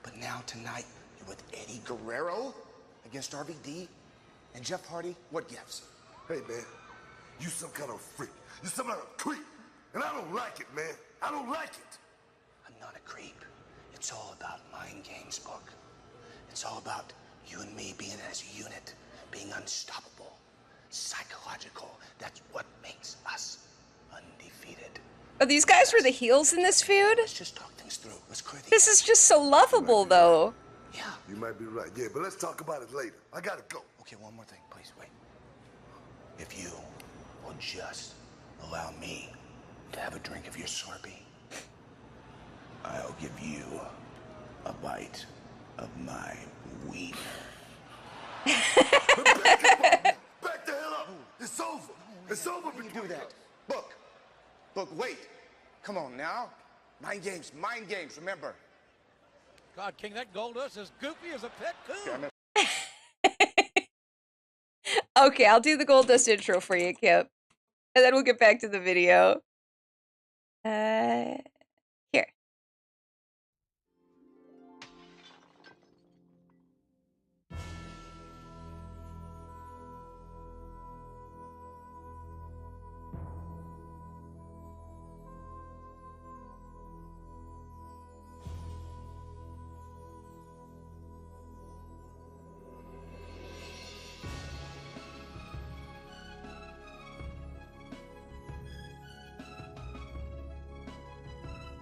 But now, tonight, you're with Eddie Guerrero against RVD and Jeff Hardy. What gives? Hey, man, you some kind of freak. You some kind of creep. And I don't like it, man. I don't like it. I'm not a creep. It's all about mind games, Book. It's all about you and me being as a unit, being unstoppable, psychological. That's what makes us undefeated. Oh, these guys were the heels in this feud? Let's just talk things through. Let's clear the This is just so lovable, though. Yeah. You might be right. Yeah, but let's talk about it later. I gotta go. Okay, one more thing, please, wait. If you will just allow me to have a drink of your Slurpee, I'll give you a bite of my wiener. Back the hell up. It's over. It's over between you do that. Book, wait. Come on now. Mind games, remember. God, King, that Goldust is goofy as a pet coon. Okay, I'll do the Gold Dust intro for you, Kip. And then we'll get back to the video. Here.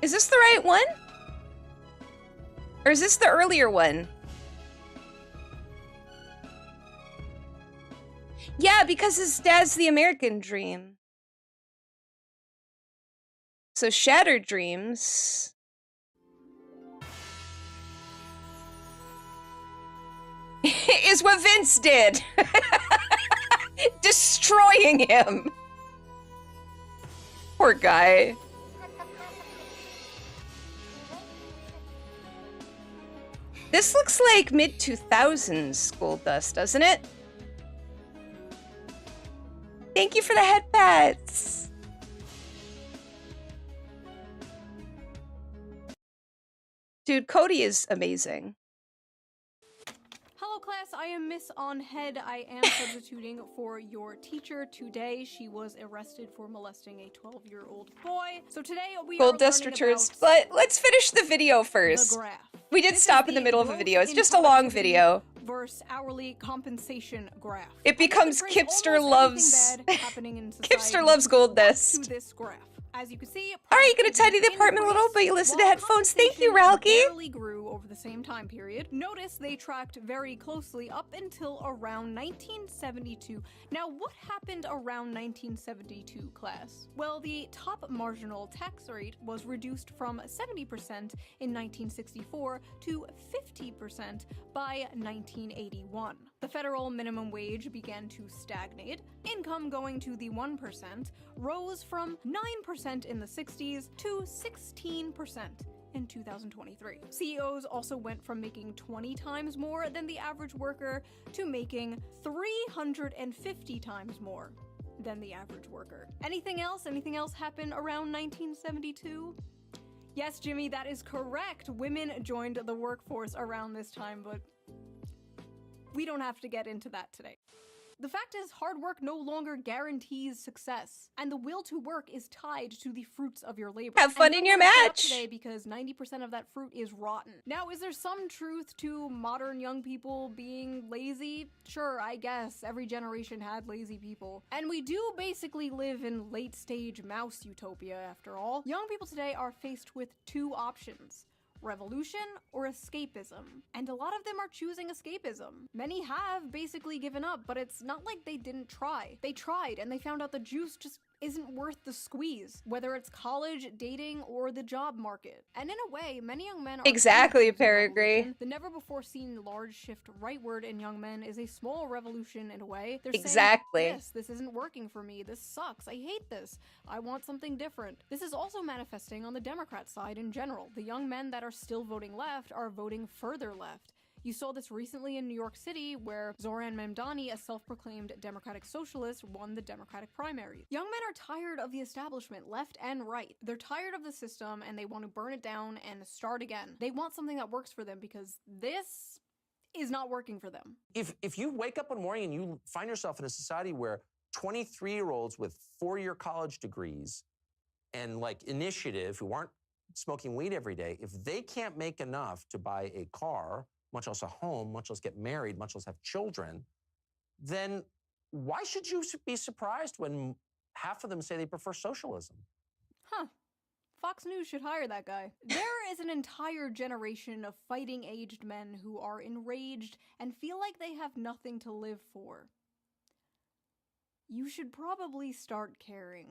Is this the right one? Or is this the earlier one? Yeah, because his dad's the American dream. So Shattered Dreams. Is what Vince did. Destroying him. Poor guy. This looks like mid-2000s Gold Dust, doesn't it? Thank you for the head pats. Dude, Cody is amazing. Hello class, I am Miss On Head. I am substituting for your teacher today. She was arrested for molesting a 12-year-old boy. So today we Gold are Dust learning returns. about But let's finish the video first. the graph. We did This stop is in the middle of a growth video. It's in just a long productivity video. Versus hourly compensation graph. It becomes And this brings Kipster almost loves everything bad happening in society Kipster loves Gold back Dust. to this graph. As you can see, Alright, you gonna tidy the apartment a little, but you listen to headphones. Thank you, Ralki. Barely grew over the same time period. Notice they tracked very closely up until around 1972. Now, what happened around 1972, class? Well, the top marginal tax rate was reduced from 70% in 1964 to 50% by 1981. The federal minimum wage began to stagnate. Income going to the 1% rose from 9% in the 60s to 16% in 2023. CEOs also went from making 20 times more than the average worker to making 350 times more than the average worker. Anything else? Anything else happen around 1972? Yes, Jimmy, that is correct. Women joined the workforce around this time, but we don't have to get into that today. The fact is, hard work no longer guarantees success, and the will to work is tied to the fruits of your labor. Have fun in your match! Today because 90% of that fruit is rotten. Now, is there some truth to modern young people being lazy? Sure, I guess. Every generation had lazy people. And we do basically live in late-stage mouse utopia, after all. Young people today are faced with two options: revolution or escapism. And a lot of them are choosing escapism. Many have basically given up, but it's not like they didn't try. They tried and they found out the juice just isn't worth the squeeze, whether it's college, dating, or the job market. And in a way, many young men are Exactly, Paragraph. the never before seen large shift rightward in young men is a small revolution in a way. They're Exactly. saying, this isn't working for me. This sucks. I hate this. I want something different. This is also manifesting on the Democrat side in general. The young men that are still voting left are voting further left. You saw this recently in New York City, where Zoran Mamdani, a self-proclaimed Democratic Socialist, won the Democratic primary. Young men are tired of the establishment, left and right. They're tired of the system, and they want to burn it down and start again. They want something that works for them, because this is not working for them. If you wake up one morning and you find yourself in a society where 23-year-olds with 4-year college degrees and like initiative who aren't smoking weed every day, if they can't make enough to buy a car, much less a home, much less get married, much less have children, then why should you be surprised when half of them say they prefer socialism? Huh. Fox News should hire that guy. There is an entire generation of fighting-aged men who are enraged and feel like they have nothing to live for. You should probably start caring.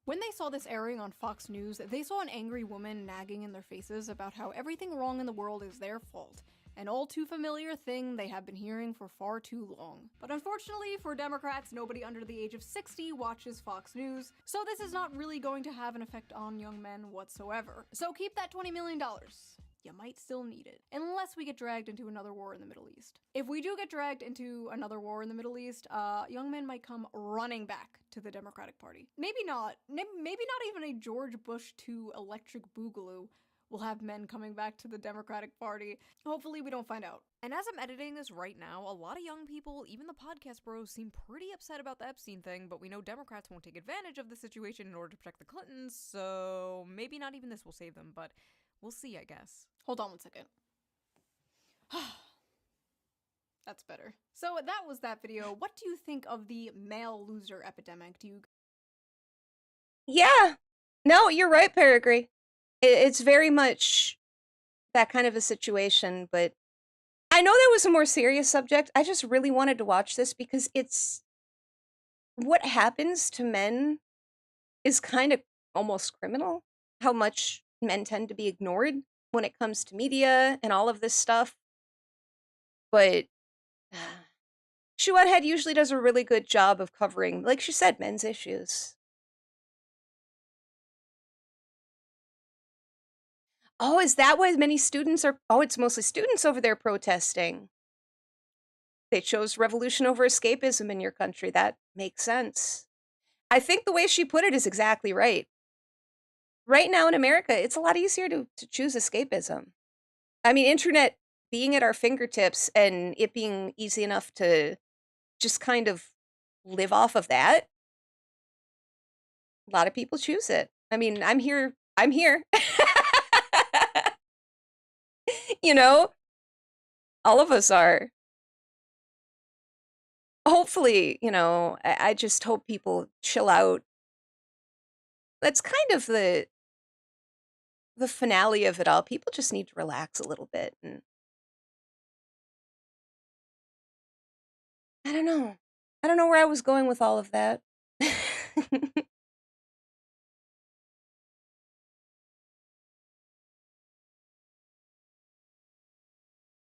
When they saw this airing on Fox News, they saw an angry woman nagging in their faces about how everything wrong in the world is their fault. An all too familiar thing they have been hearing for far too long. But unfortunately for Democrats, nobody under the age of 60 watches Fox News, so this is not really going to have an effect on young men whatsoever. So keep that $20 million. You might still need it, unless we get dragged into another war in the Middle East. If we do get dragged into another war in the Middle East, young men might come running back to the Democratic Party. Maybe not. Maybe not even a George Bush II electric boogaloo will have men coming back to the Democratic Party. Hopefully we don't find out. And as I'm editing this right now, a lot of young people, even the podcast bros, seem pretty upset about the Epstein thing, but we know Democrats won't take advantage of the situation in order to protect the Clintons, so maybe not even this will save them, but we'll see, I guess. Hold on one second. That's better. So that was that video. What do you think of the male loser epidemic? Do you... Yeah. No, you're right, Paragraph. It's very much that kind of a situation, but I know that was a more serious subject. I just really wanted to watch this because it's what happens to men is kind of almost criminal. How much men tend to be ignored when it comes to media and all of this stuff. But Shuathead usually does a really good job of covering, like she said, men's issues. Oh, is that why many students are... Oh, it's mostly students over there protesting. They chose revolution over escapism in your country. That makes sense. I think the way she put it is exactly right. Right now in America, it's a lot easier to choose escapism. I mean, internet being at our fingertips and it being easy enough to just kind of live off of that. A lot of people choose it. I mean, I'm here. You know, all of us are. Hopefully, you know, I just hope people chill out. That's kind of the finale of it all. People just need to relax a little bit. And I don't know. I don't know where I was going with all of that.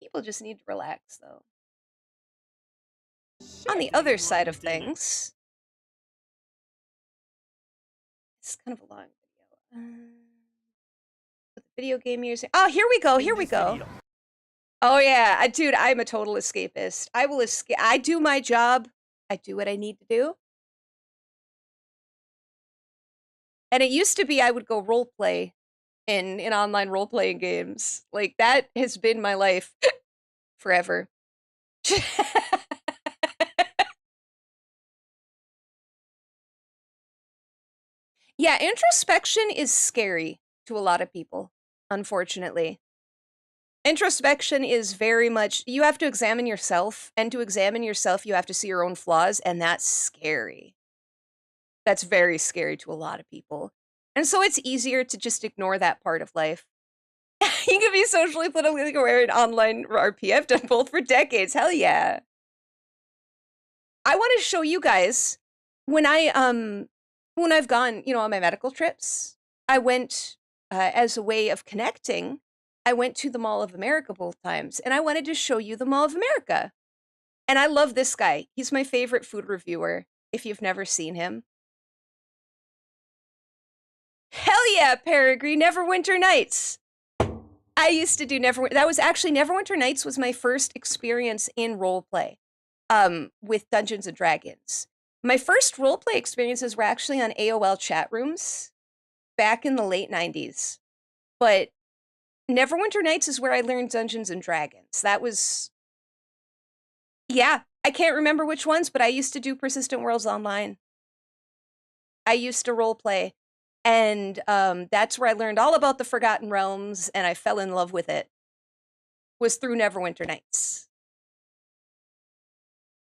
People just need to relax, though. On the other side of things, it's kind of a long video. With the video game music. Oh, here we go. Here we go. Oh yeah, dude, I'm a total escapist. I will escape. I do my job. I do what I need to do. And it used to be I would go role play in online role playing games. Like that has been my life forever. Yeah, introspection is scary to a lot of people, unfortunately. Introspection is very much, you have to examine yourself, and to examine yourself, you have to see your own flaws, and that's scary. That's very scary to a lot of people. And so it's easier to just ignore that part of life. You can be socially, politically aware in online RP. I've done both for decades. Hell yeah. I want to show you guys when I've gone, you know, on my medical trips. I went as a way of connecting. I went to the Mall of America both times, and I wanted to show you the Mall of America. And I love this guy. He's my favorite food reviewer, if you've never seen him. Hell yeah, Peregrine, Neverwinter Nights. I used to do Neverwinter Nights was my first experience in roleplay with Dungeons & Dragons. My first roleplay experiences were actually on AOL chat rooms back in the late 90s. But Neverwinter Nights is where I learned Dungeons & Dragons. That was... Yeah, I can't remember which ones, but I used to do Persistent Worlds Online. I used to roleplay. And that's where I learned all about the Forgotten Realms, and I fell in love with it. Was through Neverwinter Nights.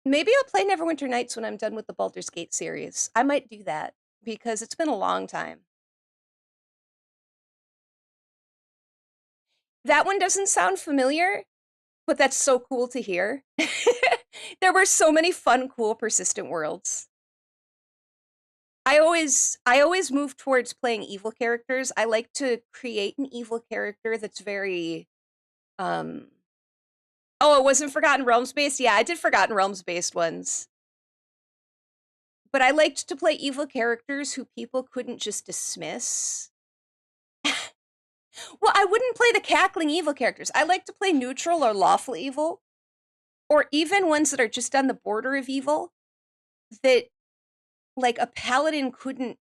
Maybe I'll play Neverwinter Nights when I'm done with the Baldur's Gate series. I might do that, because it's been a long time. That one doesn't sound familiar, but that's so cool to hear. There were so many fun, cool, Persistent Worlds. I always move towards playing evil characters. I like to create an evil character that's very, Oh, it wasn't Forgotten Realms based? Yeah, I did Forgotten Realms based ones. But I liked to play evil characters who people couldn't just dismiss. Well, I wouldn't play the cackling evil characters. I like to play neutral or lawful evil. Or even ones that are just on the border of evil. That, like, a paladin couldn't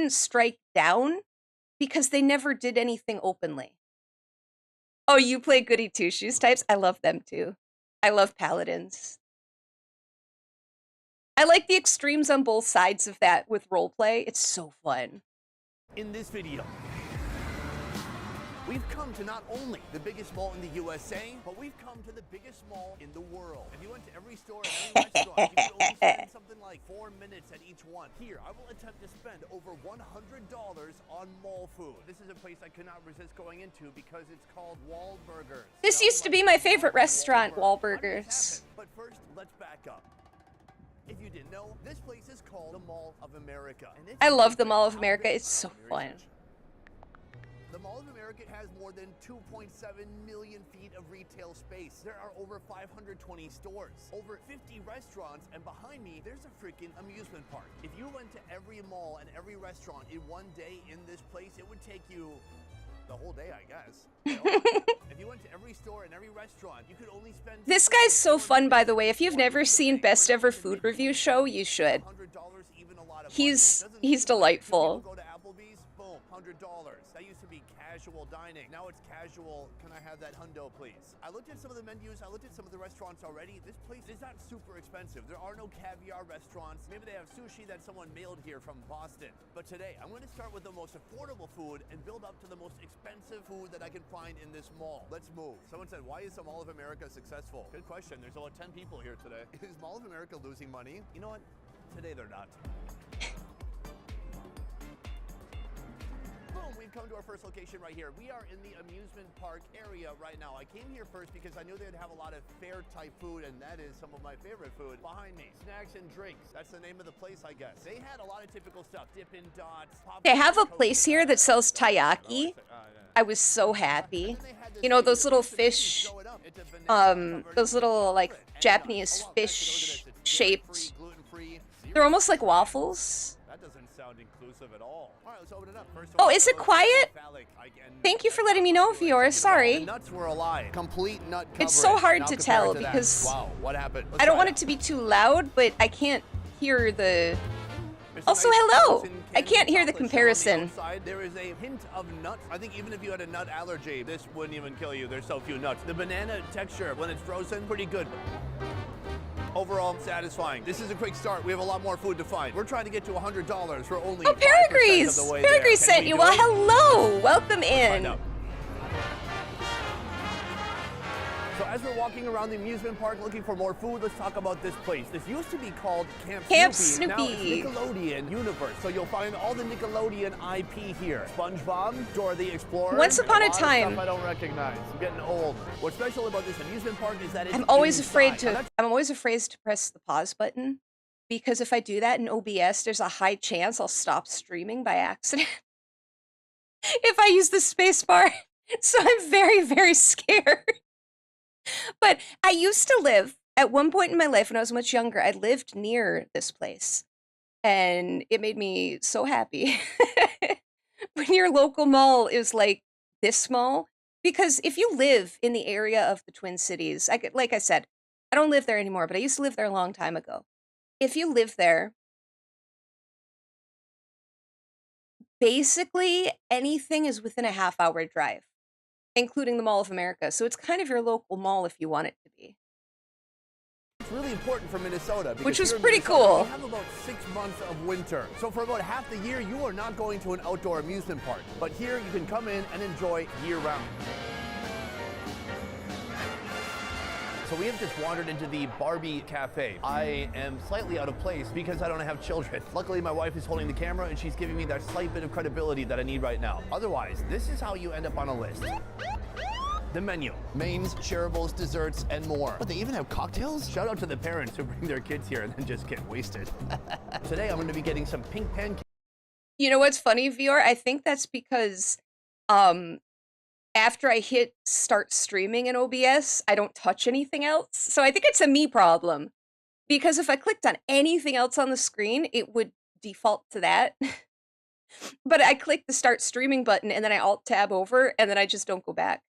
strike down because they never did anything openly. Oh, you play goody two-shoes types? I love them too. I love paladins. I like the extremes on both sides of that with roleplay. It's so fun. In this video, We've come to not only the biggest mall in the USA, but we've come to the biggest mall in the world. If you went to every store and every restaurant, you could only spend something like 4 minutes at each one. Here, I will attempt to spend over $100 on mall food. This is a place I could not resist going into because it's called Wahlburgers. This used to be my favorite restaurant, Wahlburgers. But first, let's back up. If you didn't know, this place is called the Mall of America. And it's I love the Mall of America. It's so fun. The Mall of America has more than 2.7 million feet of retail space. There are over 520 stores, over 50 restaurants, and behind me, there's a freaking amusement park. If you went to every mall and every restaurant in one day in this place, it would take you the whole day, I guess. If you went to every store and every restaurant, you could only spend... This guy's so fun, by the way. If you've never seen Best Ever Food Review Show, you should. He's delightful. Go to Applebee's, boom, $100. That used to be casual dining. Now it's casual. Can I have that hundo, please? I looked at some of the menus. I looked at some of the restaurants already. This place is not super expensive. There are no caviar restaurants. Maybe they have sushi that someone mailed here from Boston. But today, I'm going to start with the most affordable food and build up to the most expensive food that I can find in this mall. Let's move. Someone said, why is the Mall of America successful? Good question. There's only 10 people here today. Is Mall of America losing money? You know what? Today they're not. Boom, we've come to our first location right here. We are in the amusement park area right now. I came here first because I knew they'd have a lot of fair type food, and that is some of my favorite food. Behind me, snacks and drinks. That's the name of the place, I guess. They had a lot of typical stuff. Dippin' Dots. They have a place here that sells taiyaki. I was so happy. You know, those little fish, those little, like, Japanese fish shaped. They're almost like waffles. That doesn't sound inclusive at all. All right, let's open it up. Oh, is it quiet? Thank you for letting me know, Fiora. Sorry. Nuts were alive. Complete nut coverage. It's so hard Now to compare tell it to that. because Wow, what happened? I don't want it to be too loud, but I can't hear the... Also, hello! I can't hear the comparison. There is a hint of nuts. I think even if you had a nut allergy, this wouldn't even kill you. There's so few nuts. The banana texture, when it's frozen, pretty good. Overall, satisfying. This is a quick start. We have a lot more food to find. We're trying to get to $100 for only 5% of the way there. Perigrees sent you. Well, hello! Welcome in. So as we're walking around the amusement park looking for more food, let's talk about this place. This used to be called Camp Snoopy. Now it's Snoopy. Nickelodeon Universe. So you'll find all the Nickelodeon IP here. SpongeBob, Dora the Explorer. Once upon a lot of time. stuff I don't recognize. I'm getting old. What's special about this amusement park is that it's I'm always inside. afraid to press the pause button because if I do that in OBS, there's a high chance I'll stop streaming by accident if I use the space bar. So I'm very, very scared. But I used to live, at one point in my life when I was much younger, I lived near this place. And it made me so happy when your local mall is like this small. Because if you live in the area of the Twin Cities, like I said, I don't live there anymore, but I used to live there a long time ago. If you live there, basically anything is within a half-hour drive, including the Mall of America. So it's kind of your local mall if you want it to be. It's really important for Minnesota. Because Which was here in pretty Minnesota, cool. We have about 6 months of winter. So for about half the year, you are not going to an outdoor amusement park. But here you can come in and enjoy year-round. So we have just wandered into the Barbie Cafe. I am slightly out of place because I don't have children. Luckily, my wife is holding the camera and she's giving me that slight bit of credibility that I need right now. Otherwise, this is how you end up on a list. The menu. Mains, shareables, desserts, and more. But they even have cocktails? Shout out to the parents who bring their kids here and then just get wasted. Today, I'm going to be getting some pink pancakes. You know what's funny, Vior? I think that's because after I hit start streaming in OBS, I don't touch anything else. So I think it's a me problem. Because if I clicked on anything else on the screen, it would default to that. But I click the start streaming button and then I alt-tab over and then I just don't go back.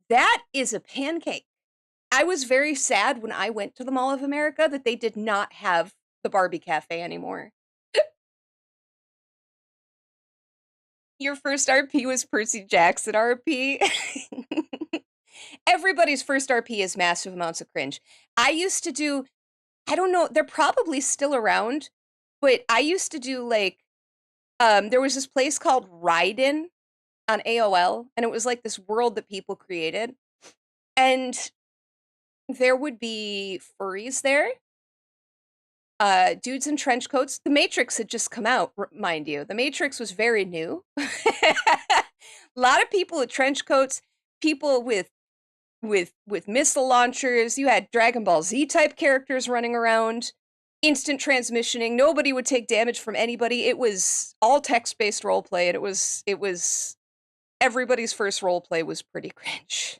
That is a pancake. I was very sad when I went to the Mall of America that they did not have the Barbie Cafe anymore. Your first RP was Percy Jackson RP. Everybody's first RP is massive amounts of cringe. I used to do, I don't know, they're probably still around, but I used to do like, there was this place called Ryden on AOL, and it was like this world that people created. And there would be furries there, dudes in trench coats. The Matrix had just come out, mind you. The Matrix was very new. A lot of people with trench coats, people with missile launchers. You had Dragon Ball Z type characters running around, instant transmissioning. Nobody would take damage from anybody. It was all text-based roleplay, and it was everybody's first roleplay was pretty cringe.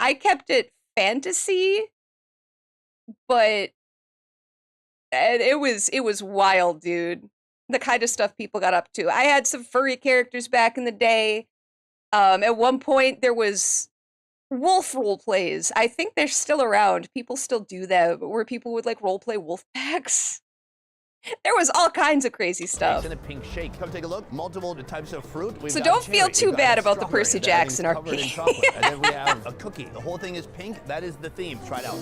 I kept it fantasy, but it was wild, dude. The kind of stuff people got up to. I had some furry characters back in the day. At one point, there was wolf role plays. I think they're still around. People still do that, where people would like role play wolf packs. There was all kinds of crazy stuff. In a pink shake. Come take a look. Multiple types of fruit. So don't feel too bad about the Percy Jackson RPG. And then we have a cookie. The whole thing is pink. That is the theme. Try it out.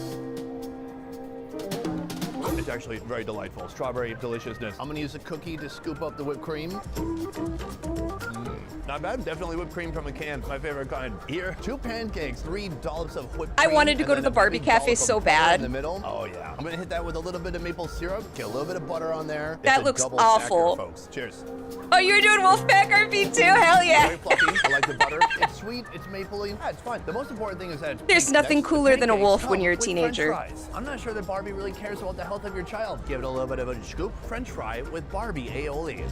It's actually very delightful. Strawberry deliciousness. I'm gonna use a cookie to scoop up the whipped cream. Not bad. Definitely whipped cream from a can. My favorite kind. Here, 2 pancakes, 3 dollops of whipped cream. I wanted to go to the Barbie cafe so bad. In the middle. Oh yeah. I'm gonna hit that with a little bit of maple syrup. Get a little bit of butter on there. That looks awful, folks. Cheers. Oh, you're doing Wolfpack RP too? Hell yeah. Very fluffy. I like the butter. It's sweet. It's mapley. Yeah, it's fine. The most important thing is that there's nothing cooler than a wolf when you're a teenager. I'm not sure that Barbie really cares about the health of your child. Give it a little bit of a scoop. French fry with Barbie aioli.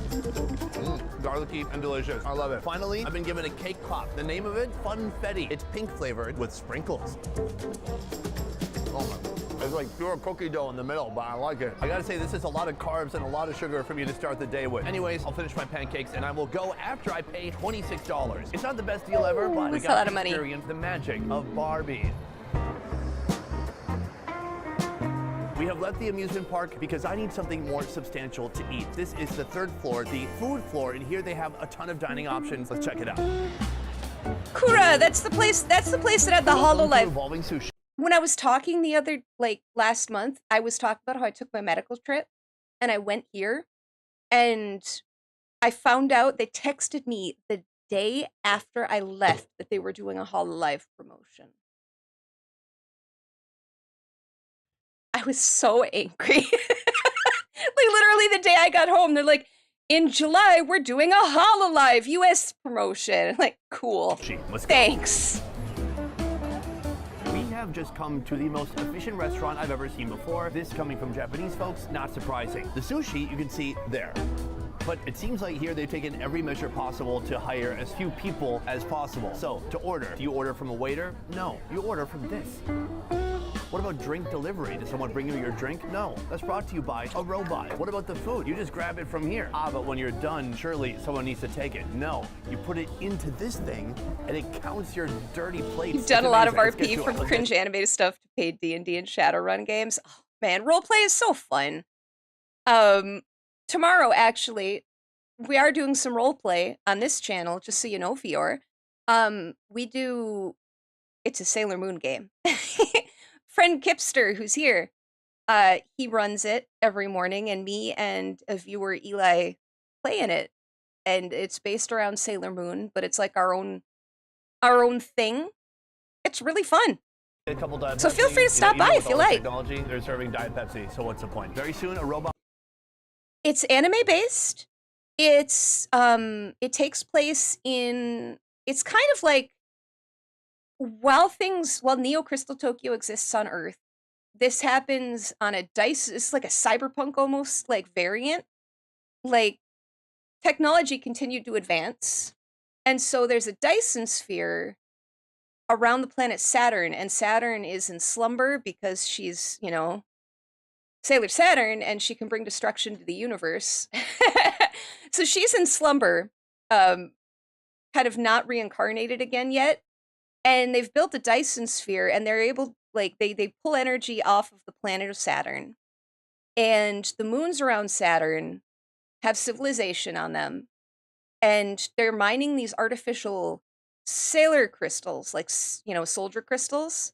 Garlicky and delicious. I love it. Finally, I've been given a cake pop. The name of it, Funfetti. It's pink flavored with sprinkles. Oh my. It's like pure cookie dough in the middle, but I like it. I gotta say, this is a lot of carbs and a lot of sugar for me to start the day with. Anyways, I'll finish my pancakes and I will go after I pay $26. It's not the best deal ever, but I got to experience the magic of Barbie. We have left the amusement park because I need something more substantial to eat. This is the 3rd floor, the food floor, and here they have a ton of dining options. Let's check it out. Kura, that's the place that had the HoloLive. Evolving sushi. When I was talking last month, I was talking about how I took my medical trip and I went here and I found out they texted me the day after I left that they were doing a HoloLive promotion. I was so angry. Like literally the day I got home, they're like, in July, we're doing a HoloLive US promotion. I'm like, cool. Thanks. We have just come to the most efficient restaurant I've ever seen before. This coming from Japanese folks, not surprising. The sushi you can see there. But it seems like here they've taken every measure possible to hire as few people as possible. So, to order, do you order from a waiter? No, you order from this. What about drink delivery? Does someone bring you your drink? No, that's brought to you by a robot. What about the food? You just grab it from here. Ah, but when you're done, surely someone needs to take it. No, you put it into this thing, and it counts your dirty plates. You've done a lot of RP from cringe animated stuff to paid D&D and Shadowrun games. Oh, man, roleplay is so fun. Tomorrow, actually, we are doing some roleplay on this channel, just so you know, Fior. It's a Sailor Moon game. Friend Kipster, who's here, he runs it every morning, and me and a viewer, Eli, play in it. And it's based around Sailor Moon, but it's like our own thing. It's really fun. A couple Diet so feel free to stop by if you like. Technology, they're serving Diet Pepsi, so what's the point? Very soon, a robot. It's anime based. It takes place in. It's kind of like while Neo Crystal Tokyo exists on Earth, this happens on a dice. It's like a cyberpunk almost like variant. Like technology continued to advance, and so there's a Dyson sphere around the planet Saturn, and Saturn is in slumber because she's, Sailor Saturn, and she can bring destruction to the universe. So she's in slumber, kind of not reincarnated again yet. And they've built a Dyson sphere, and they're able, they pull energy off of the planet of Saturn. And the moons around Saturn have civilization on them. And they're mining these artificial sailor crystals, soldier crystals,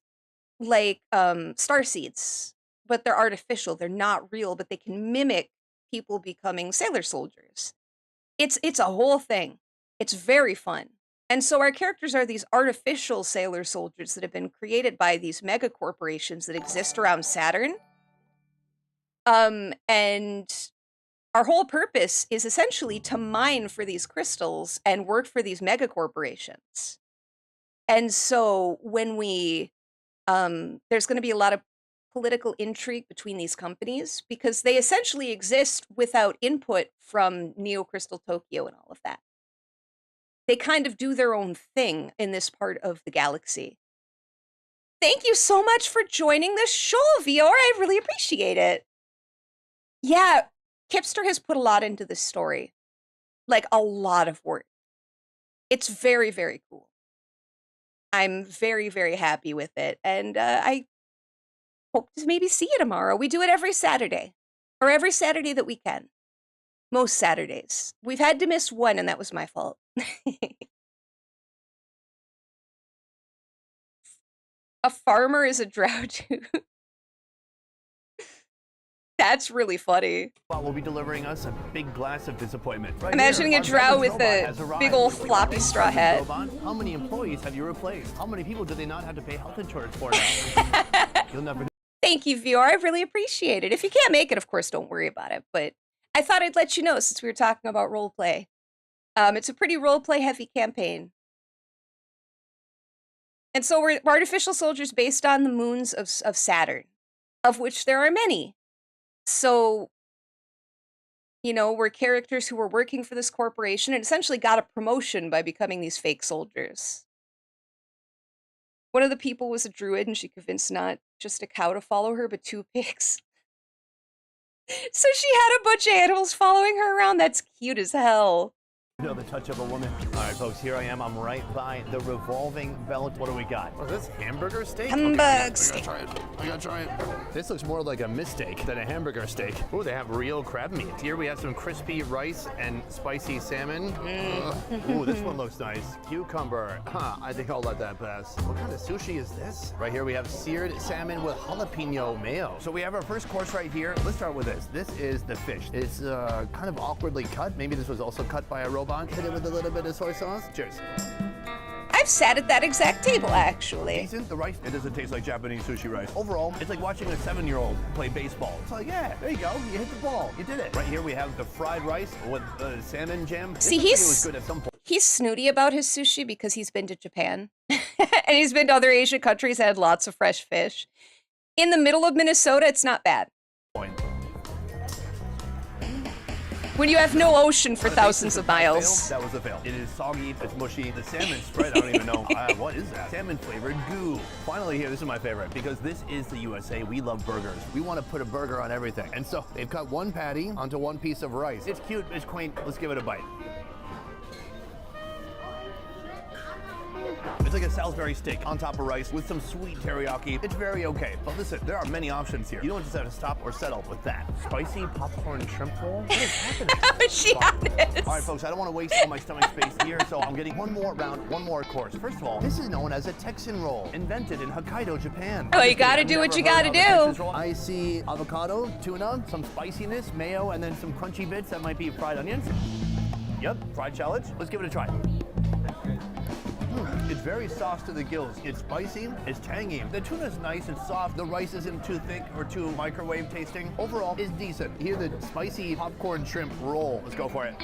star seeds. But they're artificial. They're not real, but they can mimic people becoming sailor soldiers. It's a whole thing. It's very fun. And so our characters are these artificial sailor soldiers that have been created by these mega corporations that exist around Saturn. And our whole purpose is essentially to mine for these crystals and work for these mega corporations. And so when we, there's going to be a lot of political intrigue between these companies because they essentially exist without input from Neo Crystal Tokyo and all of that. They kind of do their own thing in this part of the galaxy. Thank you so much for joining the show, Vior. I really appreciate it. Yeah, Kipster has put a lot into this story. Like, a lot of work. It's very, very cool. I'm very, very happy with it. And I hope to maybe see you tomorrow. We do it every Saturday. Or every Saturday that we can. Most Saturdays. We've had to miss one, and that was my fault. A farmer is a drow too. That's really funny. Will be delivering us a big glass of disappointment. Right Imagining here, a drow with a big old Look at floppy this straw hat. robot. How many employees have you replaced? How many people do they not have to pay health insurance for now? You'll never. Thank you, VR. I really appreciate it. If you can't make it, of course, don't worry about it. But I thought I'd let you know since we were talking about roleplay. It's a pretty roleplay heavy campaign. And so we're artificial soldiers based on the moons of Saturn, of which there are many. So, you know, we're characters who were working for this corporation and essentially got a promotion by becoming these fake soldiers. One of the people was a druid and she convinced not just a cow to follow her, but 2 pigs. So she had a bunch of animals following her around. That's cute as hell. You know the touch of a woman. All right, folks, here I am. I'm right by the revolving belt. What do we got? Oh, this hamburger steak? Hamburg steak. I gotta try it. This looks more like a mistake than a hamburger steak. Oh, they have real crab meat. Here we have some crispy rice and spicy salmon. Ooh, this one looks nice. Cucumber. Huh, I think I'll let that pass. What kind of sushi is this? Right here we have seared salmon with jalapeno mayo. So we have our first course right here. Let's start with this. This is the fish. It's kind of awkwardly cut. Maybe this was also cut by a robot. Hit it with a little bit of soy sauce. Cheers. I've sat at that exact table, actually. Decent. The rice, it doesn't taste like Japanese sushi rice. Overall, it's like watching a 7-year-old play baseball. It's like, yeah, there you go. You hit the ball. You did it. Right here we have the fried rice with salmon jam. See, was good at some point. he's snooty about his sushi because he's been to Japan. And he's been to other Asian countries that had lots of fresh fish. In the middle of Minnesota, it's not bad. When you have no ocean for thousands of miles. That was a fail. It is soggy, it's mushy. The salmon spread, I don't even know. What is that? Salmon flavored goo. Finally here, this is my favorite because this is the USA. We love burgers. We want to put a burger on everything. And so they've cut one patty onto one piece of rice. It's cute, it's quaint. Let's give it a bite. It's like a Salisbury steak on top of rice with some sweet teriyaki. It's very okay. But listen, there are many options here. You don't just have to stop or settle with that. Spicy popcorn shrimp roll? What is happening? How is she honest? All right, folks, I don't want to waste all my stomach space here, so I'm getting one more round, one more course. First of all, this is known as a Texan roll, invented in Hokkaido, Japan. Oh, you gotta do what you gotta do. I see avocado, tuna, some spiciness, mayo, and then some crunchy bits that might be fried onions. Yep, fried shallots. Let's give it a try. It's very sauce to the gills. It's spicy, it's tangy. The tuna's nice and soft. The rice isn't too thick or too microwave tasting. Overall, it's decent. Here's the spicy popcorn shrimp roll. Let's go for it.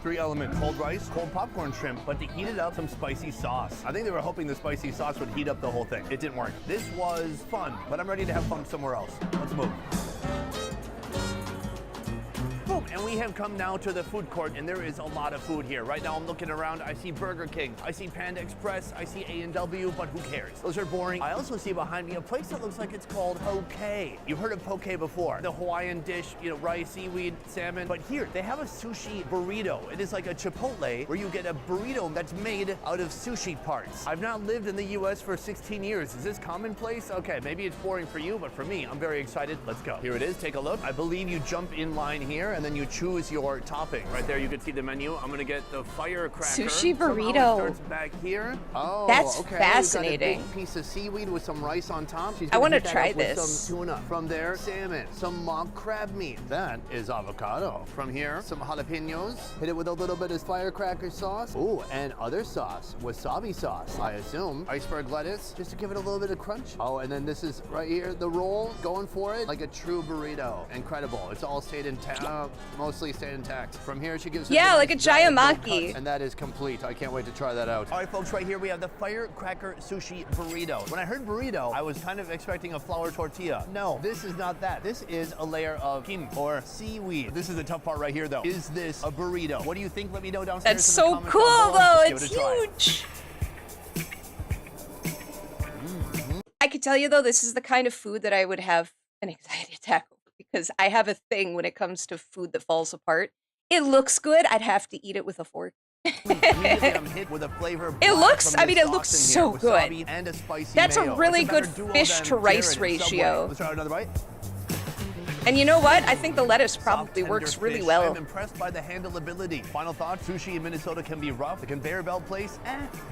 3 elements: cold rice, cold popcorn shrimp, but to heat it up, some spicy sauce. I think they were hoping the spicy sauce would heat up the whole thing. It didn't work. This was fun, but I'm ready to have fun somewhere else. Let's move. Boom, and we have come now to the food court, and there is a lot of food here. Right now I'm looking around, I see Burger King, I see Panda Express, I see A&W, but who cares? Those are boring. I also see behind me a place that looks like it's called poke. You've heard of poke before. The Hawaiian dish, you know, rice, seaweed, salmon. But here, they have a sushi burrito. It is like a Chipotle where you get a burrito that's made out of sushi parts. I've now lived in the US for 16 years. Is this commonplace? Okay, maybe it's boring for you, but for me, I'm very excited. Let's go. Here it is, take a look. I believe you jump in line here, and then you choose choose your topping. Right there, you can see the menu. I'm gonna get the firecracker. Sushi Somehow it burrito. starts back here. Oh, That's okay. fascinating. We've got a big piece of seaweed with some rice on top. She's I gonna wanna hit that try up with this. some tuna. From there, salmon, some mock crab meat. That is avocado. From here, some jalapenos. Hit it with a little bit of firecracker sauce. Ooh, and other sauce, wasabi sauce, I assume. Iceberg lettuce, just to give it a little bit of crunch. Oh, and then this is right here, the roll, going for it like a true burrito. Incredible. It's all stayed intact, mostly stayed intact. From here, she gives us Yeah, a like a nice giant bowl Giamatti. cut, and that is complete. I can't wait to try that out. All right, folks, right here we have the firecracker sushi burrito. When I heard burrito, I was kind of expecting a flour tortilla. No, this is not that. This is a layer of kim or seaweed. This is the tough part right here, though. Is this a burrito? What do you think? Let me know downstairs. That's in the so comments cool, down below. though. Let's It's give it a try. huge. I could tell you, though, this is the kind of food that I would have an anxiety attack over because I have a thing when it comes to food that falls apart. It looks good. I'd have to eat it with a fork. Immediately I'm hit with a flavor It blast looks, from I this mean, it sauce looks in so here. good. Wasabi and a spicy That's mayo. a really It's better good duo fish than to rice Jared and Subway. ratio. Let's try another bite. And you know what? I think the lettuce Soft, probably tender works really fish. well. I'm impressed by the handleability. Final thought, sushi in Minnesota can be rough. The conveyor belt place,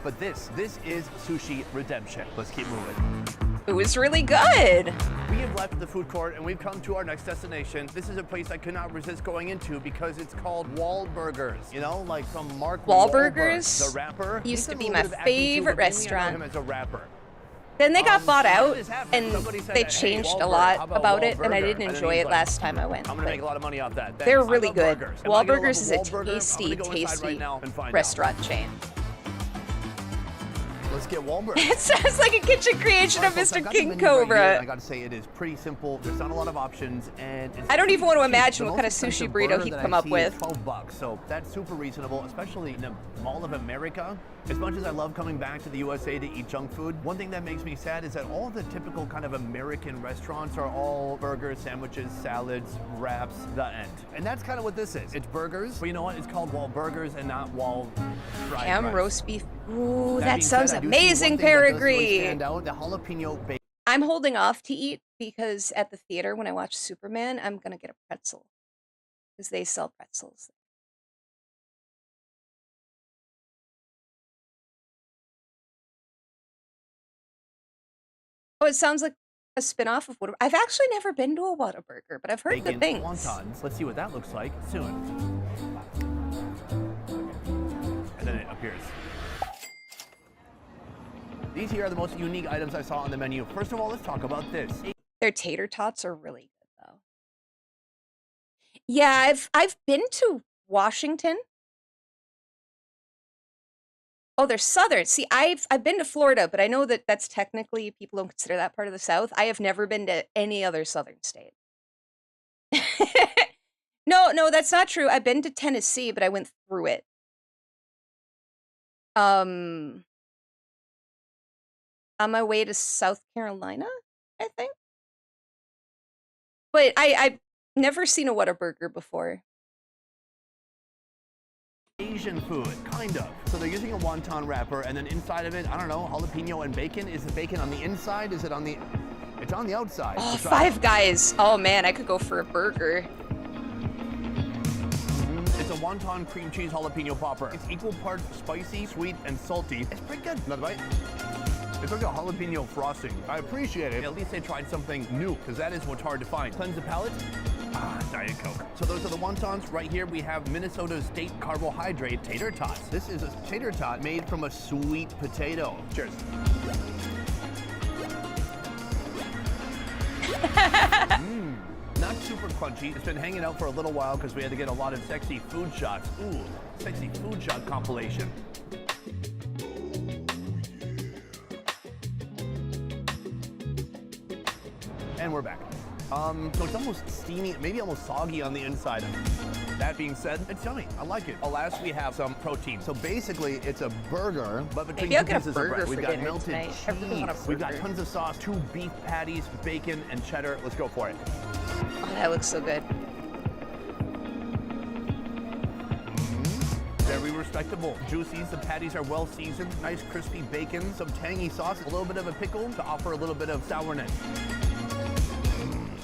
but this is sushi redemption. Let's keep moving. It was really good. We have left the food court and we've come to our next destination. This is a place I could not resist going into because it's called Wahlburgers. You know, like from Mark Wahlburgers? Wahlberg, the rapper. Used He's to done a be little my bit of acting too, favorite but mainly I know restaurant. him as a rapper. Then they got bought how out, did this happen? and Somebody said they that, hey, changed a Wahlberg, lot how about it, and I Wahlburger? didn't And then enjoy he's it like, last time I went. I'm gonna but make a lot of money off that. They're Thanks. really I love good. burgers. Am I gonna love Wahlburgers is a Wahlburger? I'm tasty, gonna go inside tasty right now and find out. restaurant chain. Let's get Wahlburgers. It sounds like a kitchen creation of Folks, I Mr. got the King menu right here, Cobra. and I gotta say, it is pretty simple. There's not a lot of options, and it's I don't even want to cheap. imagine The what kind most of sushi expensive burrito burger he'd that come I up see with. is $12, so that's super reasonable, especially in the Mall of America. As much as I love coming back to the USA to eat junk food, one thing that makes me sad is that all the typical kind of American restaurants are all burgers, sandwiches, salads, wraps, the end. And that's kind of what this is. It's burgers, but you know what? It's called Wahlburgers and not Wall fried Ham rice. roast beef. Ooh, That that being sounds said, I do see amazing, one thing that does really Peregrine. stand out, the jalapeno bacon. I'm holding off to eat because at the theater when I watch Superman, I'm gonna get a pretzel because they sell pretzels. Oh, it sounds like a spin-off of Whataburger. I've actually never been to a Whataburger, but I've heard good Bacon things. wontons. Let's see what that looks like soon. And then it appears. These here are the most unique items I saw on the menu. First of all, let's talk about this. Their tater tots are really good though. Yeah, I've been to Washington. Oh, they're southern. See, I've been to Florida, but I know that that's technically people don't consider that part of the South. I have never been to any other southern state. No, that's not true. I've been to Tennessee, but I went through it. On my way to South Carolina, I think. But I've never seen a Whataburger before. Asian food, kind of. So they're using a wonton wrapper, and then inside of it, I don't know, jalapeno and bacon. Is the bacon on the inside? Is it on the... It's on the outside. Oh, Let's try Five it. Guys. Oh man, I could go for a burger. It's a wonton cream cheese jalapeno popper. It's equal parts spicy, sweet, and salty. It's pretty good. Another bite. It's like a jalapeno frosting. I appreciate it. At least they tried something new, because that is what's hard to find. Cleanse the palate. Diet Coke. So those are the wontons. Right here we have Minnesota's state carbohydrate tater tots. This is a tater tot made from a sweet potato. Cheers. Not super crunchy. It's been hanging out for a little while because we had to get a lot of sexy food shots. Ooh, sexy food shot compilation. And we're back. So it's almost steamy, maybe almost soggy on the inside. That being said, it's yummy. I like it. Last, we have some protein. So basically, it's a burger, but between Maybe I'll two get a pieces of burger bread. for We've got dinner melted tonight. I really want a cheese. We've got burger. tons of sauce, 2 beef patties, bacon, and cheddar. Let's go for it. Oh, that looks so good. Very respectable. Juicies, the patties are well seasoned. Nice crispy bacon, some tangy sauce, a little bit of a pickle to offer a little bit of sourness.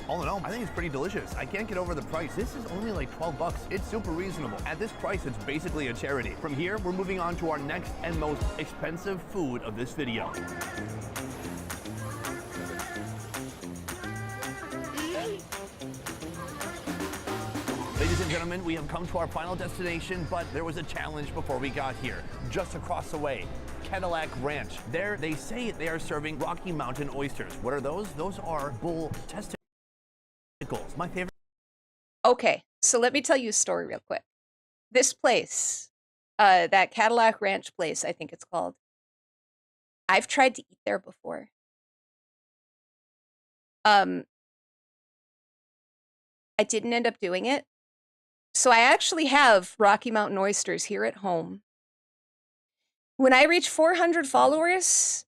All in all, I think it's pretty delicious. I can't get over the price. This is only like 12 bucks. It's super reasonable. At this price, it's basically a charity. From here, we're moving on to our next and most expensive food of this video. Ladies and gentlemen, we have come to our final destination, but there was a challenge before we got here. Just across the way, Cadillac Ranch. There, they say they are serving Rocky Mountain oysters. What are those? Those are bull testicles. My favorite. Okay, so let me tell you a story real quick. This place, that Cadillac Ranch place, I think it's called. I've tried to eat there before. I didn't end up doing it. So I actually have Rocky Mountain oysters here at home. When I reach 400 followers,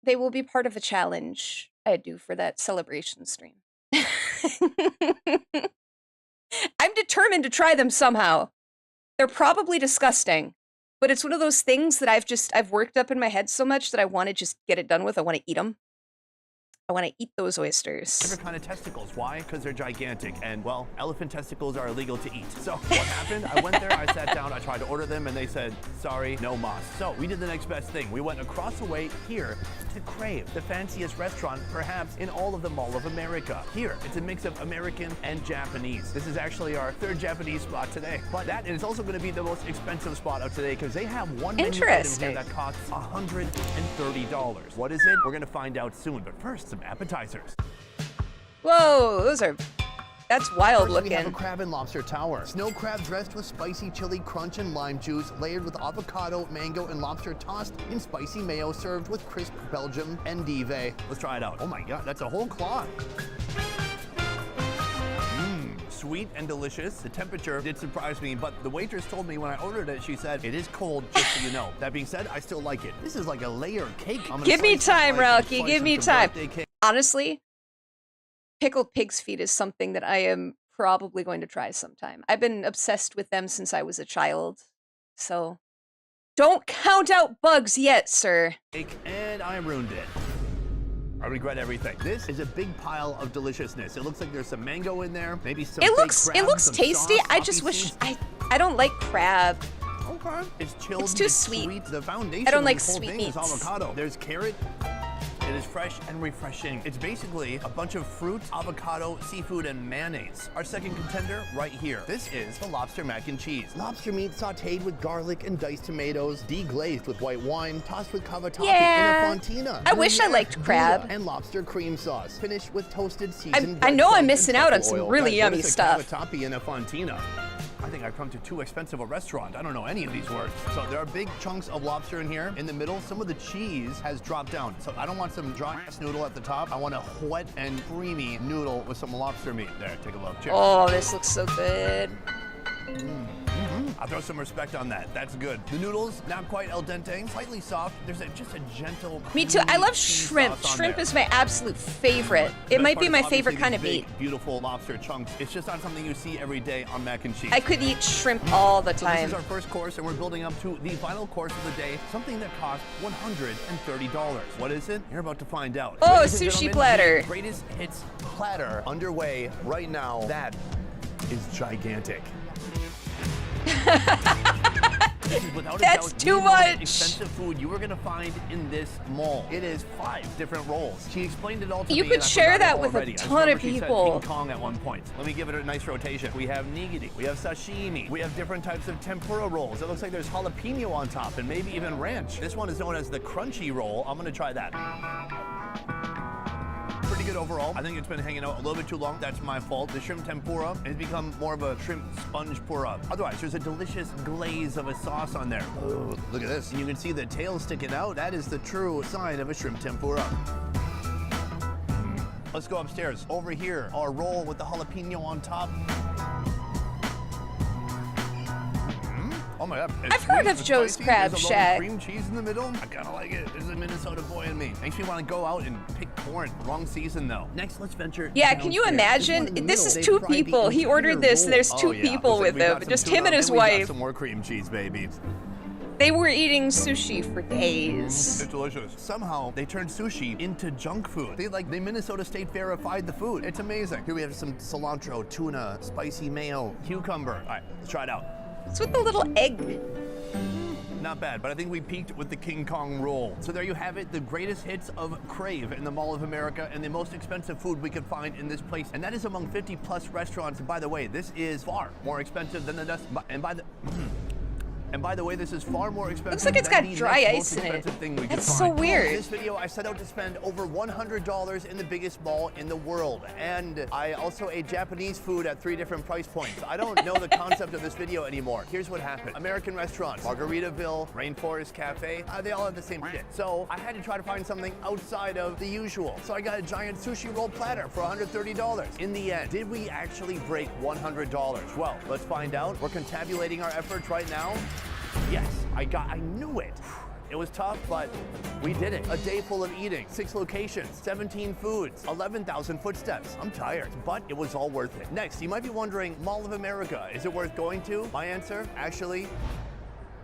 they will be part of a challenge I do for that celebration stream. I'm determined to try them somehow. They're probably disgusting, but it's one of those things that I've worked up in my head so much that I want to just get it done with. I want to eat them. I want to eat those oysters. Favorite kind of testicles. Why? Because they're gigantic. And, well, elephant testicles are illegal to eat. So what happened? I went there, I sat down, I tried to order them, and they said, sorry, no mas. So we did the next best thing. We went across the way here to Crave, the fanciest restaurant, perhaps, in all of the Mall of America. Here, it's a mix of American and Japanese. This is actually our third Japanese spot today. But that is also going to be the most expensive spot of today because they have one menu item here that costs $130. What is it? We're going to find out soon. But first, some appetizers. Whoa, that's wild looking. We have a crab and lobster tower. Snow crab dressed with spicy chili crunch and lime juice, layered with avocado, mango, and lobster tossed in spicy mayo, served with crisp Belgium endive. Let's try it out. Oh my God, that's a whole claw. Sweet and delicious. The temperature did surprise me, but the waitress told me when I ordered it, she said, it is cold, just so you know. That being said, I still like it. This is like a layer cake. Give me time, Rocky. Give me time. Honestly, pickled pig's feet is something that I am probably going to try sometime. I've been obsessed with them since I was a child. So don't count out bugs yet, sir. And I ruined it. I regret everything. This is a big pile of deliciousness. It looks like there's some mango in there, maybe some It looks crab, some tasty. sauce, I just wish I don't like crab. Okay. It's chilled. It's too sweet. The foundation I don't like of the whole sweet thing meats. is avocado. There's carrot. It is fresh and refreshing. It's basically a bunch of fruit, avocado, seafood, and mayonnaise. Our second contender right here. This is the lobster mac and cheese. Lobster meat sauteed with garlic and diced tomatoes, deglazed with white wine, tossed with cavatappi and a fontina. I wish I liked crab. And lobster cream sauce, finished with toasted seasoned I know I'm breadcrumbs missing and out on truffle some oil. really Guys, yummy what is a stuff. Cavatappi and a fontina. I think I've come to too expensive a restaurant. I don't know any of these words. So there are big chunks of lobster in here. In the middle, some of the cheese has dropped down. So I don't want some dry ass noodle at the top. I want a wet and creamy noodle with some lobster meat. There, take a look. Cheers. Oh, this looks so good. I'll throw some respect on that. That's good. The noodles, not quite al dente, slightly soft. There's just a gentle. Me too. I love cheese shrimp. sauce on Shrimp there. is my absolute favorite. It Best might part be is my obviously favorite kind these of big, meat. beautiful lobster chunks. It's just not something you see every day on mac and cheese. I could eat shrimp all the So this time. is our first course, and we're building up to the final course of the day, something that costs $130. What is it? You're about to find out. Oh, Ladies and sushi gentlemen, platter. the greatest hits platter underway right now. That is gigantic. This is without That's a doubt too the most much. expensive food you are going to find in this mall. It is 5 different rolls. She explained it all to You me. could and I share forgot that it with a already. I just ton of remember she said people. King Kong at one point. Let me give it a nice rotation. We have nigiri. We have sashimi. We have different types of tempura rolls. It looks like there's jalapeno on top and maybe even ranch. This one is known as the crunchy roll. I'm going to try that. Pretty good overall. I think it's been hanging out a little bit too long. That's my fault. The shrimp tempura has become more of a shrimp sponge pura. Otherwise, there's a delicious glaze of a sauce on there. Oh, look at this. And you can see the tail sticking out. That is the true sign of a shrimp tempura. Let's go upstairs. Over here, our roll with the jalapeno on top. Oh my God. I've heard of Joe's Crab There's a Shack. cream cheese in the middle. I kind of like it. There's a Minnesota boy in me. Makes me want to go out and pick corn. Wrong season though. Next, let's venture. Yeah, can you imagine? This is 2 people. He ordered this, and there's 2 people with him. Just him and his wife. Some more cream cheese, baby. They were eating sushi for days. It's delicious. Somehow they turned sushi into junk food. They Minnesota State verified the food. It's amazing. Here we have some cilantro, tuna, spicy mayo, cucumber. All right, let's try it out. It's with the little egg. Not bad, but I think we peaked with the King Kong roll. So there you have it, the greatest hits of Crave in the Mall of America and the most expensive food we could find in this place. And that is among 50 plus restaurants. And by the way, this is far more expensive than the And by the way, this is far more expensive. Looks like it's than got the dry next ice most in it. expensive thing we could That's find. so weird. In this video, I set out to spend over $100 in the biggest mall in the world. And I also ate Japanese food at 3 different price points. I don't know the concept of this video anymore. Here's what happened. American restaurants, Margaritaville, Rainforest Cafe, they all have the same shit. So I had to try to find something outside of the usual. So I got a giant sushi roll platter for $130. In the end, did we actually break $100? Well, let's find out. We're contabulating our efforts right now. Yes, I knew it. It was tough, but we did it. A day full of eating, 6 locations, 17 foods, 11,000 footsteps. I'm tired, but it was all worth it. Next, you might be wondering, Mall of America, is it worth going to? My answer, actually,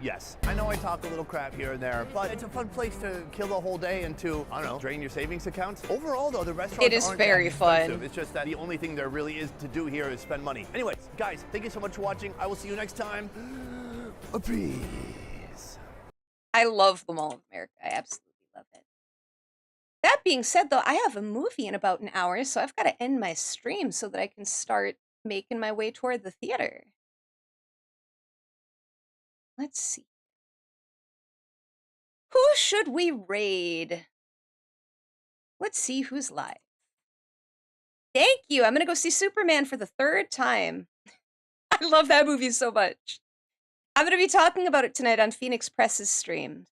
yes. I know I talk a little crap here and there, but it's a fun place to kill the whole day and to, I don't know, drain your savings accounts. Overall, though, the restaurants It is aren't very that expensive. fun. It's just that the only thing there really is to do here is spend money. Anyways, guys, thank you so much for watching. I will see you next time. Peace. I love the Mall of America. I absolutely love it. That being said, though, I have a movie in about an hour, so I've got to end my stream so that I can start making my way toward the theater. Let's see. Who should we raid? Let's see who's live. Thank you. I'm going to go see Superman for the 3rd time. I love that movie so much. I'm going to be talking about it tonight on Phoenix Press's stream.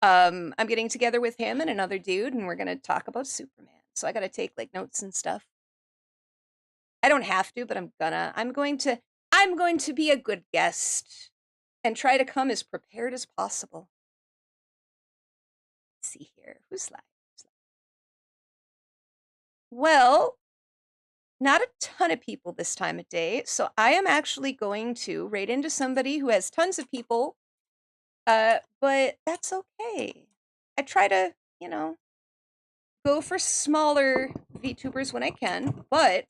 I'm getting together with him and another dude, and we're going to talk about Superman. So I got to take like notes and stuff. I don't have to, but I'm going to be a good guest and try to come as prepared as possible. Let's see here. Who's live? Well, not a ton of people this time of day, so I am actually going to raid into somebody who has tons of people, but that's okay. I try to, you know, go for smaller VTubers when I can, but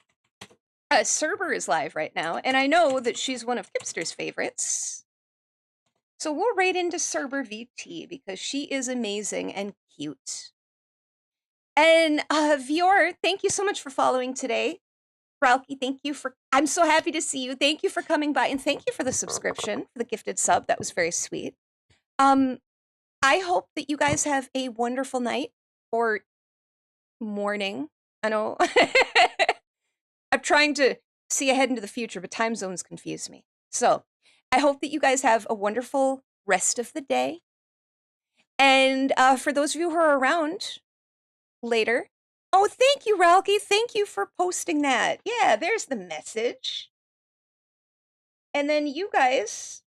Cerber is live right now, and I know that she's one of Hipster's favorites. So we'll raid into Cerber VT because she is amazing and cute. And Vior, thank you so much for following today. Ralki, thank you for, I'm so happy to see you. Thank you for coming by, and thank you for the subscription, for the gifted sub. That was very sweet. I hope that you guys have a wonderful night or morning. I know I'm trying to see ahead into the future, but time zones confuse me. So I hope that you guys have a wonderful rest of the day. And for those of you who are around later, oh, thank you, Ralki. Thank you for posting that. Yeah, there's the message. And then you guys,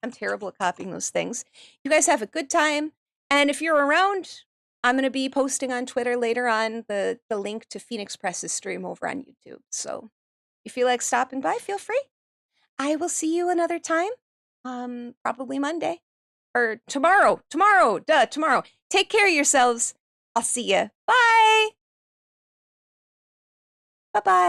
I'm terrible at copying those things. You guys have a good time. And if you're around, I'm going to be posting on Twitter later on the link to Phoenix Press's stream over on YouTube. So if you feel like stopping by, feel free. I will see you another time, probably Monday. Or tomorrow. Tomorrow. Take care of yourselves. I'll see you. Bye. Bye-bye.